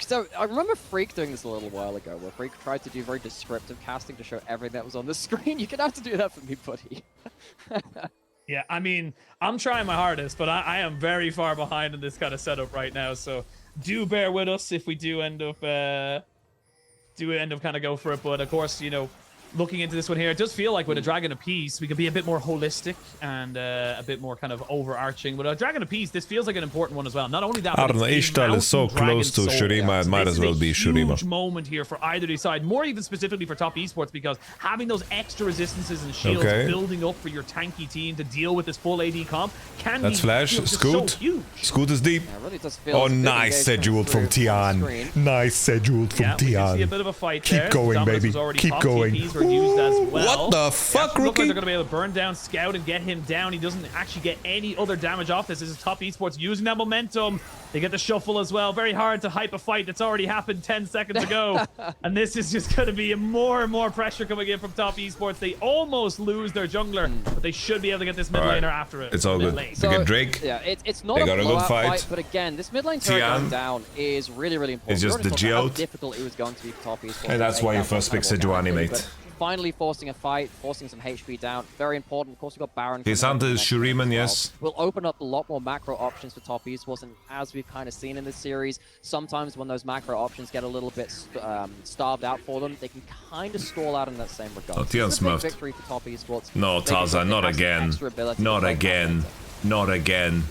S1: so I remember Freak doing this a little while ago, where Freak tried to do very descriptive casting to show everything that was on the screen. You're gonna have to do that for me, buddy.
S2: Yeah, I mean, I'm trying my hardest, but I am very far behind in this kind of setup right now. So do bear with us if we do end up kind of go for it. But of course, you know, looking into this one here, it does feel like with a Dragon Apiece, we could be a bit more holistic and a bit more kind of overarching. With a Dragon Apiece, this feels like an important one as well. Not only that,
S3: I don't know, Ishtar is so close to Shurima, it might as well be Shurima.
S2: Huge moment here for either side, more even specifically for top esports, because having those extra resistances and shields building up for your tanky team to deal with this full AD comp can be
S3: flash, Scoot.
S2: So huge.
S3: Scoot is deep.
S1: Yeah, really does feel
S3: nice scheduled from Tian. Nice scheduled from Tian.
S2: We can see a bit of a fight there.
S3: Keep going, baby. Keep going.
S2: Used as well.
S3: What the fuck,
S2: Rookie?
S3: Rookie?
S2: They're going to be able to burn down Scout and get him down. He doesn't actually get any other damage off this. This is top esports using that momentum. They get the shuffle as well. Very hard to hype a fight that's already happened 10 seconds ago. And this is just going to be more and more pressure coming in from top esports. They almost lose their jungler, but they should be able to get this mid laner after it.
S3: It's all good.
S1: They
S3: get Drake.
S1: Yeah, it's not a blowout fight, but again, this mid lane turret going down is really, really important.
S3: It's just the
S1: how difficult it was going to be for top esports.
S3: And that's why you first pick Sejuani, mate.
S1: Finally forcing a fight, forcing some HP down. Very important. Of course, we've got Baron.
S3: His hunter is Shuriman, yes.
S1: Will open up a lot more macro options for top esports, and as we've kind of seen in this series, sometimes when those macro options get a little bit starved out for them, they can kind of stall out in that same regard.
S3: Oh, Tian's
S1: so victory for top esports.
S3: No, Tarzan, not again. Not again. Not again.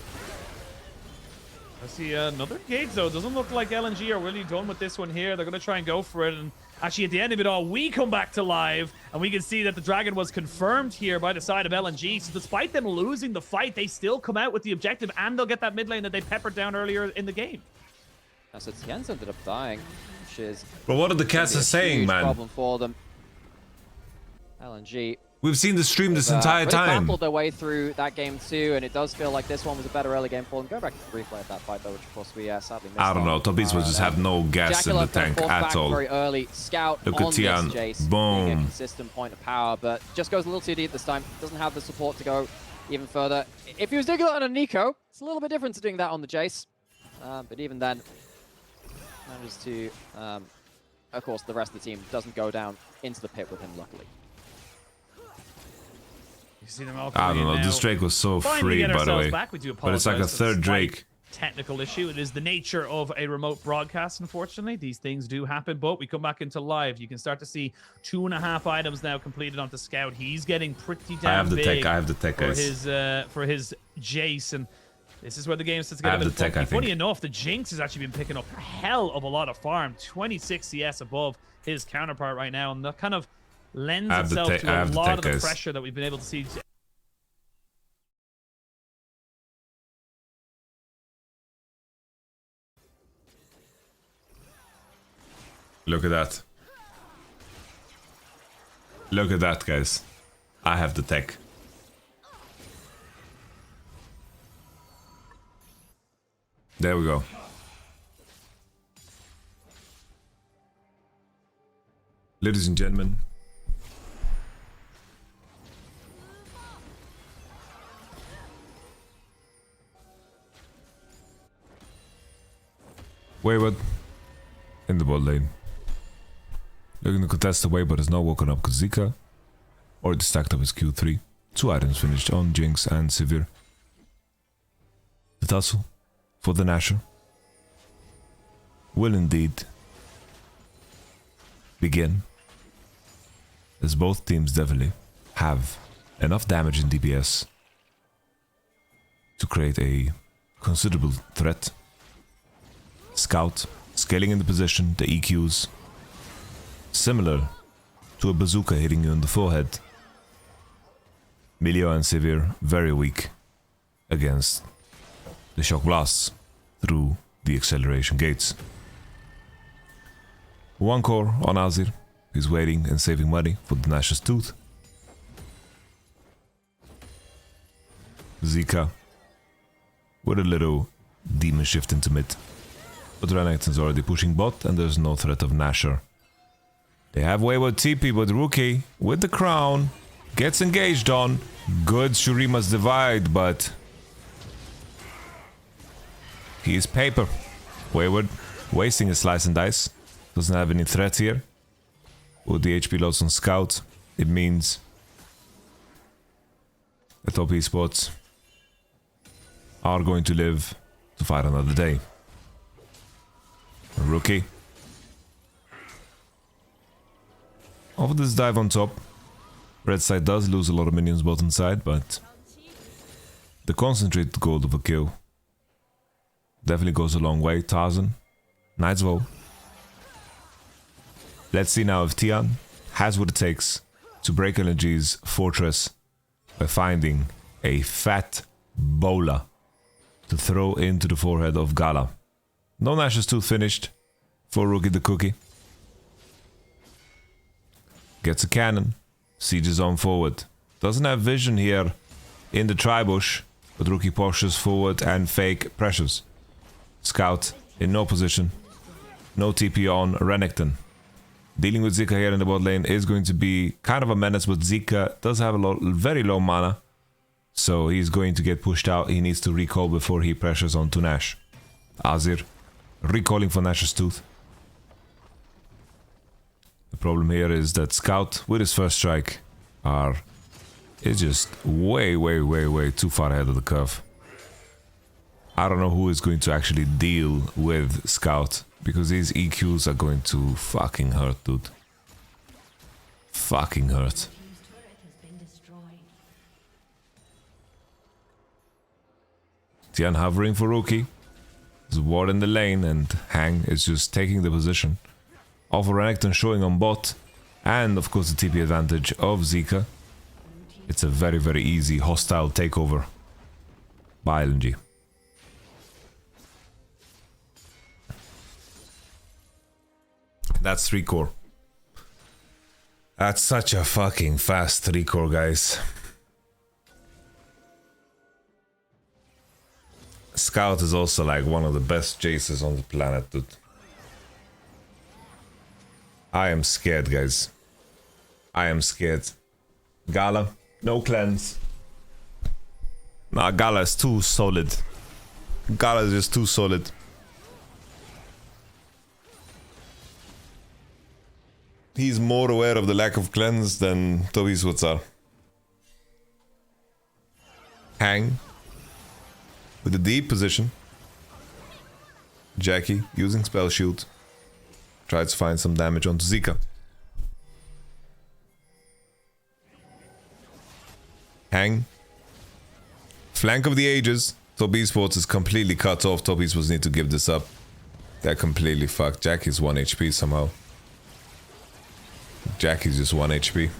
S2: I see another gate, though. Doesn't look like LNG are really done with this one here. They're going to try and go for it. And actually, at the end of it all, we come back to live, and we can see that the Dragon was confirmed here by the side of LNG. So despite them losing the fight, they still come out with the objective, and they'll get that mid lane that they peppered down earlier in the game.
S1: So Tien's ended up dying, which is...
S3: But what are the cats saying, man?
S1: Problem for them. LNG...
S3: We've seen the stream this entire time.
S1: Battled their way through that game too, and it does feel like this one was a better early game for them. Go back to the replay of that fight though, which of course we sadly missed.
S3: I don't know. Top esports just have no gas in the tank at all.
S1: Very early. Scout
S3: Look
S1: on
S3: at Tian.
S1: this Jace,
S3: Boom.
S1: a consistent point of power, but just goes a little too deep this time. Doesn't have the support to go even further. If he was doing that on a Nico, it's a little bit different to doing that on the Jace. But even then, manages to. Of course, the rest of the team doesn't go down into the pit with him, luckily.
S2: You see them all
S3: I don't know. This Drake was so free, by the way. But it's like a third Drake.
S2: technical issue. It is the nature of a remote broadcast, unfortunately. These things do happen, but we come back into live. You can start to see 2.5 items now completed onto Scout. He's getting pretty damn big.
S3: I have the tech, guys.
S2: For his Jace, and this is where the game starts to get a bit funky. Funny enough, the Jinx has actually been picking up a hell of a lot of farm. 26 CS above his counterpart right now, and that kind of lends itself to a lot of the pressure that we've been able to see.
S3: Look at that. Look at that, guys. I have the tech. There we go. Ladies and gentlemen. Wayward in the bot lane. Looking to contest the Wayward has now woken up Zika. Already stacked up his Q3. 2 items finished on Jinx and Severe. The tussle for the Nasher will indeed begin, as both teams definitely have enough damage in DPS to create a considerable threat. Scout scaling in the position, the EQs similar to a bazooka hitting you in the forehead. Milio and Severe very weak against the shock blasts through the acceleration gates. One core on Azir. He's waiting and saving money for the Nash's Tooth. Zika with a little demon shift into mid. But Renekton's already pushing bot and there's no threat of Nasher. They have Wayward TP, but Rookie with the crown gets engaged on. Good Shurima's divide, but he is paper. Wayward wasting his slice and dice. Doesn't have any threat here. With the HP loss on Scout, it means the top esports are going to live to fight another day. Rookie. Off this dive on top. Red side does lose a lot of minions bottom side, but the concentrated gold of a kill definitely goes a long way. Tarzan, Knight's Vow. Let's see now if Tian has what it takes to break LNG's fortress by finding a fat bola to throw into the forehead of Gala. No Nash's Tooth finished for Rookie the Cookie. Gets a cannon, sieges on forward. Doesn't have vision here in the tribush, but Rookie pushes forward and fake pressures. Scout in no position. No TP on Renekton. Dealing with Zika here in the bot lane is going to be kind of a menace, but Zika does have very low mana. So he's going to get pushed out. He needs to recall before he pressures onto Nash. Azir recalling for Nash's Tooth. The problem here is that Scout with his first strike is just way too far ahead of the curve. I don't know who is going to actually deal with Scout, because these EQs are going to fucking hurt, dude. Fucking hurt. Tian hovering for Rookie. There's ward in the lane and Hang is just taking the position of Renekton, showing on bot, and of course the TP advantage of Zika. It's a very easy hostile takeover by LNG. That's 3 core. That's such a fucking fast 3 core, guys. Scout is also like one of the best Jaces on the planet, dude. I am scared, guys. I am scared. Gala, no cleanse. Nah, Gala is too solid. Gala is just too solid. He's more aware of the lack of cleanse than Toby's what's are. Hang with the deep position. Jackie using Spell Shield. Tries to find some damage onto Zika. Hang. Flank of the Ages. Top Esports is completely cut off. Top Esports need to give this up. They're completely fucked. Jackie's 1 HP somehow. Jackie's just 1 HP.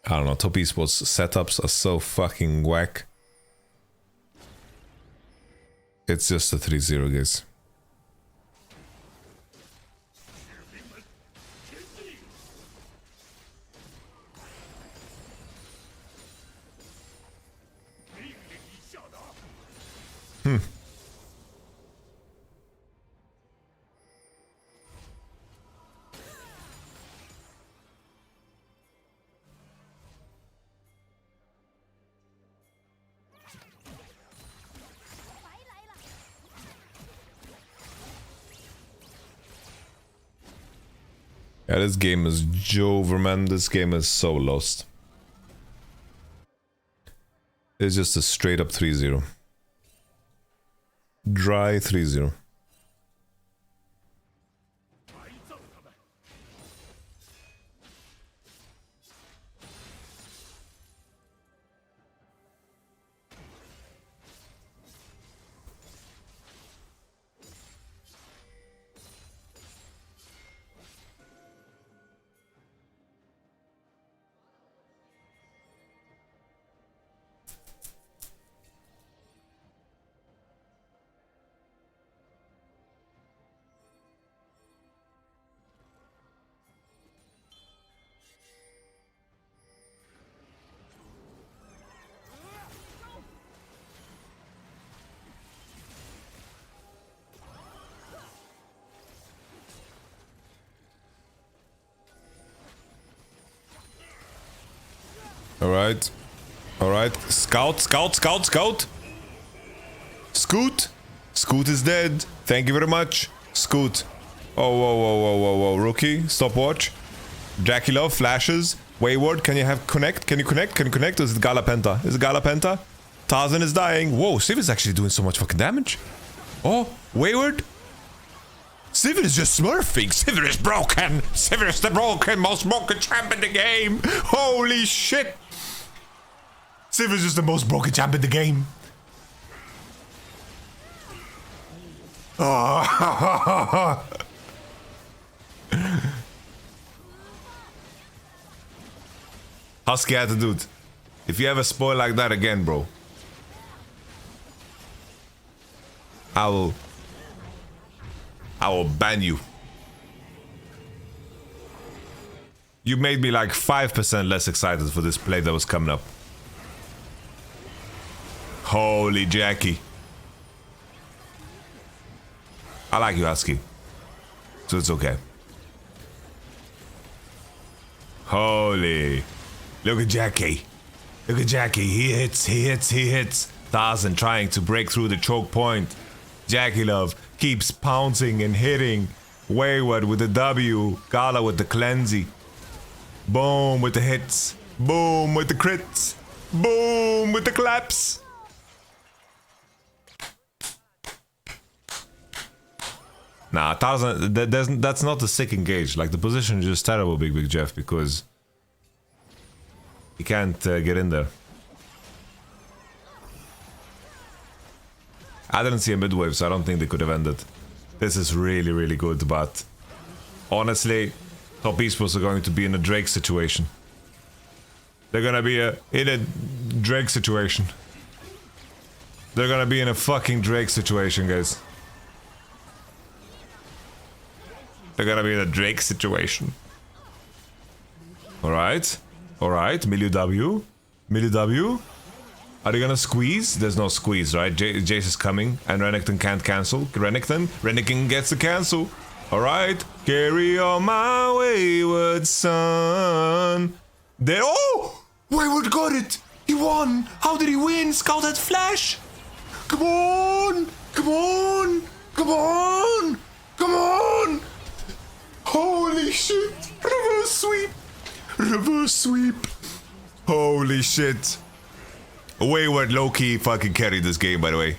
S3: I don't know. Top Esports setups are so fucking whack. It's just a 3-0, guys. Yeah, this game is over, man. This game is so lost. It's just a straight up 3-0. Dry 3-0. Alright. Alright. Scout, scout, scout, scout. Scoot. Scoot is dead. Thank you very much. Scoot. Oh, whoa, whoa, whoa, whoa, whoa. Rookie, stopwatch. Jackie Love, flashes. Wayward, can you have connect? Can you connect? Can you connect? Or is it Gala Penta? Is it Gala Penta? Tarzan is dying. Whoa, Civ is actually doing so much fucking damage. Oh, Wayward. Sivir is just smurfing. Sivir is broken. Sivir is the most broken champ in the game. Holy shit. Sivir is just the most broken champ in the game. Oh. Husky attitude. If you ever spoil like that again, bro, I will ban you. You made me like 5% less excited for this play that was coming up. Holy Jackie. I like you, Husky. So it's okay. Holy. Look at Jackie. Look at Jackie. He hits, he hits, he hits. Tarzan trying to break through the choke point. Jackie Love keeps pouncing and hitting. Wayward with the W. Gala with the cleansy. Boom with the hits. Boom with the crits. Boom with the claps. Nah, Tarzan, that's not a sick engage. Like, the position is just terrible, Big Jeff, because he can't get in there. I didn't see a midwave, so I don't think they could have ended. This is really, really good, but honestly, Top Esports are going to be in a Drake situation. They're gonna be in a Drake situation. They're gonna be in a fucking Drake situation, guys. They're gonna be in a Drake situation. Alright. Alright, Milieu W. Milieu W. Are they gonna squeeze? There's no squeeze, right? Jace is coming, and Renekton can't cancel. Renekton gets the cancel. Alright. Carry on my wayward son. There. Oh! Wayward got it! He won! How did he win? Scout had flash! Come on! Come on! Come on! Come on! Holy shit! Reverse sweep! Reverse sweep! Holy shit! Wayward low-key fucking carried this game, by the way.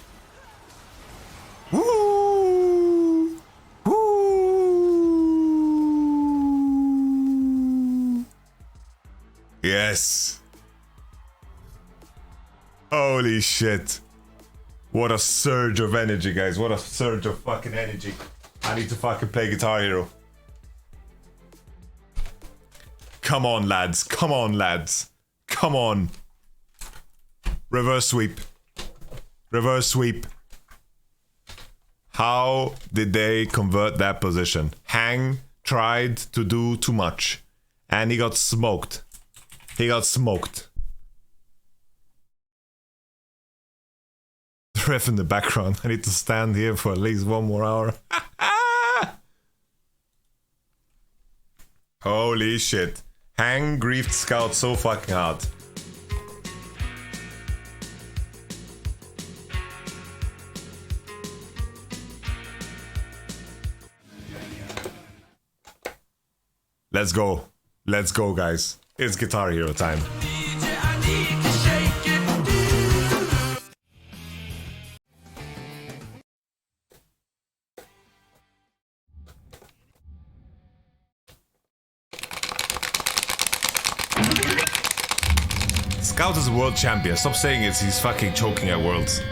S3: yes. Holy shit. What a surge of energy, guys. What a surge of fucking energy. I need to fucking play Guitar Hero. Come on, lads. Come on, lads. Come on. Reverse sweep. Reverse sweep. How did they convert that position? Hang tried to do too much. And he got smoked. He got smoked. The ref in the background. I need to stand here for at least 1 more hour. Holy shit. Hang griefed Scout so fucking hard. Let's go. Let's go, guys. It's Guitar Hero time. Scout is a world champion. Stop saying it. He's fucking choking at Worlds.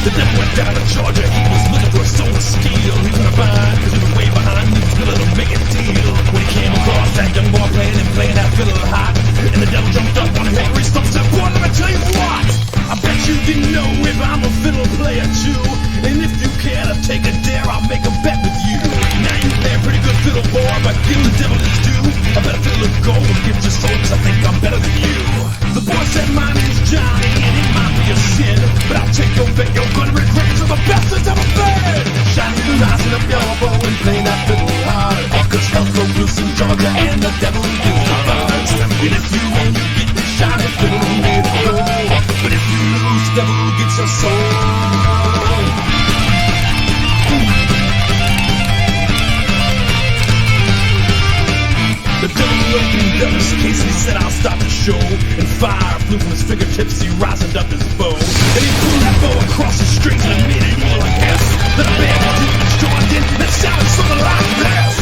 S9: The devil went down to Georgia, he was looking for a soul of steel. He was gonna find, cause he was way behind, he was gonna make a deal. When he came across that young boy playing that fiddle hot, and the devil jumped up on him, Henry Stump said, boy, let me tell you what, I bet you didn't know if I'm a fiddle player too, and if you care to take a dare, I'll make a bet with you. Now you play a pretty good fiddle, boy, but give the devil his due. I better fiddle of gold and give it your soul, cause I think I'm better than you. The boy said, my name's Johnny, and it might be a sin, but I'll take your bet, you're gonna regret it, you're the best that's ever been. Shining the rising up your elbow and playing that fiddle hard, cause hell's broke loose in Georgia and the devil is the buzz. And if you win, you get the shiny fiddle made of gold, but if you lose, the devil gets your soul. The devil opened up his case and he said, I'll stop the show. And fire flew from his fingertips, he risened up his bow. And he pulled that bow across the strings and it made an evil hiss. Then a band of demons joined in and shouted something like this.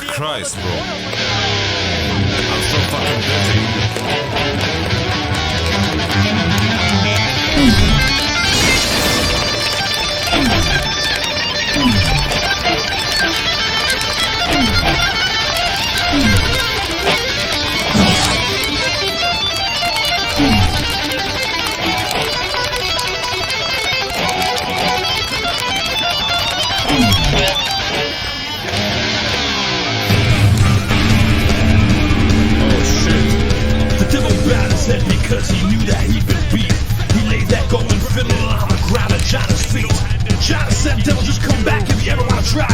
S3: Christ, bro. I'm so fucking dirty.
S9: Because he knew that he'd been beat. He laid that golden fiddle on the ground at John's feet. John said, devil, just come back if you ever want to try.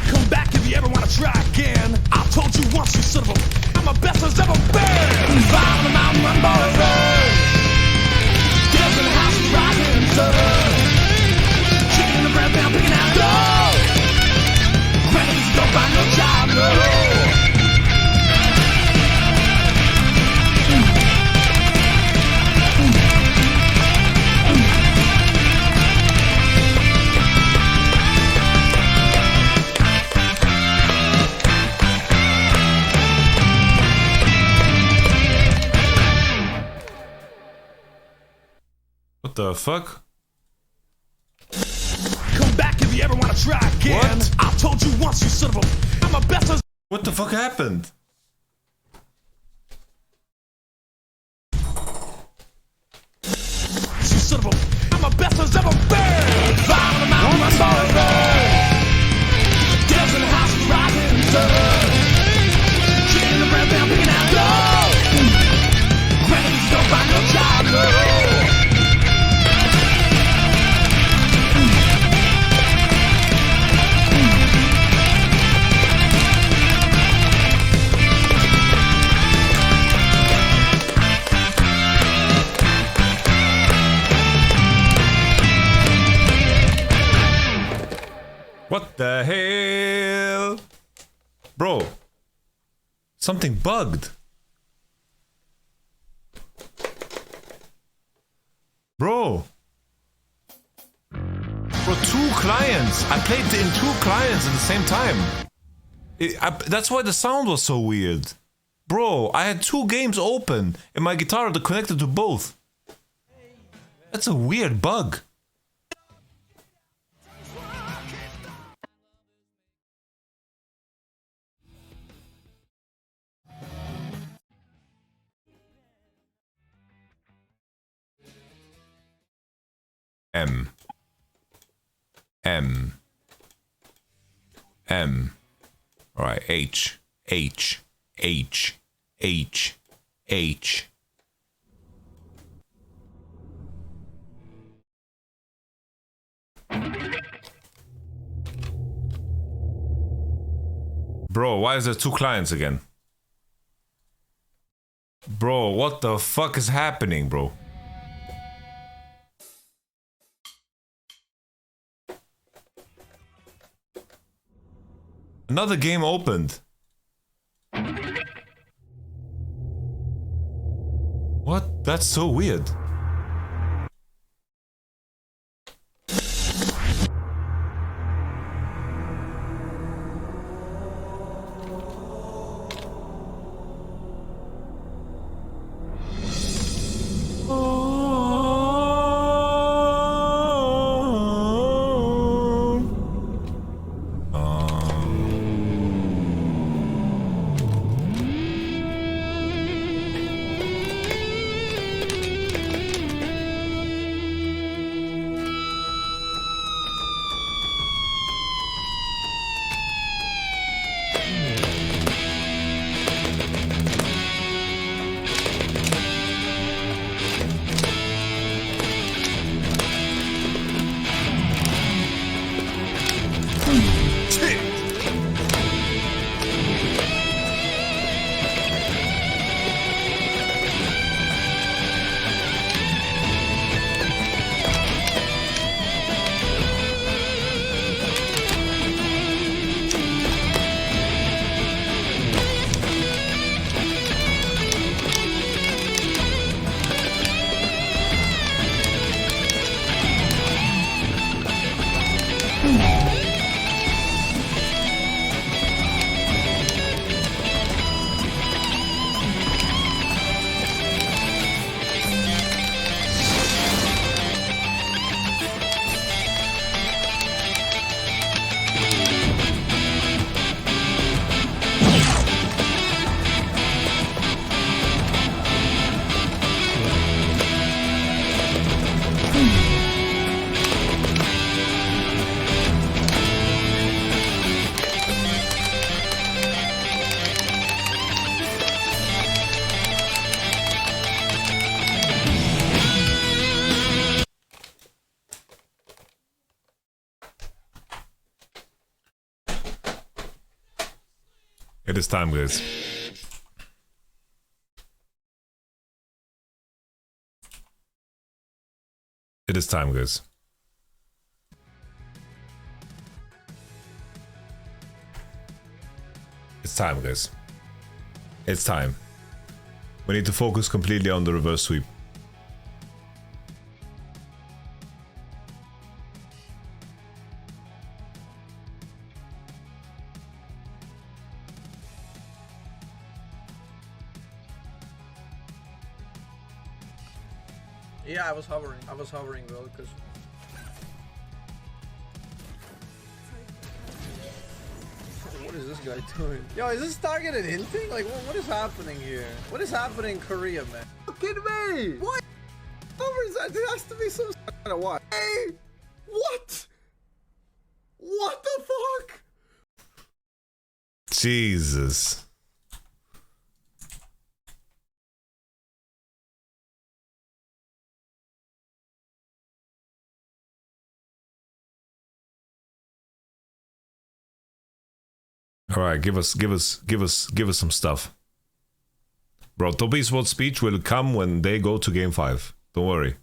S9: Come back if you ever want to try again. I told you once, you son of a... I'm the best there's ever been. Fire on the mountain, run, boy, run. Girls in the house is rising, sun. Now picking out gold. Grannies don't find no job, no.
S3: What the fuck?
S9: You ever want to try again?
S3: What?
S9: I told you once, you son of a... I'm a best.
S3: What the fuck happened?
S9: You son of a... I'm a best there's ever been. Fire on the mountain, run, boy, run. Devils in the house is rising, sun. Chicken in the bread, down, picking out gold. Grannies don't find no job, no.
S3: What the hell? Bro, something bugged. Bro, two clients. I played in two clients at the same time. That's why the sound was so weird. Bro, I had two games open and my guitar connected to both. That's a weird bug. M. Alright, H. Bro, why is there two clients again? Bro, what the fuck is happening, bro? Another game opened. What? That's so weird. It is time, guys. It is time, guys. It's time, guys. It's time. We need to focus completely on the reverse sweep.
S14: Yeah, I was hovering, bro, because... What is this guy doing? Yo, is this targeted hinting? Like, what is happening here? What is happening in Korea, man? Fucking me! What? There has to be some kind of what? Hey! What? What the fuck?
S3: Jesus. All right, give us some stuff. Bro, Top Esports speech will come when they go to game 5. Don't worry.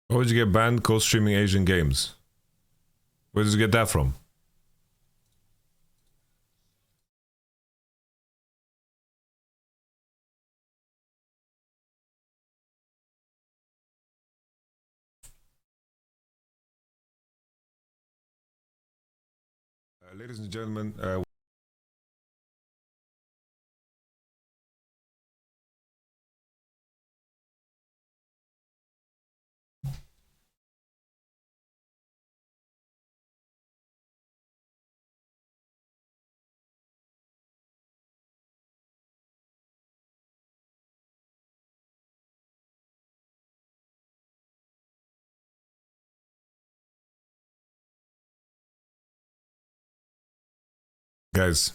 S3: Where did you get banned co-streaming Asian games? Where did you get that from? Ladies and gentlemen, guys.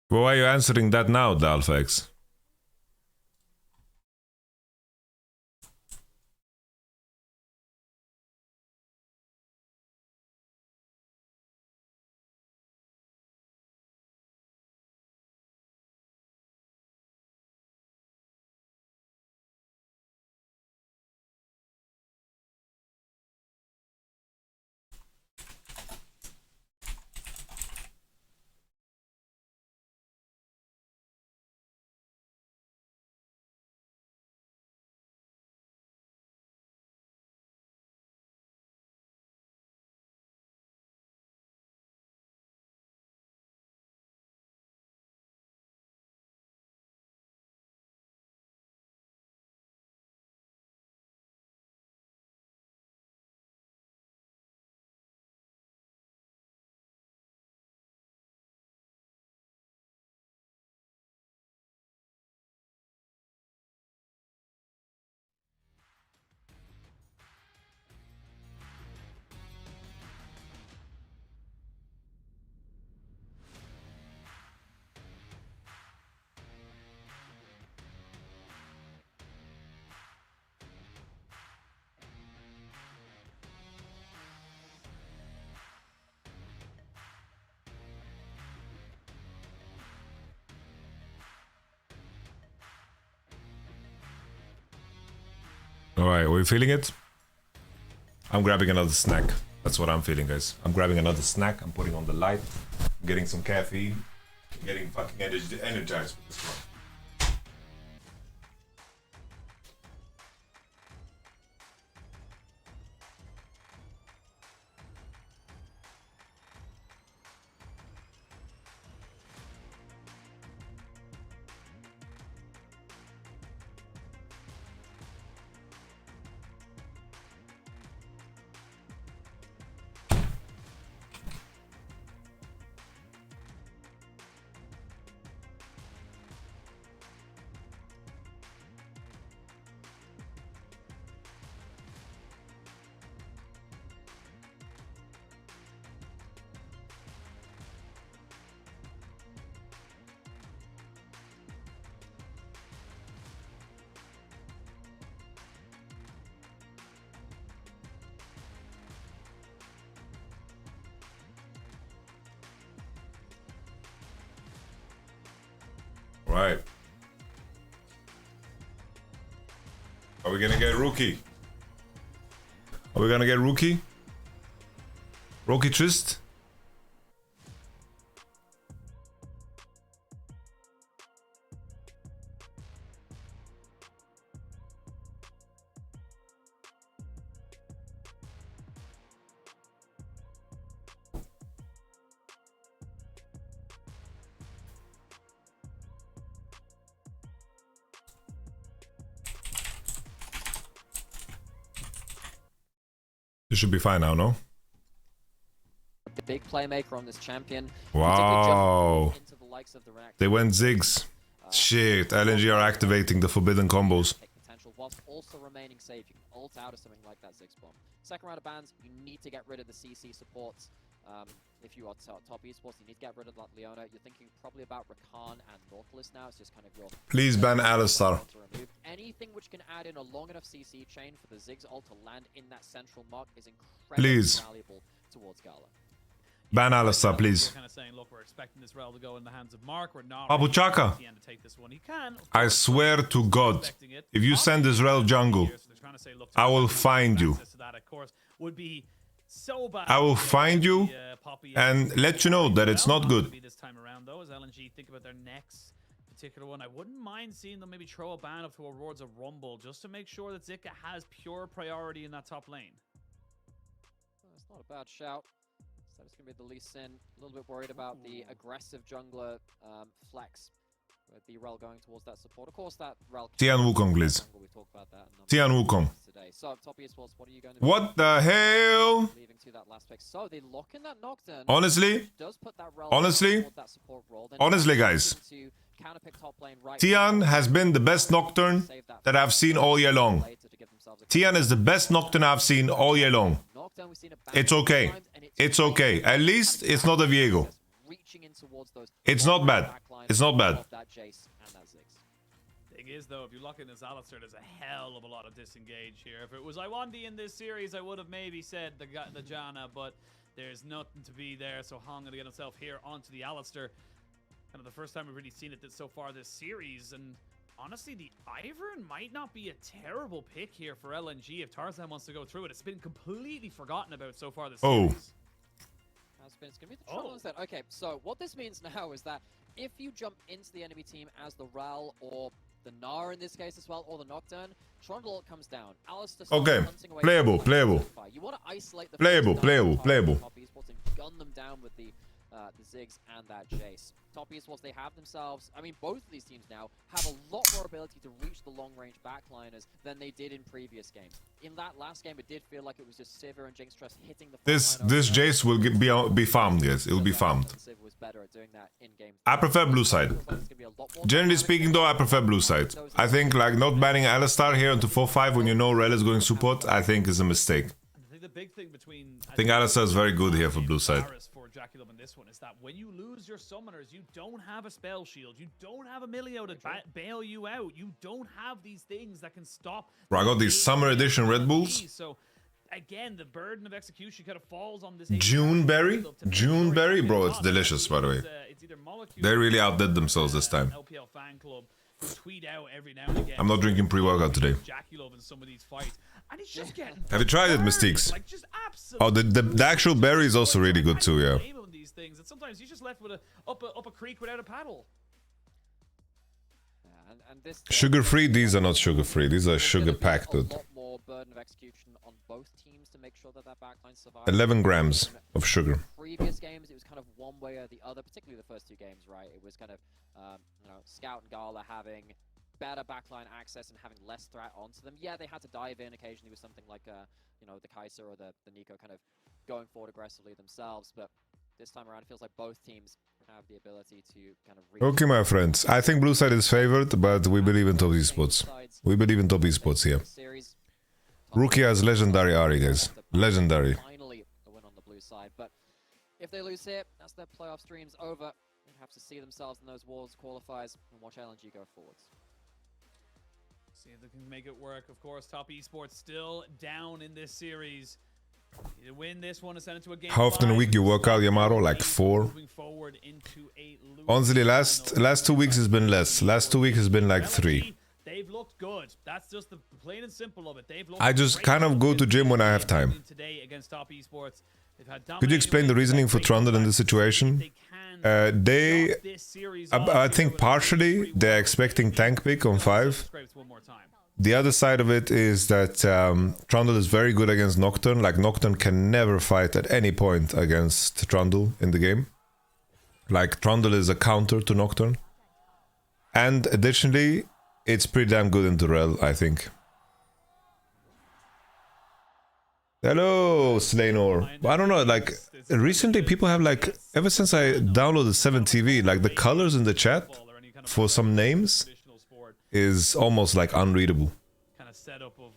S3: Well, why are you answering that now, Dalfax? Alright, are we feeling it? I'm grabbing another snack. That's what I'm feeling, guys. I'm grabbing another snack. I'm putting on the light. I'm getting some caffeine. I'm getting fucking energized with this one. Right. Are we gonna get Rookie? Are we gonna get Rookie? Rookie Trist? This should be fine now, no?
S1: The big playmaker on this champion.
S3: Wow.
S1: Into the likes of the
S3: They went Ziggs. Shit, LNG are activating the forbidden combos.
S1: potential whilst also remaining safe. You can ult out of something like that Ziggs bomb. Second round of bans, you need to get rid of the CC supports. If you are top esports, you need to get rid of that Leona. You're thinking probably about Rakan and Nautilus now. It's just kind of your...
S3: Please ban Alistar.
S1: Anything which can add in a long enough CC chain for the Ziggs ult to land in that central mark is incredibly
S3: Please.
S1: valuable towards Gala.
S3: Ban Alistar, please.
S2: Kind of saying, look, we're expecting this rel to go in the hands of Mark. We're not.
S3: Abu Chaka.
S2: To take this one. He can.
S3: I swear to God, if you send Israel jungle, I will find you.
S2: Would be so bad.
S3: I will find you and let you know that it's not good.
S2: This time around, though, as LNG think about their next particular one, I wouldn't mind seeing them maybe throw a ban up towards a rumble just to make sure that Zika has pure priority in that top lane.
S1: It's not a bad shout. So it's going to be the Lee Sin. A little bit worried about the aggressive jungler flex. With the rel going towards that support. Of course, that rel...
S3: Tian Wukong, please. Tian Wukong.
S1: So, top esports, what are you going to
S3: What the hell?
S1: Leaving to that last pick. So, they lock in that Nocturne.
S3: Honestly,
S1: Does put that rel
S3: honestly,
S1: that support role. Then
S3: honestly, guys, Tian has been the best Nocturne that I've seen all year long. Tian is the best Nocturne I've seen all year long. It's okay. It's okay. At least it's not a Viego. It's not bad. It's not bad.
S2: Thing is, though, if you lock in this Alistar, there's a hell of a lot of disengage here. If it was Iwandi in this series, I would have maybe said the Janna, but there's nothing to be there. So Hong going to get himself here onto the Alistar. Kind of the first time we've really seen it so far this series. And honestly, the Ivern might not be a terrible pick here for LNG if Tarzan wants to go through it. It's been completely forgotten about so far this series.
S1: It's going to be the trouble instead. Okay, so what this means now is that if you jump into the enemy team as the Ral or the Gnar in this case as well, or the Nocturne, Trundle comes down. Alistair
S3: Okay, playable, playable.
S1: You want to isolate the
S3: playable, playable.
S1: Top esports and gun them down with the Ziggs and that Jace. Top esports, they have themselves, I mean, both of these teams now have a lot more ability to reach the long-range backliners than they did in previous games. In that last game, it did feel like it was just Sivir and Jinx Trust hitting the
S3: This Jace will be farmed, yes, it will be farmed. I prefer blue side. Generally speaking, though, I prefer blue side. I think like not banning Alistar here into 4-5 when you know Rel is going support, I think is a mistake. I think Alistar is very good here for blue side.
S2: Jaculum in this one is that when you lose your summoners, you don't have a spell shield, you don't have a Milio to bail you out, you don't have these things that can stop.
S3: Bro, I got these summer edition Red Bulls.
S2: So again, the burden of execution kind of falls on this
S3: Juneberry, bro, it's delicious by the way. They really outdid themselves this time.
S2: LPL FANCLUB tweet out every now and again.
S3: I'm not drinking pre-workout today.
S2: Jaculum in some of these fights. And he's just getting
S3: Have you tried it, Mystiques? Oh, the actual berry is also really good too, yeah.
S2: These things, and sometimes you're just left with up a creek without a paddle.
S3: Sugar-free? These are not sugar-free. These are sugar-packed, dude. 11 grams of sugar.
S1: Previous games, it was kind of one way or the other, particularly the first two games, right? It was kind of, you know, Scout and Gala having better backline access and having less threat onto them. Yeah, they had to dive in occasionally with something like, you know, the Kaiser or the Nico kind of going forward aggressively themselves, but this time around it feels like both teams have the ability to kind of...
S3: Okay, my friends. I think blue side is favored, but we believe in top esports. We believe in top esports here. Rookie has legendary Ari, guys. Legendary.
S1: Finally a win on the blue side, but if they lose here, that's their playoff streams over. They have to see themselves in those Worlds qualifiers and watch LNG go forwards.
S2: See if they can make it work. Of course, top esports still down in this series. You win this one and send it to a game.
S3: How often a week you work out, Yamato? Like 4. Honestly, last 2 weeks has been less. Last 2 weeks has been like 3.
S2: They've looked good. That's just the plain and simple of it. They've looked
S3: I just kind of go to gym when I have time.
S2: today against Top Esports. They've had
S3: Could you explain the reasoning for Trundle in this situation? I think partially they're expecting tank pick on 5. The other side of it is that Trundle is very good against Nocturne. Like, Nocturne can never fight at any point against Trundle in the game. Like, Trundle is a counter to Nocturne. And additionally, it's pretty damn good in Durell, I think. Hello, Slaynor. I don't know, like, recently people have, like, ever since I downloaded 7TV, like, the colors in the chat for some names is almost, like, unreadable.
S2: Kind of setup of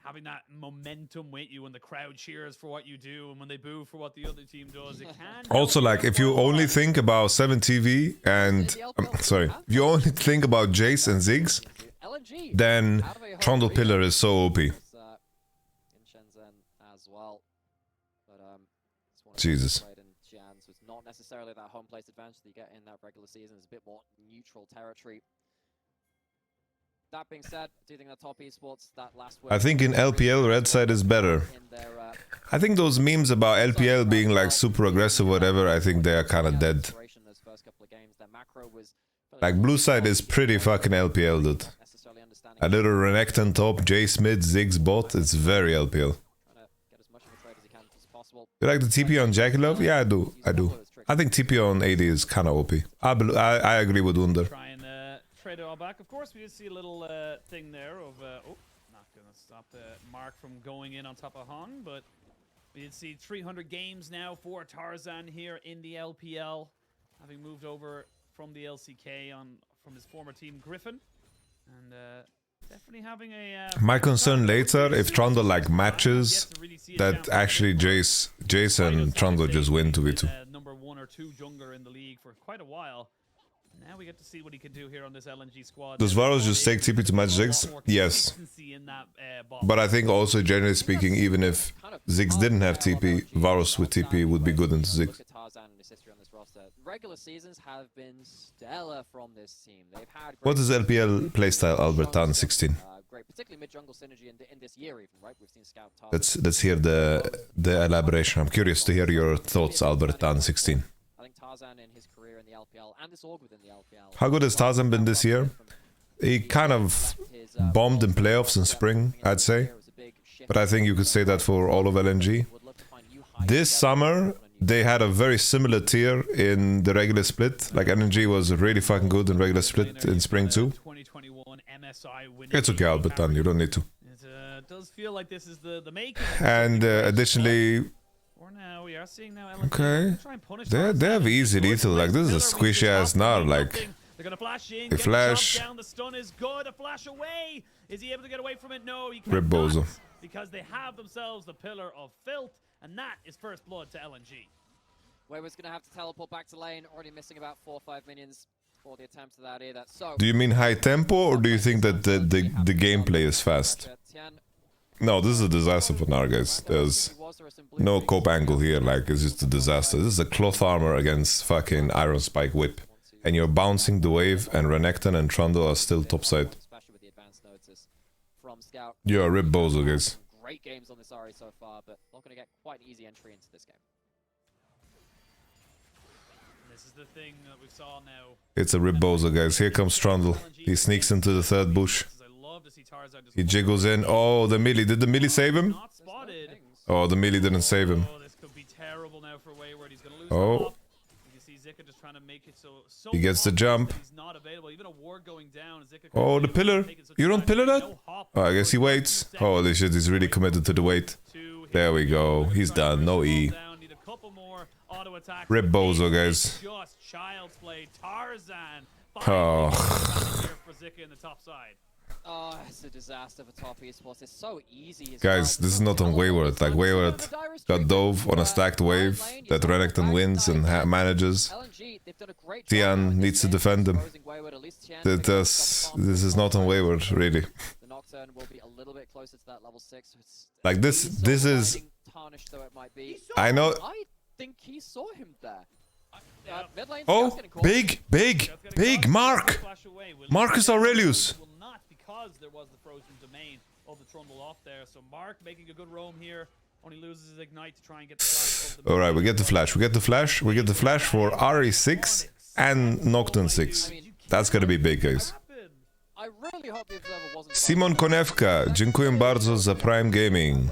S2: having that momentum with you when the crowd cheers for what you do and when they boo for what the other team does. It can
S3: Also, like, if you only think about 7TV and... sorry. If you only think about Jace and Ziggs, then Trundle Pillar is so OP. Jesus.
S1: It's not necessarily that home place advantage that you get in that regular season. It's a bit more neutral territory. That being said, do you think that Top Esports, that last
S3: I think in LPL, red side is better. I think those memes about LPL being like super aggressive, whatever, I think they are kind of dead. Like, blue side is pretty fucking LPL, dude. A little Renekton top, Jace mid, Ziggs bot, it's very LPL. You like the TP on JKL? Yeah, I do. I think TP on AD is kind of OP. I agree with Wunder.
S2: Trade it all back. Of course, we did see a little thing there of not gonna stop Mark from going in on top of Hong, but we did see 300 games now for Tarzan here in the LPL, having moved over from the LCK from his former team Griffin, and definitely having a.
S3: My concern later, if Trundle like matches, that actually Jace and Trundle just win 2v2.
S2: Number 1 or 2 jungler in the league for quite a while. Now we get to see what he can do here on this LNG squad.
S3: Does Varus just take TP to match Ziggs? Yes. But I think also, generally speaking, even if Ziggs didn't have TP, Varus with TP would be good into Ziggs.
S1: Regular seasons have been stellar from this team. They've had
S3: what is LPL playstyle, Albertan 16?
S1: Great, particularly mid-jungle synergy in this year even, right? We've seen Scout
S3: Let's hear the elaboration. I'm curious to hear your thoughts, Albertan 16.
S1: I think Tarzan in his career in the LPL and this org within the LPL.
S3: How good has Tarzan been this year? He kind of bombed in playoffs in spring, I'd say. But I think you could say that for all of LNG. This summer, they had a very similar tier in the regular split. Like, LNG was really fucking good in regular split in spring too. It's okay, Albertan, you don't need to.
S2: It does feel like this is the making.
S3: And additionally... Okay. They have easy lethal. Like, this is a squishy ass Gnar. Like,
S2: they're gonna flash in,
S3: they flash.
S2: down, the stun is good, a flash away. Is he able to get away from it? No, he
S3: Rip Bozo.
S2: Because they have themselves the Pillar of Filth, and that is first blood to LNG.
S1: Wayward's gonna have to teleport back to lane, already missing about 4 or 5 minions for the attempt of that either. So
S3: do you mean high tempo, or do you think that the gameplay is fast? No, this is a disaster for Gnar, guys. There's no cope angle here, like, it's just a disaster. This is a cloth armor against fucking Iron Spike Whip. And you're bouncing the wave, and Renekton and Trundle are still topside. You're a Rip Bozo, guys.
S1: Great games on this Ari so far, but not gonna get quite an easy entry into this game.
S2: This is the thing that we saw now.
S3: It's a Rip Bozo, guys. Here comes Trundle. He sneaks into the third bush. He jiggles in. Oh, the melee. Did the melee save him? Oh, the melee didn't save him. Oh. He gets the jump. Oh, the pillar. You don't pillar that? Oh, I guess he waits. Holy shit, he's really committed to the wait. There we go. He's done. No E. Rip Bozo, guys. Oh.
S1: Oh, it's a disaster for top esports. It's so easy.
S3: Guys, this is not on Wayward. Like, Wayward got dove on a stacked wave that Renekton wins and manages. Tian needs to defend him. This is not on Wayward, really. Like, this is... I know...
S1: I think he saw him there.
S3: Oh, big Mark! Marcus Aurelius!
S2: Because there was the frozen domain of the Trundle off there, so Mark making a good roam here. Only loses his ignite to try and get the flash.
S3: Alright, we get the flash. We get the flash. We get the flash for RE6 and Nocturne 6. That's gonna be big, guys.
S1: I really hope the observer wasn't
S3: Simon Konewka, dziękuję bardzo za Prime Gaming.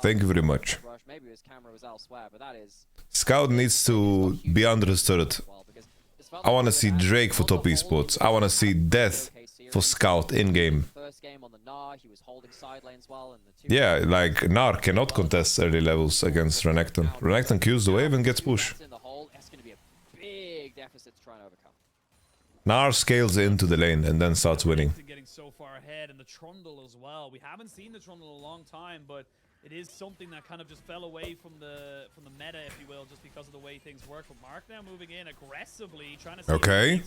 S3: Thank you very much.
S1: Maybe his camera was elsewhere, but that is
S3: Scout needs to be under his turret. I want to see Drake for top esports. I want to see Death for Scout in-game. Yeah, like, Gnar cannot contest early levels against Renekton. Renekton queues the wave and gets push. Gnar scales into the lane and then starts winning.
S2: Getting so far ahead, and the Trundle as well. We haven't seen the Trundle in a long time, but it is something that kind of just fell away from the meta, if you will, just because of the way things work. But Mark now moving in aggressively, trying to see
S3: Okay.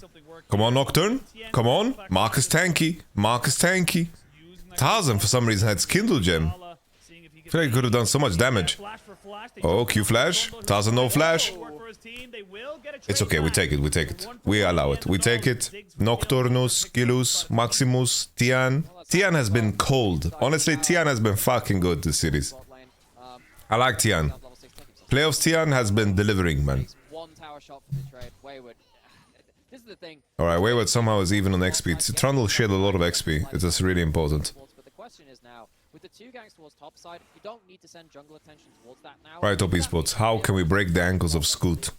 S3: Come on, Nocturne. Come on. Mark is tanky. Mark is tanky. Tarzan, for some reason, had Kindle Gem. I feel like he could have done so much damage. Oh, Q flash. Tarzan, no flash. It's okay, we take it, we take it. We allow it, we take it. Nocturnus, Gilus, Maximus, Tian. Tian has been cold. Honestly, Tian has been fucking good this series. I like Tian. Playoffs Tian has been delivering, man. Alright, Wayward somehow is even on XP. Trundle shared a lot of XP. It is really important.
S1: with the two ganks towards top side, you don't need to send jungle attention towards that now.
S3: Right, top esports, how can we break the ankles of Scoot?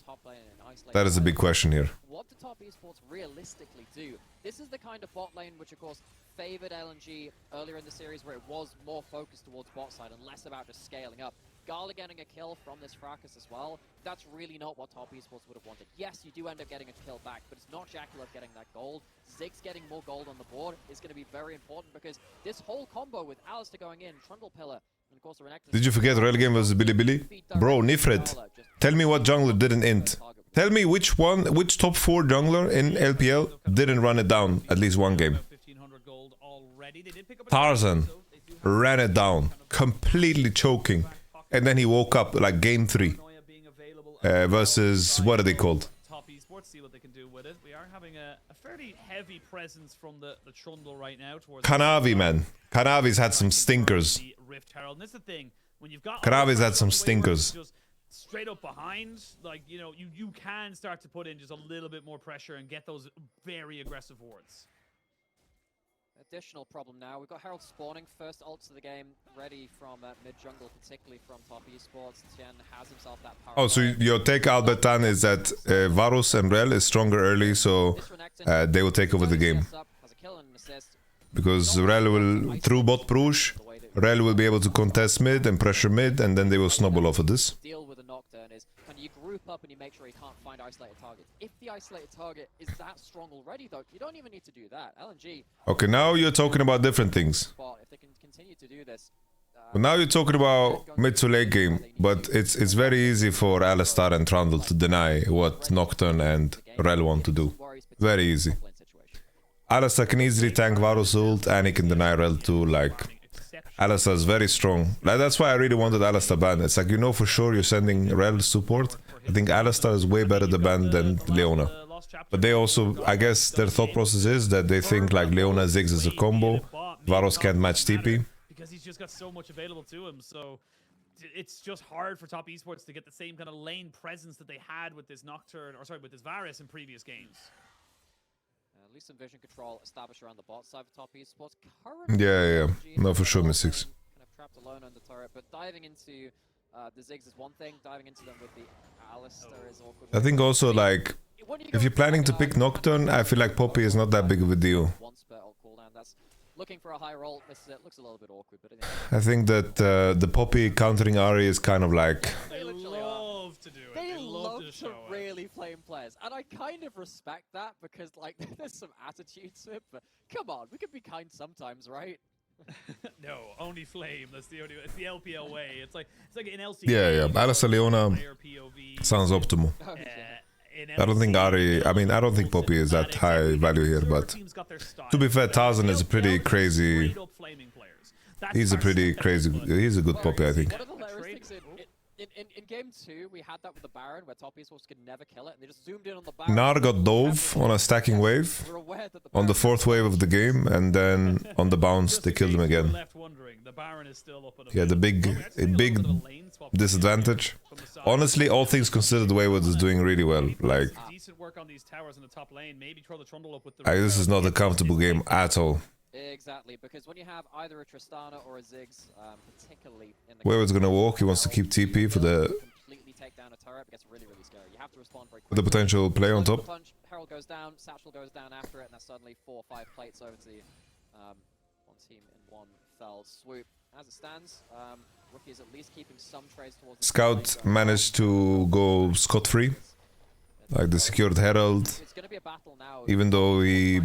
S3: That is a big question here.
S1: What do top esports realistically do? This is the kind of bot lane which, of course, favored LNG earlier in the series, where it was more focused towards bot side and less about just scaling up. Gala getting a kill from this Fracas as well, that's really not what top esports would have wanted. Yes, you do end up getting a kill back, but it's not JKL getting that gold. Ziggs getting more gold on the board is going to be very important, because this whole combo with Alistair going in, Trundle Pillar, and of course the Renekton...
S3: Did you forget Rail Game versus Billy Billy? Bro, Nifred, tell me what jungler didn't int. Tell me which top 4 jungler in LPL didn't run it down at least one game. Tarzan ran it down, completely choking. And then he woke up like game 3 versus, what are they called?
S2: Top esports, see what they can do with it. We are having a fairly heavy presence from the Trundle right now towards
S3: Kanavi, man. Kanavi's had some stinkers.
S2: Rift Herald. And this is the thing, when you've got
S3: Kanavi's had some stinkers.
S2: Just straight up behind, like, you know, you can start to put in just a little bit more pressure and get those very aggressive wards.
S1: Additional problem now, we've got Herald spawning, first ults of the game, ready from mid-jungle, particularly from top esports. Tian has himself that power.
S3: Oh, so your take, Albertan, is that Varus and Rel is stronger early, so they will take over the game. Because Rel will, through bot push, Rel will be able to contest mid and pressure mid, and then they will snowball off of this.
S1: Deal with a Nocturne is, can you group up and you make sure he can't find isolated targets? If the isolated target is that strong already, though, you don't even need to do that. LNG...
S3: Okay, now you're talking about different things.
S1: If they can continue to do this...
S3: But now you're talking about mid to late game, but it's very easy for Alistar and Trundle to deny what Nocturne and Rel want to do. Very easy. Alistar can easily tank Varus ult, and he can deny Rel too, like... Alistar is very strong. Like, that's why I really wanted Alistar banned. It's like, you know for sure you're sending Rel support. I think Alistar is way better the ban than Leona. But they also, I guess their thought process is that they think like Leona Ziggs is a combo. Varus can't match TP.
S2: Because he's just got so much available to him, so it's just hard for top esports to get the same kind of lane presence that they had with this Nocturne, or sorry, with this Varus in previous games.
S1: At least some vision control established around the bot side for top esports.
S3: Yeah. No, for sure, Mystics.
S1: Kind of trapped alone on the turret, but diving into the Ziggs is one thing, diving into them with the Alistar is awkward.
S3: I think also, like, if you're planning to pick Nocturne, I feel like Poppy is not that big of a deal.
S1: looking for a high roll. This looks a little bit awkward, but
S3: I think that the Poppy countering Ari is kind of like...
S1: they literally
S2: love to do it.
S1: They
S2: love
S1: love to
S2: show it.
S1: really flame players, and I kind of respect that because like there's some attitude to it. But come on, we can be kind sometimes, right?
S2: No, only flame. That's the only. It's the LPL way. It's like in LCK.
S3: Yeah. Alistair Leona sounds optimal. I don't think Ari... I mean, I don't think Poppy is that high value here, but... To be fair, Tarzan is a pretty crazy... He's a pretty crazy... He's a good Poppy, I think.
S1: One of the hilarious things in game 2, we had that with the Baron, where top esports could never kill it, and they just zoomed in on the Baron.
S3: Nar got dove on a stacking wave on the 4th wave of the game, and then on the bounce they killed him again. He had a big disadvantage. Honestly, all things considered, Wayward is doing really well. Like,
S2: decent work on these towers in the top lane. Maybe throw the trundle up with the
S3: this is not a comfortable game at all.
S1: Exactly, because when you have either a Tristana or a Ziggs, particularly in the
S3: Wayward's gonna walk. He wants to keep TP for the
S1: completely take down a turret, it gets really scary. You have to respond very
S3: for the
S1: quickly.
S3: potential play on top.
S1: Punch, Herald goes down, Satchel goes down after it, and that's suddenly 4 or 5 plates over to one team in one fell swoop. As it stands, Rookie is at least keeping some trades towards the
S3: Scout managed to go scot-free. Like the secured Herald, even though he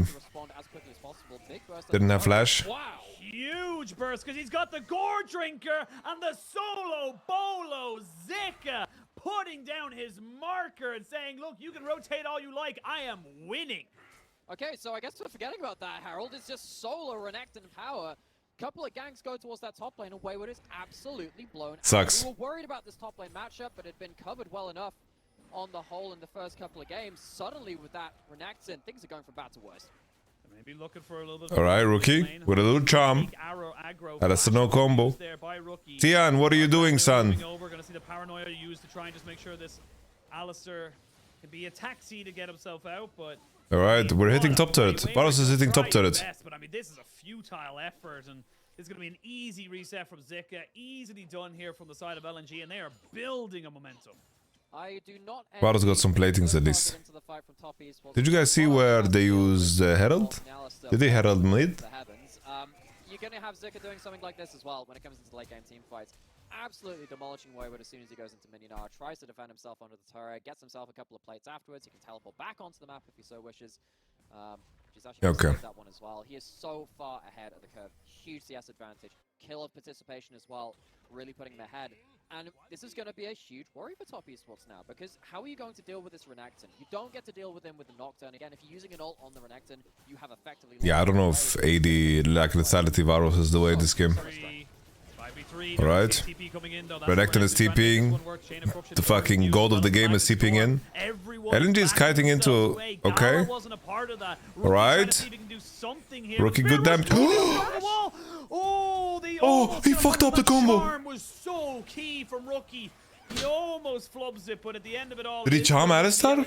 S3: didn't have flash.
S2: Wow, huge burst because he's got the Gore Drinker and the solo Bolo Zika putting down his marker and saying, look, you can rotate all you like, I am winning.
S1: Okay, so I guess we're forgetting about that, Harold. It's just solo Renekton power. Couple of ganks go towards that top lane and Wayward is absolutely blown out.
S3: Sucks.
S1: We were worried about this top lane matchup, but it had been covered well enough on the whole in the first couple of games. Suddenly with that Renekton, things are going from bad to worse.
S2: Maybe looking for a little bit.
S3: Alright, Rookie, with a little charm. That's a no combo. Tian, what are you doing, son?
S2: We're gonna see the paranoia used to try and just make sure this Alistair can be a taxi to get himself out, but
S3: Alright, we're hitting top turret. Varos is hitting top turret.
S2: But I mean, this is a futile effort, and this is going to be an easy reset from Zika. Easily done here from the side of LNG, and they are building a momentum.
S1: I do not.
S3: Varos got some platings at least. Did you guys see where they used Herald? Did they Herald mid?
S1: You're going to have Zika doing something like this as well when it comes into late game team fights. Absolutely demolishing Wayward as soon as he goes into Mininar, tries to defend himself under the turret, gets himself a couple of plates afterwards. He can teleport back onto the map if he so wishes. He's actually
S3: okay.
S1: That one as well. He is so far ahead of the curve. Huge CS advantage. Kill of participation as well, really putting him ahead. And this is going to be a huge worry for top esports now, because how are you going to deal with this Renekton? You don't get to deal with him with the Nocturne. Again, if you're using an ult on the Renekton, you have effectively...
S3: Yeah, I don't know if AD like lethality Varos is the way this game. Alright. Renekton is TPing. The fucking god of the game is TPing in. LNG is kiting into... Okay. Alright. Rookie good damage. Oh, he fucked up the combo.
S2: Was so key from Rookie. He almost flubs it, but at the end of it all...
S3: Did he charm Alistar?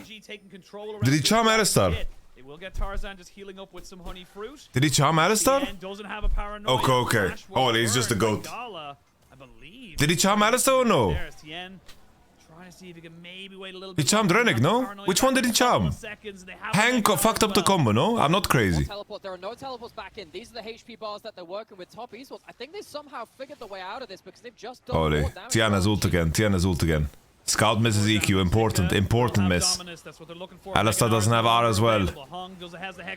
S3: Did he charm Alistar?
S2: They will get Tarzan just healing up with some honey fruit.
S3: Did he charm Alistar?
S2: Doesn't have a paranoia.
S3: Okay. Oh, he's just a goat. Did he charm Alistar or no?
S2: Trying to see if he can maybe wait a little
S3: He
S2: bit.
S3: charmed Renek, no? Which one did he charm? Hank fucked up the combo, no? I'm not crazy.
S1: There are no teleports back in. These are the HP bars that they're working with top esports. I think they somehow figured the way out of this because they've just done
S3: Holy.
S1: more damage.
S3: Tiana's ult again. Tiana's ult again. Scout misses EQ. Important miss. Alistar doesn't have R as well.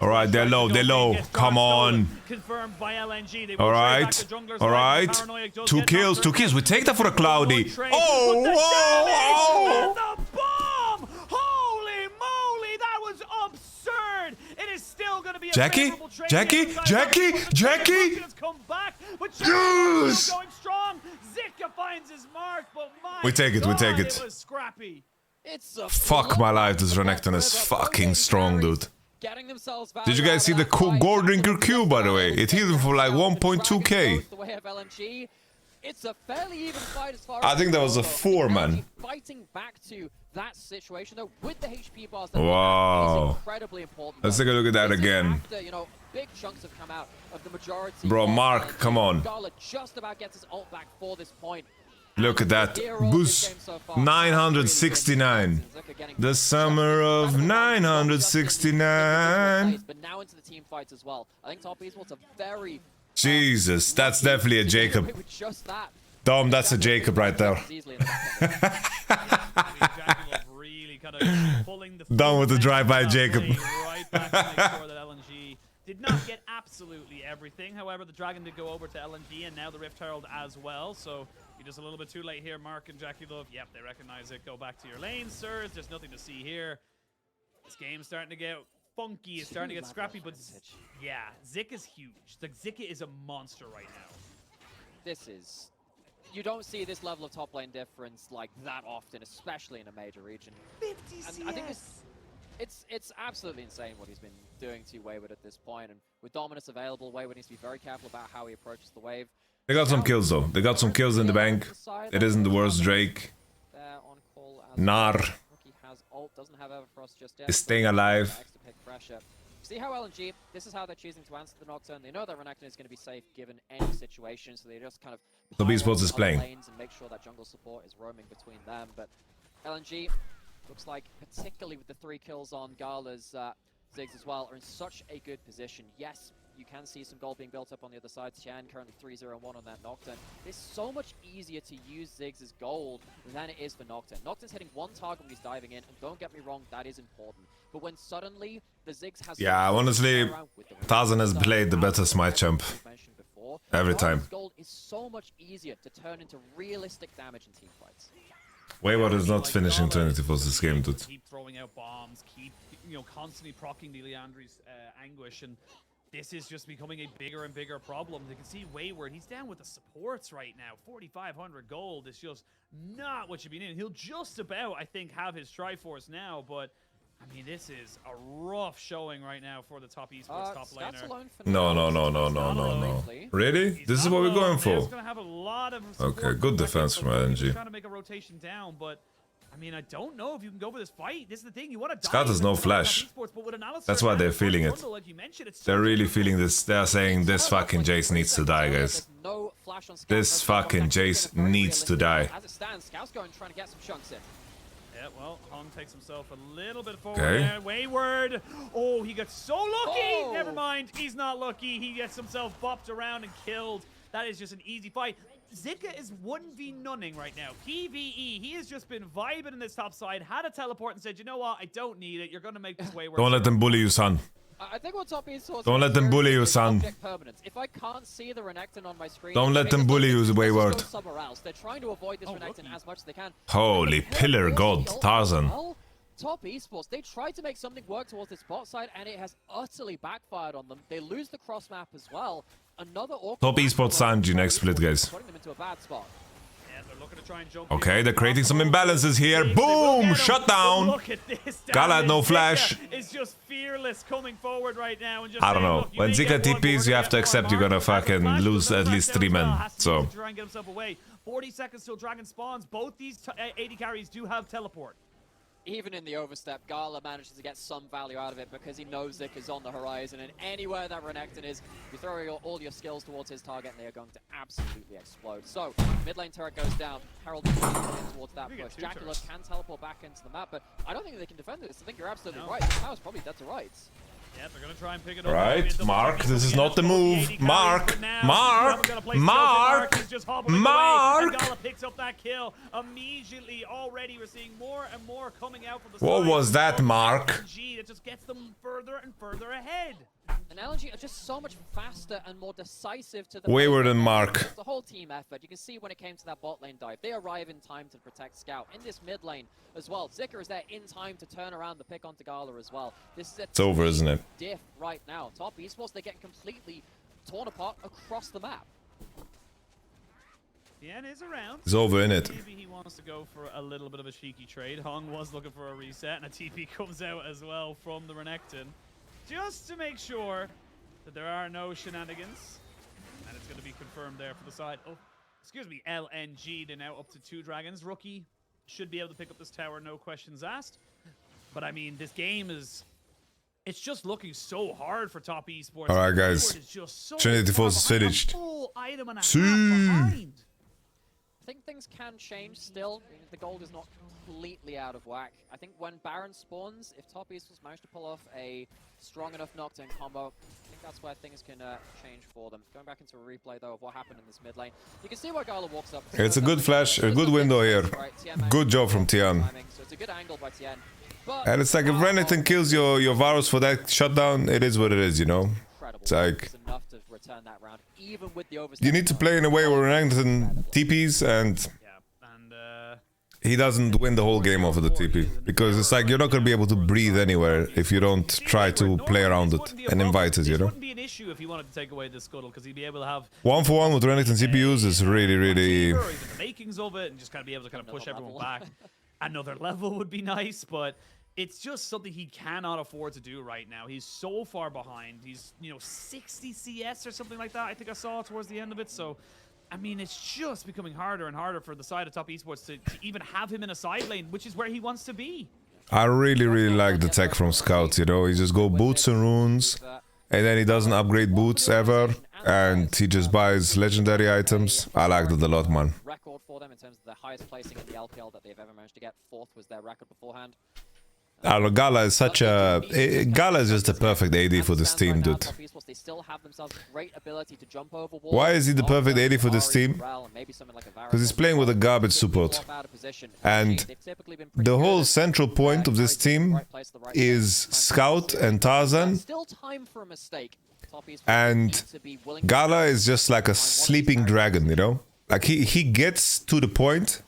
S3: Alright, they're low. Come on. Alright. 2 kills. We take that for a Cloudy. Oh!
S2: Holy moly, that was absurd. It is still going to be a
S3: Jackie?
S2: Yes! Going strong. Zika finds his mark, but
S3: We take it.
S2: it was scrappy.
S3: Fuck my life, this Renekton is fucking strong, dude. Did you guys see the Gore Drinker Q, by the way? It healed him for like 1.2k. I think that was a 4, man.
S1: Fighting back to that situation though with the HP bars.
S3: Wow.
S1: Incredibly important.
S3: Let's take a look at that again.
S1: After, big chunks have come out of the majority.
S3: Bro, Mark, come on.
S1: Gala just about gets his ult back for this point.
S3: Look at that. Boost 969. The summer of 969.
S1: But now into the team fights as well. I think Top Esports are very...
S3: Jesus, that's definitely a Jacob.
S1: Just that.
S3: Dom, that's a Jacob right there. Done with the drive-by Jacob.
S2: Right back to make sure that LNG did not get absolutely everything. However, the Dragon did go over to LNG and now the Rift Herald as well. So you're just a little bit too late here, Mark and Jackie Love. Yep, they recognize it. Go back to your lanes, sirs. There's nothing to see here. This game's starting to get funky. It's starting to get scrappy, but yeah, Zik is huge. Like, Zik is a monster right now.
S1: This is... You don't see this level of top lane difference like that often, especially in a major region.
S2: 50
S1: and I think it's absolutely insane what he's been doing to Wayward at this point, and with Dominus available, Wayward needs to be very careful about how he approaches the wave.
S3: They got some kills though. They got some kills in the bank. It isn't the worst Drake. Nar is staying alive.
S1: See how LNG, this is how they're choosing to answer the Nocturne. They know that Renekton is going to be safe given any situation, so they just kind of
S3: Top Esports is playing.
S1: lanes and make sure that jungle support is roaming between them. But LNG looks like, particularly with the 3 kills on Gala's Ziggs as well, are in such a good position. Yes, you can see some gold being built up on the other side. Tian currently 3-0-1 on that Nocturne. It's so much easier to use Ziggs' gold than it is for Nocturne. Nocturne's hitting one target when he's diving in, and don't get me wrong, that is important. But when suddenly the Ziggs has...
S3: Yeah, honestly, Tarzan has played the better smite champ every time.
S1: Gold is so much easier to turn into realistic damage in team fights.
S3: Wayward is not finishing Trinity for this game, dude.
S2: Keep throwing out bombs, keep, constantly proccing the Leandri's anguish, and this is just becoming a bigger and bigger problem. You can see Wayward, he's down with the supports right now. 4,500 gold is just not what you be needing. He'll just about, I think, have his Triforce now, but I mean, this is a rough showing right now for the Top Esports top laner.
S3: No. Really? This is what we're going for. Okay, good defense from LNG.
S2: Trying to make a rotation down, but I mean, I don't know if you can go for this fight. This is the thing. You want to
S3: Scott has no flash. That's why they're feeling it. They're really feeling this. They're saying this fucking Jace needs to die, guys. This fucking Jace needs to die.
S1: As it stands, Scout's going trying to get some chunks in.
S2: Yeah, well, Hung takes himself a little bit forward there. Wayward. Oh, he got so lucky. Oh. Never mind. He's not lucky. He gets himself bopped around and killed. That is just an easy fight. Zika is 1v-nunning right now. PvE. He has just been vibing in this top side, had a teleport and said, you know what? I don't need it. You're going to make this Wayward.
S3: Don't let them bully you, son.
S1: I think what Top Esports
S3: don't let them bully you, son.
S1: If I can't see the Renekton on my screen,
S3: don't let them bully you, Wayward.
S1: They're trying to avoid this Renekton as much as they can.
S3: Holy pillar god, Tarzan.
S1: Top Esports, they tried to make something work towards this bot side, and it has utterly backfired on them. They lose the cross map as well. Another
S3: Top Esports Sanji next split, guys.
S1: Putting them into a bad spot.
S3: Okay, they're creating some imbalances here. Boom! Shut down. Gala had no flash.
S2: Is just fearless coming forward right now and just
S3: I don't know. When Zika TPs, you have to accept you're gonna fucking lose at least 3 men. So.
S2: 40 seconds till Dragon spawns. Both these AD carries do have teleport.
S1: Even in the overstep, Gala manages to get some value out of it because he knows Zik is on the horizon, and anywhere that Renekton is, you throw all your skills towards his target and they are going to absolutely explode. So, mid lane turret goes down, Herald towards that push. Jackulus can teleport back into the map, but I don't think they can defend this. I think you're absolutely right. The tower's probably dead to rights.
S2: Yeah, they're gonna try and pick it up.
S3: Right, Mark, this is not the move. Mark!
S2: Gala picks up that kill immediately. Already we're seeing more and more coming out from the
S3: What was that, Mark?
S2: It just gets them further and further ahead.
S1: And LNG are just so much faster and more decisive to the
S3: Wayward and Mark.
S1: It's the whole team effort. You can see when it came to that bot lane dive, they arrive in time to protect Scout. In this mid lane as well, Zika is there in time to turn around the pick onto Gala as well. This is
S3: it's over, isn't it?
S1: Diff right now. Top Esports, they're getting completely torn apart across the map.
S2: Tien is around.
S3: It's over, innit?
S2: Maybe he wants to go for a little bit of a cheeky trade. Hung was looking for a reset, and a TP comes out as well from the Renekton. Just to make sure that there are no shenanigans. And it's going to be confirmed there for the side. Oh, excuse me, LNG. They're now up to 2 dragons. Rookie should be able to pick up this tower, no questions asked. But I mean, this game is... It's just looking so hard for Top Esports.
S3: Alright, guys.
S2: So
S3: Trinity Force is finished.
S1: I think things can change still. The gold is not completely out of whack. I think when Baron spawns, if Top Esports manage to pull off a strong enough knockdown combo, I think that's where things can change for them. Going back into a replay, though, of what happened in this mid lane. You can see why Gala walks up.
S3: It's a good flash, a good window here. Good job from Tian.
S1: So it's a good angle by Tien.
S3: And it's like if anything kills your Varus for that shutdown, it is what it is, you know? It's like... You need to play in a way where Renekton TPs and... He doesn't win the whole game off of the TP. Because it's like you're not going to be able to breathe anywhere if you don't try to play around it and invite it, you know?
S2: It wouldn't be an issue if he wanted to take away the scuttle, because he'd be able to have...
S3: 1-for-1 with Renekton CPUs is really, really...
S2: The makings of it and just kind of be able to kind of push everyone back. Another level would be nice, but... It's just something he cannot afford to do right now. He's so far behind. He's, you know, 60 CS or something like that. I think I saw towards the end of it. So, I mean, it's just becoming harder and harder for the side of Top Esports to even have him in a side lane, which is where he wants to be.
S3: I really, really like the tech from Scout, you know? He just go boots and runes, and then he doesn't upgrade boots ever, and he just buys legendary items. I like that a lot, man.
S1: Record for them in terms of the highest placing in the LPL that they've ever managed to get. 4th was their record beforehand.
S3: Gala is such a... Gala is just the perfect AD for this team, dude. Why is he the perfect AD for this team? Because he's playing with a garbage support. And the whole central point of this team is Scout and Tarzan. And Gala is just like a sleeping dragon, you know? Like he gets to the point...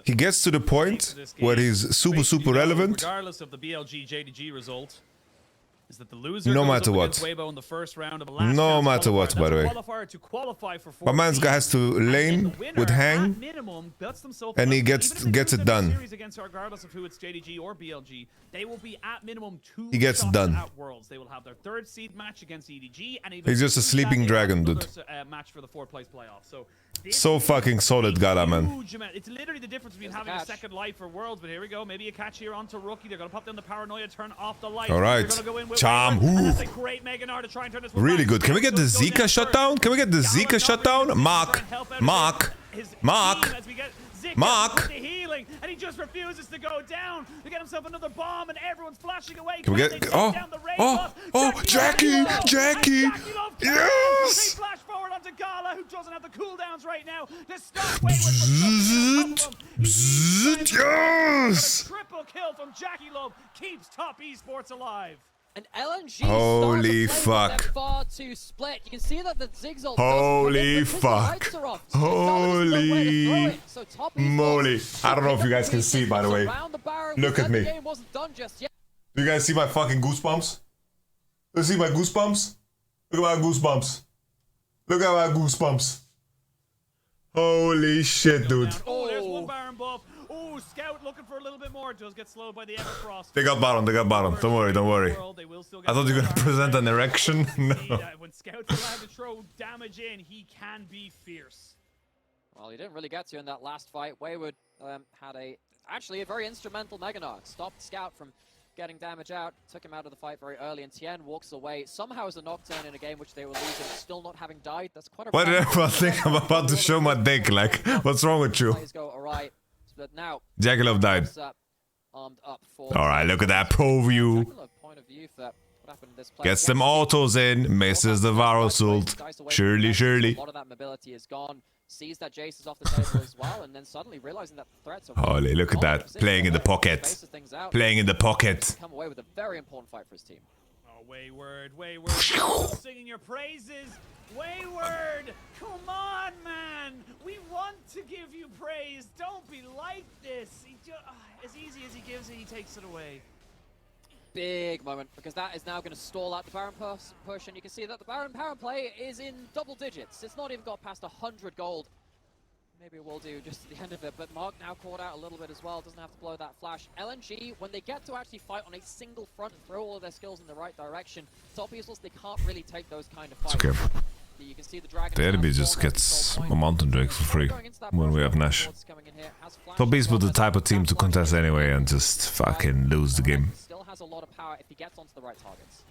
S3: He gets to the point where he's super relevant.
S2: Regardless of the BLG JDG result, is that the loser
S3: no
S2: goes
S3: matter
S2: up
S3: what.
S2: against Weibo in the first round of the last
S3: No matter what, by the way.
S2: qualifier to qualify for
S3: My man's guy has to lane with hang, and he gets it done.
S2: Regardless of who it's JDG or BLG, they will be at minimum 2
S3: He gets it done.
S2: at Worlds. They will have their 3rd seed match against EDG, and
S3: He's just a sleeping dragon, dude.
S2: Match for the 4th place playoff.
S3: So fucking solid, Gala, man.
S2: It's literally the difference between having a second life for Worlds, but here we go. Maybe a catch here onto Rookie. They're going to pop down the paranoia, turn off the light.
S3: All right. Charm. Really good. Can we get the Zika shutdown? Can we get the Zika shutdown? Mark.
S2: And he just refuses to go down. They get himself another bomb, and everyone's flashing away.
S3: Can we get... Jackie! Yes!
S2: Flash forward onto Gala, who doesn't have the cooldowns right now.
S3: Yes!
S2: Triple kill from Jackie Love keeps Top Esports alive.
S1: And LNG
S3: Holy fuck.
S1: far too split. You can see that the Zigzag
S3: Holy fuck. Holy moly. I don't know if you guys can see, by the way. Look at me. Do you guys see my fucking goosebumps? Do you see my goosebumps? Look at my goosebumps. Look at my goosebumps. Holy shit, dude.
S2: Oh, there's one Baron buff. Oh, Scout looking for a little bit more. Does get slowed by the Everfrost.
S3: They got bottom. Don't worry. I thought you were gonna present an erection. No.
S2: When Scout's allowed to throw damage in, he can be fierce.
S1: Well, he didn't really get to in that last fight. Wayward had actually a very instrumental Mega Narc. Stopped Scout from getting damage out, took him out of the fight very early, and Tien walks away. Somehow as a nocturne in a game which they were losing, still not having died. That's quite a...
S3: Why did everyone think I'm about to show my dick? Like, what's wrong with you?
S1: But now,
S3: JKL died. Alright, look at that pro view. Gets them autos in, misses the Varus ult. Surely.
S1: A lot of that mobility is gone. Sees that Jace is off the table as well, and then suddenly realizing that the threats are...
S3: Holy, look at that. Playing in the pocket. Playing in the pocket.
S1: Come away with a very important fight for his team.
S2: Oh, Wayward. Singing your praises. Wayward, come on, man. We want to give you praise. Don't be like this. As easy as he gives it, he takes it away.
S1: Big moment, because that is now going to stall out the Baron push, and you can see that the Baron power play is in double digits. It's not even got past 100 gold. Maybe it will do just at the end of it, but Mark now caught out a little bit as well. Doesn't have to blow that flash. LNG, when they get to actually fight on a single front and throw all of their skills in the right direction, Top Esports, they can't really take those kind of fights.
S3: It's okay.
S1: You can see the Dragon
S3: the enemy just gets a Mountain Drake for free when we have Nash. Top Esports the type of team to contest anyway and just fucking lose the game.
S1: Still has a lot of power if he gets onto the right targets.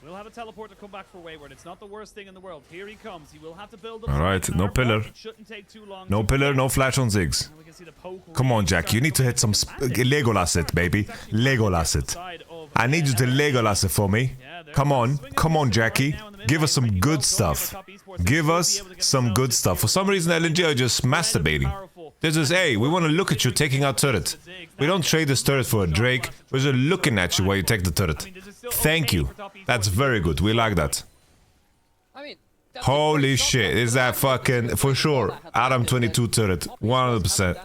S2: We'll have a teleport to come back for Wayward. It's not the worst thing in the world. Here he comes. He will have to build up.
S3: Alright, no pillar.
S2: It shouldn't take too long.
S3: No pillar, no flash on Ziggs. Come on, Jack. You need to hit some Legolas it, baby. Legolas it. I need you to Legolas it for me. Come on. Come on, Jackie. Give us some good stuff. Give us some good stuff. For some reason, LNG are just masturbating. This is, hey, we want to look at you taking our turret. We don't trade this turret for a Drake. We're just looking at you while you take the turret. Thank you. That's very good. We like that. Holy shit. Is that fucking, for sure, Adam 22 turret. 100%.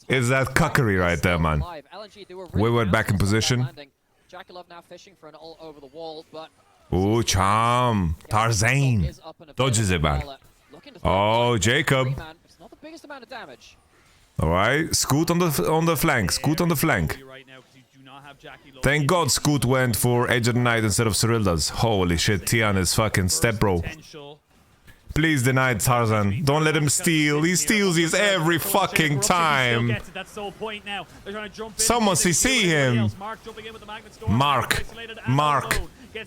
S3: Is that cuckery right there, man? We were back in position. Ooh, charm. Tarzan. Dodges it, man. Oh, Jacob. Alright, Scoot on the flank. Scoot on the flank. Thank God Scoot went for Edge of the Night instead of Cyrilda's. Holy shit, Tian is fucking step bro. Please deny Tarzan. Don't let him steal. He steals these every fucking time. Someone CC him.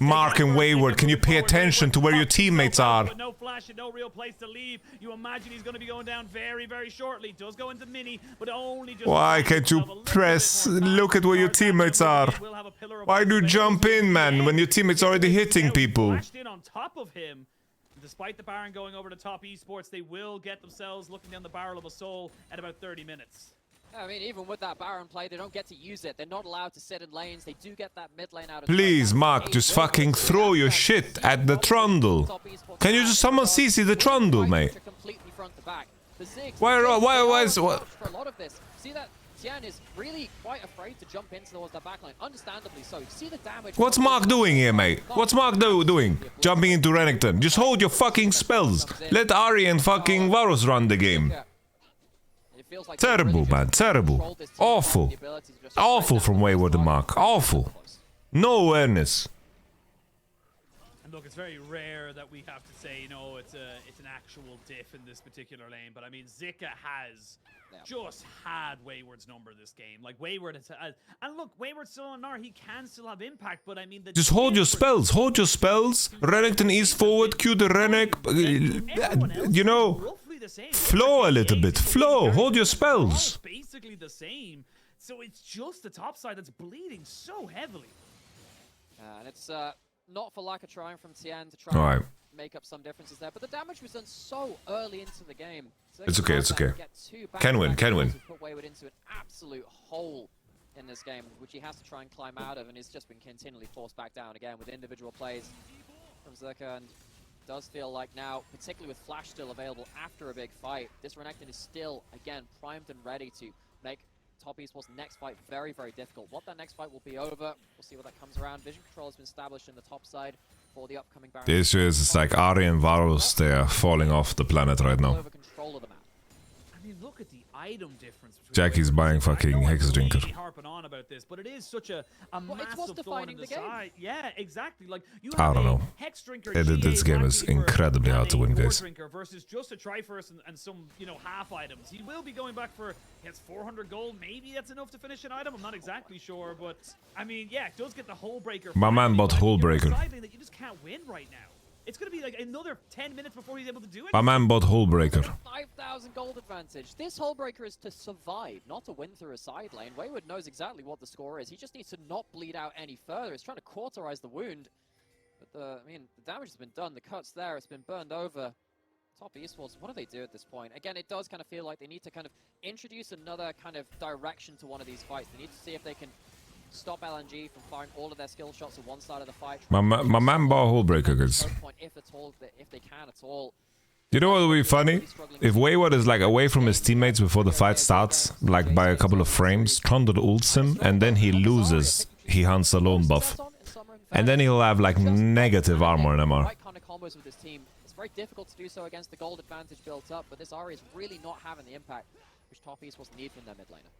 S3: Mark and Wayward, can you pay attention to where your teammates are?
S2: No flash and no real place to leave. You imagine he's going to be going down very, very shortly. Does go into mini, but only just...
S3: Why can't you press? Look at where your teammates are. Why do you jump in, man, when your teammates are already hitting people?
S2: In on top of him. Despite the Baron going over to top esports, they will get themselves looking down the barrel of a soul at about 30 minutes.
S1: I mean, even with that Baron play, they don't get to use it. They're not allowed to sit in lanes. They do get that mid lane out of...
S3: Please, Mark, just fucking throw your shit at the Trundle. Can you just someone CC the Trundle, mate? Why is... What?
S1: For a lot of this, see that Tian is really quite afraid to jump in towards that backline. Understandably so. You see the damage...
S3: What's Mark doing here, mate? What's Mark doing? Jumping into Renekton. Just hold your fucking spells. Let Ari and fucking Varus run the game. Terrible, man. Terrible. Awful. Awful from Wayward and Mark. Awful. No awareness.
S2: And look, it's very rare that we have to say, you know, it's an actual diff in this particular lane. But I mean, Zika has just had Wayward's number this game. Like, Wayward has... and look, Wayward's still on R. He can still have impact, but I mean...
S3: Just hold your spells. Hold your spells. Renekton is forward. Q the Renek. You know... Flow a little bit. Flow. Hold your spells.
S2: Basically the same. So it's just the top side that's bleeding so heavily.
S1: And it's not for lack of trying from Tian to try and make up some differences there, but the damage was done so early into the game. So
S3: it's okay. It's okay. Can win. Can win.
S1: Put Wayward into an absolute hole in this game, which he has to try and climb out of, and he's just been continually forced back down again with individual plays from Zerka. And does feel like now, particularly with Flash still available after a big fight, this Renekton is still, again, primed and ready to make top esports next fight very, very difficult. What that next fight will be over, we'll see what that comes around. Vision control has been established in the top side for the upcoming Baron.
S3: The issue is, it's like Ari and Varus, they are falling off the planet right now.
S2: I mean, look at the item difference.
S3: Jackie's buying fucking Hex Drinker.
S2: Harping on about this, but it is such a massive thorn in the side. Yeah, exactly. Like, you
S3: I don't know.
S2: Hex Drinker,
S3: This game is incredibly hard to win, guys.
S2: Versus just a Triforce and some, you know, half items. He will be going back for, he has 400 gold. Maybe that's enough to finish an item. I'm not exactly sure, but I mean, yeah, it does get the Hull Breaker.
S3: My man bought Hull Breaker.
S2: That you just can't win right now. It's going to be like another 10 minutes before he's able to do it.
S3: My man bought Hull Breaker.
S1: 5,000 gold advantage. This Hull Breaker is to survive, not to win through a side lane. Wayward knows exactly what the score is. He just needs to not bleed out any further. He's trying to cauterize the wound. But I mean, the damage has been done. The cut's there. It's been burned over. Top esports, what do they do at this point? Again, it does kind of feel like they need to kind of introduce another kind of direction to one of these fights. They need to see if they can stop LNG from firing all of their skill shots at one side of the fight.
S3: My man bought Hull Breaker, guys.
S1: If they can at all.
S3: You know what would be funny? If Wayward is like away from his teammates before the fight starts, like by a couple of frames, Trundle ults him, and then he loses. He hunts a lone buff. And then he'll have like negative armor and MR.
S1: It's very difficult to do so against the gold advantage built up, but this Ari is really not having the impact which top esports need from their mid laner.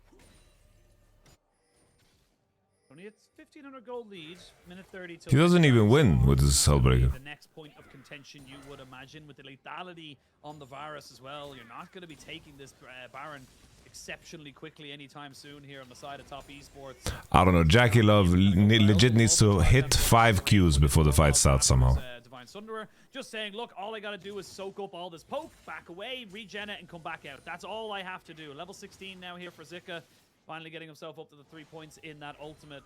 S2: Only it's 1,500 gold lead, minute 30.
S3: He doesn't even win with his Hellbreaker.
S2: The next point of contention, you would imagine, with the lethality on the Varus as well. You're not going to be taking this Baron exceptionally quickly anytime soon here on the side of Top Esports.
S3: I don't know. JKL legit needs to hit 5 Qs before the fight starts somehow.
S2: Divine Sunderer just saying, look, all I gotta do is soak up all this poke, back away, regen it, and come back out. That's all I have to do. Level 16 now here for Zika, finally getting himself up to the 3 points in that ultimate.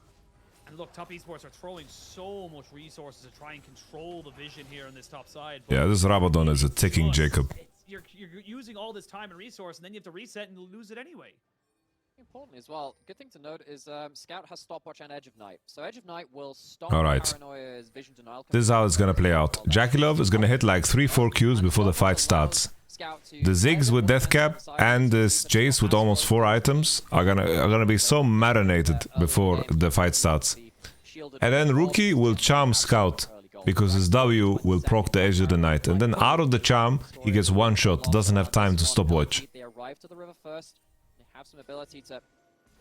S2: And look, Top Esports are throwing so much resources to try and control the vision here on this top side.
S3: Yeah, this Rabadon is a ticking Jacob.
S2: You're using all this time and resource, and then you have to reset and lose it anyway.
S1: Important as well. Good thing to note is Scout has stopwatch and Edge of Night. So Edge of Night will stop Paranoia's vision denial.
S3: This is how it's gonna play out. JKL is gonna hit like 3-4 Qs before the fight starts. The Ziggs with Deathcap and this Jace with almost 4 items are gonna be so marinated before the fight starts. And then Rookie will charm Scout because his W will proc the Edge of the Night. And then out of the charm, he gets one shot, doesn't have time to stopwatch.
S1: They arrive to the river first. They have some ability to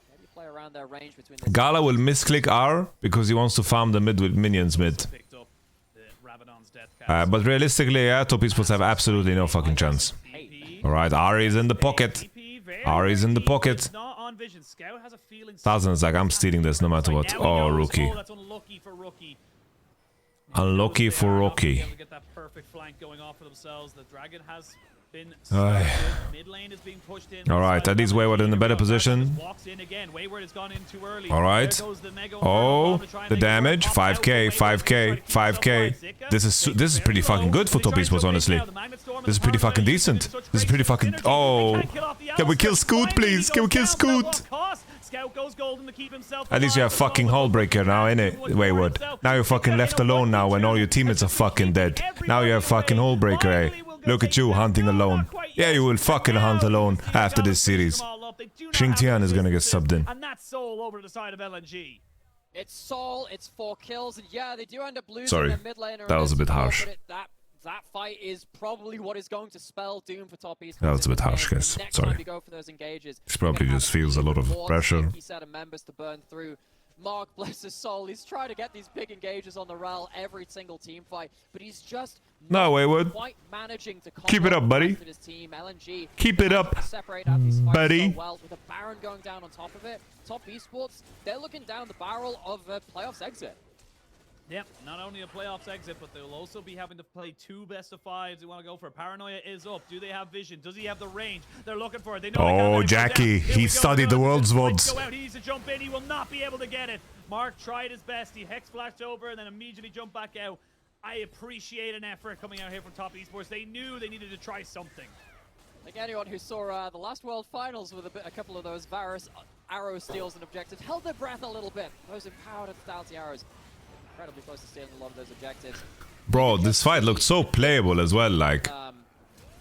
S1: maybe play around their range between
S3: Gala will misclick R because he wants to farm the mid with minions mid. But realistically, yeah, Top Esports have absolutely no fucking chance. Alright, Ari is in the pocket. Ari is in the pocket. Thousands like, I'm stealing this no matter what. Oh, Rookie. Unlucky for Rookie. Alright, at least Wayward in a better position. Alright. Oh, the damage. 5k, 5k, 5k. This is pretty fucking good for Top Esports, honestly. This is pretty fucking decent. This is pretty fucking... Oh. Can we kill Scoot, please? Can we kill Scoot? At least you have fucking Hullbreaker now, innit, Wayward? Now you're fucking left alone now when all your teammates are fucking dead. Now you have fucking Hullbreaker, eh? Look at you hunting alone. Yeah, you will fucking hunt alone after this series. Xingtian is gonna get subbed in.
S2: And that's Soul over to the side of LNG.
S1: It's Soul, it's 4 kills, and yeah, they do end up losing
S3: Sorry,
S1: their mid laner.
S3: that was a bit harsh.
S1: That fight is probably what is going to spell doom for Top Esports.
S3: That was a bit harsh, guys. Sorry. He probably just feels a lot of pressure.
S1: Set of members to burn through. Mark, bless his soul, he's trying to get these big engages on the RAL every single team fight, but he's just
S3: no, Wayward.
S1: Quite managing to
S3: keep it up, buddy.
S1: his team. LNG
S3: keep it up, buddy.
S1: So well, with a Baron going down on top of it, Top Esports, they're looking down the barrel of a playoffs exit.
S2: Yep, not only a playoffs exit, but they'll also be having to play 2 best-of-5s. They want to go for it. Paranoia is up. Do they have vision? Does he have the range? They're looking for it. They know
S3: oh, Jackie, he studied the world's VODs.
S2: He needs to jump in. He will not be able to get it. Mark tried his best. He hex flashed over and then immediately jumped back out. I appreciate an effort coming out here from Top Esports. They knew they needed to try something.
S1: Like anyone who saw the last World Finals with a couple of those Varus arrow steals and objectives, held their breath a little bit. Those empowered fatality arrows. Incredibly close to stealing a lot of those objectives.
S3: Bro, this fight looked so playable as well, like...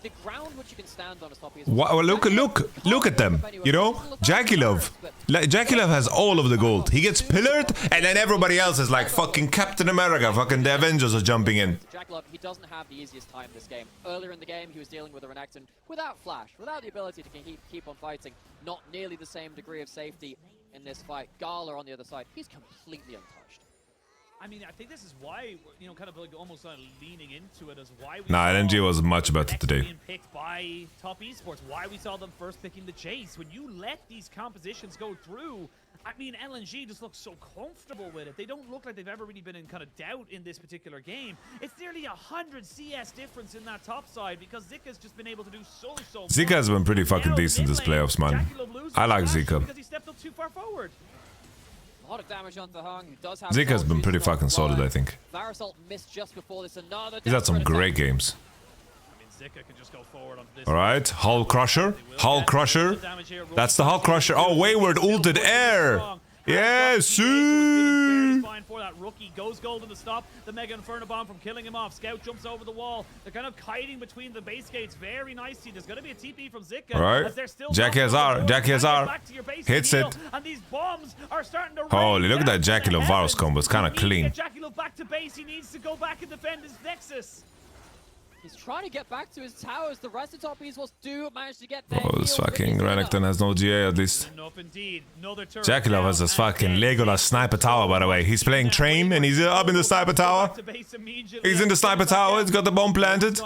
S1: The ground which you can stand on is Top Esports.
S3: Well, look at them, you know? JKL has all of the gold. He gets pillared, and then everybody else is like fucking Captain America, fucking the Avengers are jumping in.
S1: JKL, he doesn't have the easiest time this game. Earlier in the game, he was dealing with a Renekton without flash, without the ability to keep on fighting. Not nearly the same degree of safety in this fight. Gala on the other side, he's completely untouched.
S2: I mean, I think this is why, you know, kind of like almost leaning into it as why we
S3: Nah, LNG was much better today.
S2: Being picked by Top Esports, why we saw them first picking the Chase. When you let these compositions go through, I mean, LNG just looks so comfortable with it. They don't look like they've ever really been in kind of doubt in this particular game. It's nearly 100 CS difference in that top side because Zika's just been able to do so much.
S3: Zika's been pretty fucking decent this playoffs, man. I like Zika.
S2: Because he stepped up too far forward.
S1: A lot of damage on the Hung.
S3: Zika's been pretty fucking solid, I think.
S1: Missed just before this.
S3: He's had some great games. Alright, Hull Crusher. Hull Crusher. That's the Hull Crusher. Oh, Wayward ulted air. Yes,
S2: for that rookie goes golden to stop the Mega Inferno Bomb from killing him off. Scout jumps over the wall. They're kind of kiting between the base gates very nicely. There's going to be a TP from Zika.
S3: Alright, JKL hits it.
S2: And these bombs are starting to
S3: holy, look at that JKL Varus combo. It's kind of clean.
S2: JKL back to base. He needs to go back and defend his Nexus.
S1: He's trying to get back to his towers. The rest of top esports do manage to get there.
S3: Oh, this fucking Renekton has no GA at least. JKL has this fucking Legolas sniper tower, by the way. He's playing Train and he's up in the sniper tower. He's in the sniper tower. He's got the bomb planted.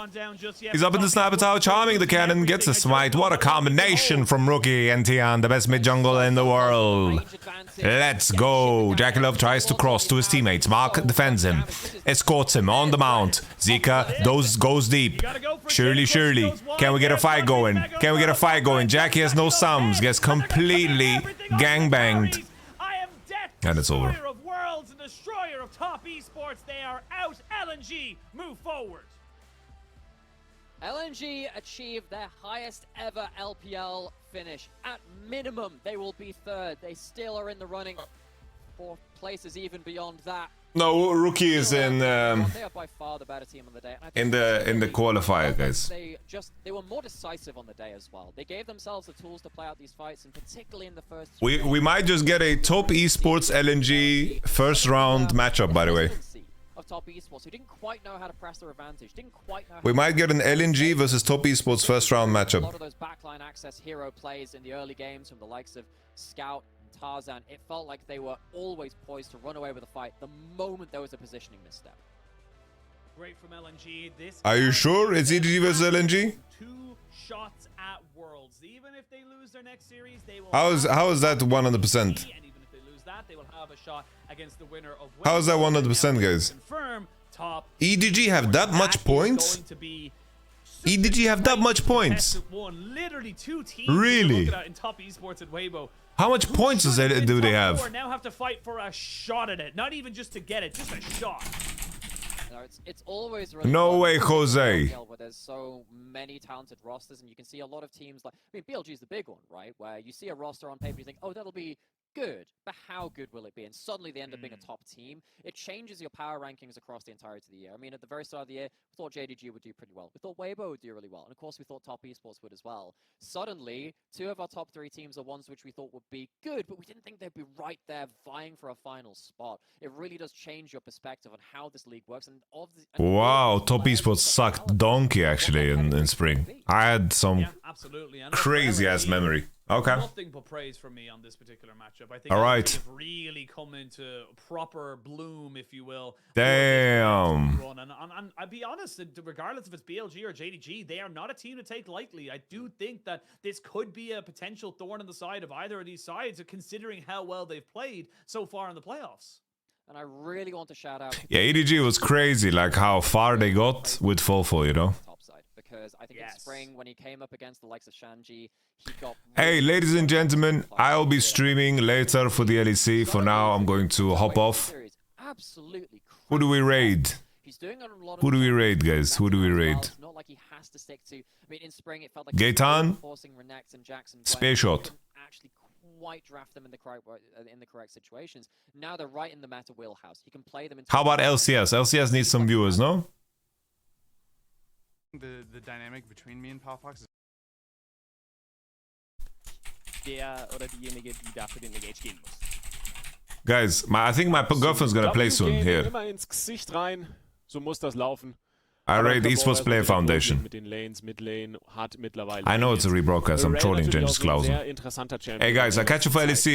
S3: He's up in the sniper tower, charming the cannon, gets a smite. What a combination from Rookie and Tian, the best mid jungle in the world. Let's go. JKL tries to cross to his teammates. Mark defends him, escorts him on the mount. Zika goes deep. Surely. Can we get a fight going? Jackie has no sums. Gets completely gangbanged. And it's over.
S6: Destroyer of worlds and destroyer of top esports. They are out. LNG move forward.
S1: LNG achieved their highest ever LPL finish. At minimum, they will be third. They still are in the running for places even beyond that.
S3: No, Rookie is in
S1: they are by far the better team on the day.
S3: in the qualifier, guys.
S1: They were more decisive on the day as well. They gave themselves the tools to play out these fights, and particularly in the first.
S3: We might just get a top esports LNG first round matchup, by the way.
S1: Of top esports, who didn't quite know how to press their advantage, didn't quite know.
S3: We might get an LNG versus top esports first round matchup.
S1: A lot of those backline access hero plays in the early games from the likes of Scout and Tarzan, it felt like they were always poised to run away with the fight the moment there was a positioning misstep.
S6: Great from LNG. This
S3: Are you sure it's EDG versus LNG?
S6: 2 shots at Worlds. Even if they lose their next series, they will.
S3: How is that 100%?
S6: And even if they lose that, they will have a shot against the winner of.
S3: How is that 100%, guys?
S6: Confirm top.
S3: EDG have that much points? EDG have that much points?
S6: Literally 2 teams.
S3: Really?
S6: In top esports at Weibo.
S3: How much points do they have?
S6: Now have to fight for a shot at it. Not even just to get it, just a shot.
S1: No, it's always really
S3: No way, Jose.
S1: where there's so many talented rosters, and you can see a lot of teams like, I mean, BLG is the big one, right? Where you see a roster on paper, you think, oh, that'll be good, but how good will it be? And suddenly they end up being a top team. It changes your power rankings across the entirety of the year. I mean, at the very start of the year, we thought JDG would do pretty well. We thought Weibo would do really well. And of course, we thought top esports would as well. Suddenly, 2 of our top 3 teams are ones which we thought would be good, but we didn't think they'd be right there vying for a final spot. It really does change your perspective on how this league works. And
S3: Wow, top esports sucked donkey actually in spring. I had some crazy ass memory. Okay.
S2: Nothing but praise from me on this particular matchup. I think
S3: all right.
S2: they've really come into proper bloom, if you will.
S3: Damn.
S2: And I'll be honest, regardless if it's BLG or JDG, they are not a team to take lightly. I do think that this could be a potential thorn in the side of either of these sides, considering how well they've played so far in the playoffs.
S1: And I really want to shout out.
S3: Yeah, EDG was crazy, like how far they got with Fofo, you know?
S1: Because I think in spring, when he came up against the likes of Shanji, he got.
S3: Hey, ladies and gentlemen, I'll be streaming later for the LEC. For now, I'm going to hop off.
S1: Absolutely.
S3: Who do we raid? Who do we raid, guys? Who do we raid?
S1: Not like he has to stick to. I mean, in spring, it felt like
S3: Gaetan,
S1: forcing Renex and Jackson.
S3: Space Shot.
S1: Actually, quite draft them in the correct situations. Now they're right in the meta wheelhouse. You can play them.
S3: How about LCS? LCS needs some viewers, no?
S15: The dynamic between me and Palfox is
S16: der oder diejenige, die da für den Engage gehen muss.
S3: Guys, I think my girlfriend's gonna play soon here.
S16: Immer ins Gesicht rein, so muss das laufen.
S3: I raid Esports Player Foundation.
S16: Mit den Lanes, Mid-Lane, hat mittlerweile.
S3: I know it's a rebroadcast, I'm trolling James Clausen. Hey guys, I catch you for LEC.